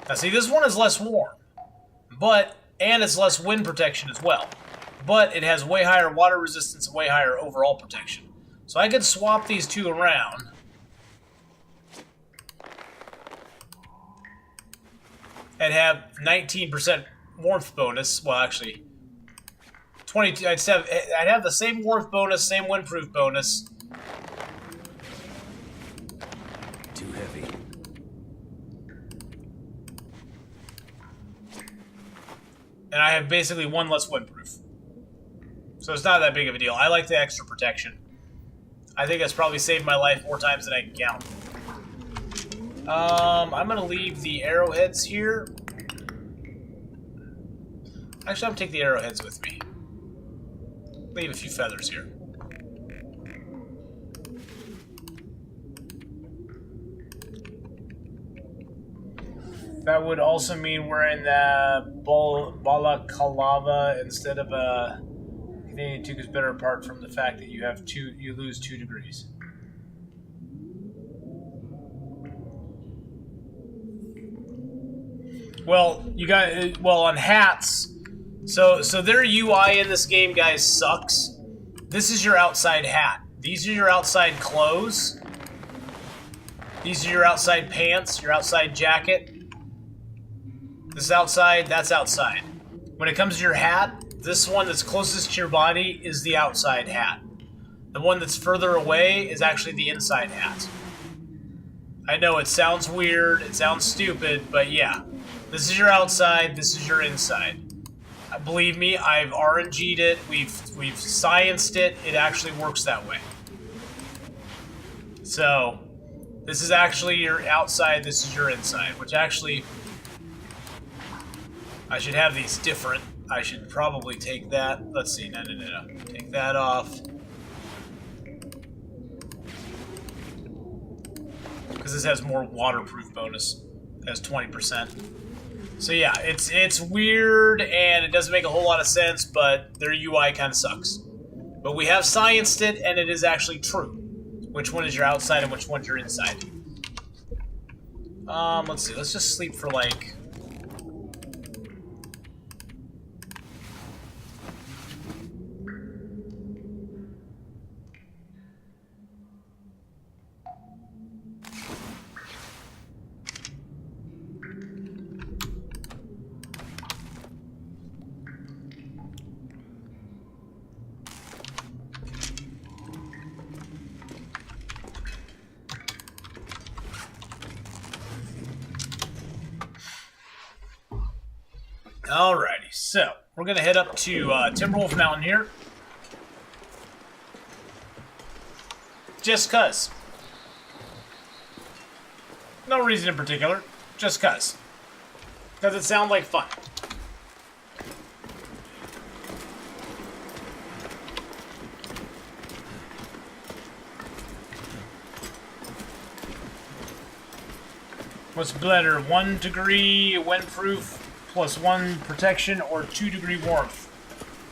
[SPEAKER 1] Now see, this one is less warm, and it's less wind protection as well. But it has way higher water resistance and way higher overall protection. So I could swap these two around. And have 19% warmth bonus. Well, actually, 22. I'd have the same warmth bonus, same windproof bonus.
[SPEAKER 7] Too heavy.
[SPEAKER 1] And I have basically 1 less windproof. So it's not that big of a deal. I like the extra protection. I think that's probably saved my life more times than I can count. I'm going to leave the arrowheads here. Actually, I'm going to take the arrowheads with me. Leave a few feathers here. That would also mean wearing the balaclava instead of a Canadian toque is better apart from the fact that you lose 2 degrees. Well, on hats. So their UI in this game, guys, sucks. This is your outside hat. These are your outside clothes. These are your outside pants, your outside jacket. This is outside, that's outside. When it comes to your hat, this one that's closest to your body is the outside hat. The one that's further away is actually the inside hat. I know it sounds weird, it sounds stupid, but yeah. This is your outside, this is your inside. Believe me, I've RNG'd it, we've scienced it, it actually works that way. So, this is actually your outside, this is your inside, which actually... I should have these different. I should probably take that. Let's see. No. Take that off. Because this has more waterproof bonus. It has 20%. So yeah, it's weird and it doesn't make a whole lot of sense, but their UI kind of sucks. But we have scienced it and it is actually true. Which one is your outside and which one's your inside? Let's see. Let's just sleep for like... Alrighty, so we're gonna head up to Timberwolf Mountain here. Just cuz. No reason in particular, just cuz. Does it sound like fun? What's better, 1 degree windproof plus 1 protection or 2 degree warmth?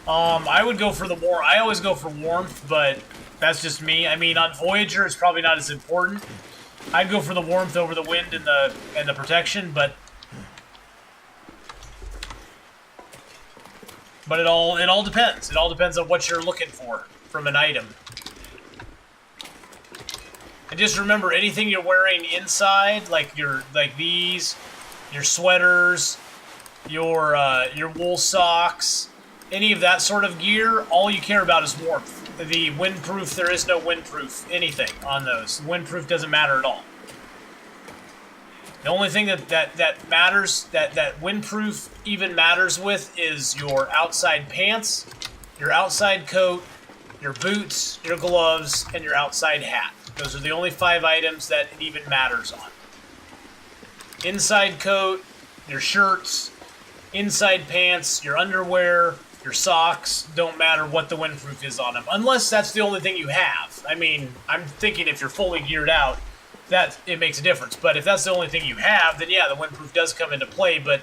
[SPEAKER 1] I would go for the warmth. I always go for warmth, but that's just me. I mean, on Voyager, it's probably not as important. I'd go for the warmth over the wind and the protection, but it all depends. It all depends on what you're looking for from an item. And just remember, anything you're wearing inside, like these, your sweaters, your wool socks, any of that sort of gear, all you care about is warmth. The windproof, there is no windproof anything on those. Windproof doesn't matter at all. The only thing that matters, that windproof even matters with, is your outside pants, your outside coat, your boots, your gloves, and your outside hat. Those are the only 5 items that it even matters on. Inside coat, your shirts, inside pants, your underwear, your socks, don't matter what the windproof is on them. Unless that's the only thing you have. I mean, I'm thinking if you're fully geared out, that it makes a difference. But if that's the only thing you have, then yeah, the windproof does come into play, but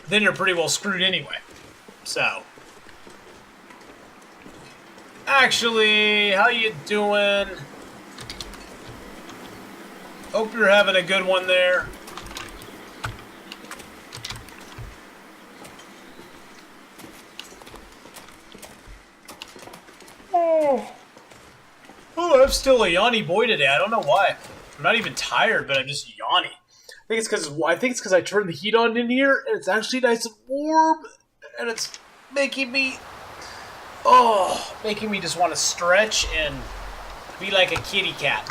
[SPEAKER 1] then you're pretty well screwed anyway. So. Actually, how you doing? Hope you're having a good one there. Oh, I'm still a yawny boy today. I don't know why. I'm not even tired, but I'm just yawny. I think it's because I turned the heat on in here, and it's actually nice and warm, and it's making me just want to stretch and be like a kitty cat.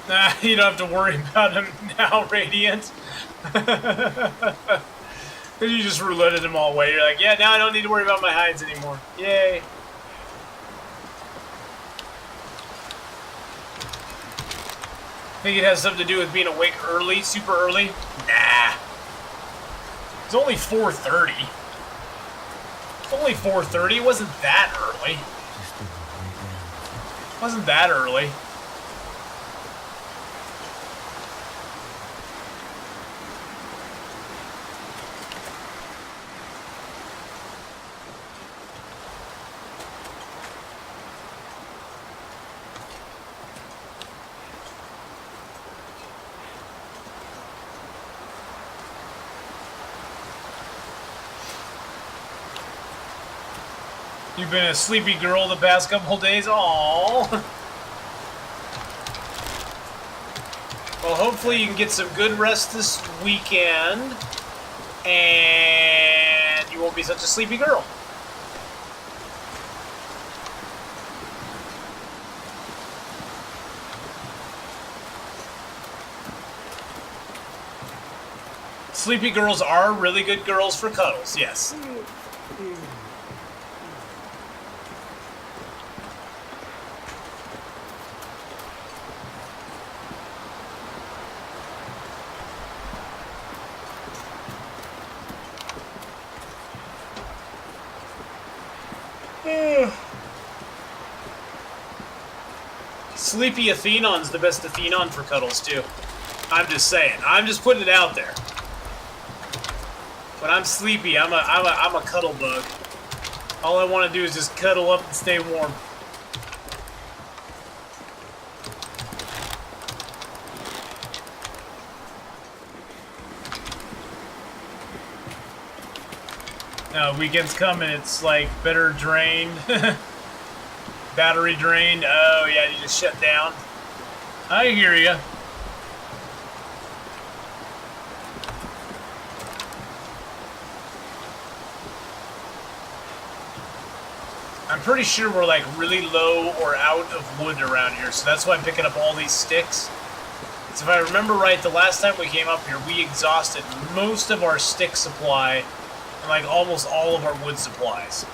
[SPEAKER 1] Nah, you don't have to worry about him now, Radiant. You just rouletted them all away. You're like, yeah, now I don't need to worry about my hides anymore. Yay. Think it has something to do with being awake early, super early? Nah. It's only 4:30. It's only 4:30. It wasn't that early. It wasn't that early. You've been a sleepy girl the past couple days? Aww. Well, hopefully you can get some good rest this weekend, and you won't be such a sleepy girl. Sleepy girls are really good girls for cuddles, yes. Sleepy Athenon's the best Athenon for cuddles, too. I'm just saying. I'm just putting it out there. When I'm sleepy, I'm a cuddle bug. All I want to do is just cuddle up and stay warm. No, weekend's coming. It's like better drained. Battery drained. Oh, yeah, you just shut down. I hear ya. I'm pretty sure we're like really low or out of wood around here, so that's why I'm picking up all these sticks. So if I remember right, the last time we came up here, we exhausted most of our stick supply and like almost all of our wood supplies.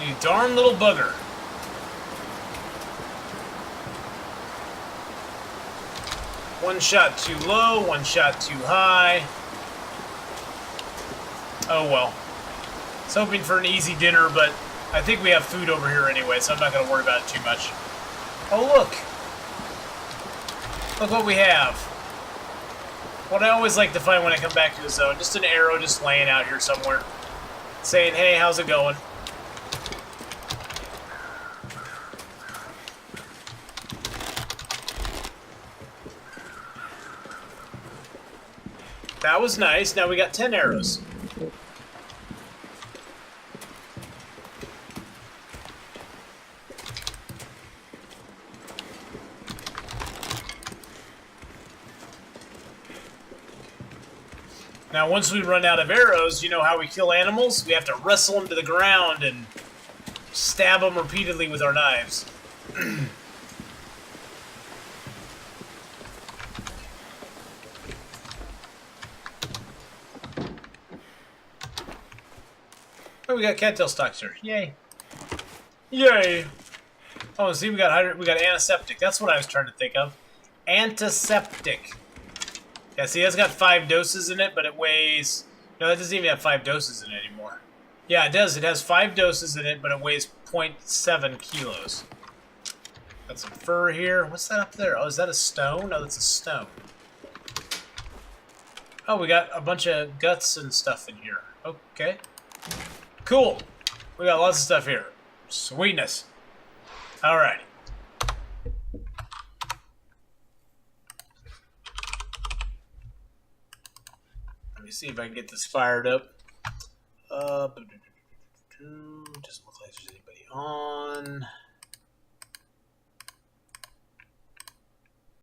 [SPEAKER 1] You darn little bugger. One shot too low, one shot too high. Oh well. I was hoping for an easy dinner, but I think we have food over here anyway, so I'm not going to worry about it too much. Oh, look! Look what we have. What I always like to find when I come back to the zone, just an arrow just laying out here somewhere. Saying, hey, how's it going? That was nice. Now we got 10 arrows. Now, once we run out of arrows, you know how we kill animals? We have to wrestle them to the ground and stab them repeatedly with our knives. Oh, we got cattail stalks here. Yay. Yay. Oh, see, we got antiseptic. That's what I was trying to think of. Antiseptic. Yeah, see, it's got 5 doses in it, but it weighs... No, it doesn't even have 5 doses in it anymore. Yeah, it does. It has 5 doses in it, but it weighs 0.7 kilos. Got some fur here. What's that up there? Oh, is that a stone? No, that's a stone. Oh, we got a bunch of guts and stuff in here. Okay. Cool. We got lots of stuff here. Sweetness. Alrighty. Let me see if I can get this fired up. Doesn't look like there's anybody on.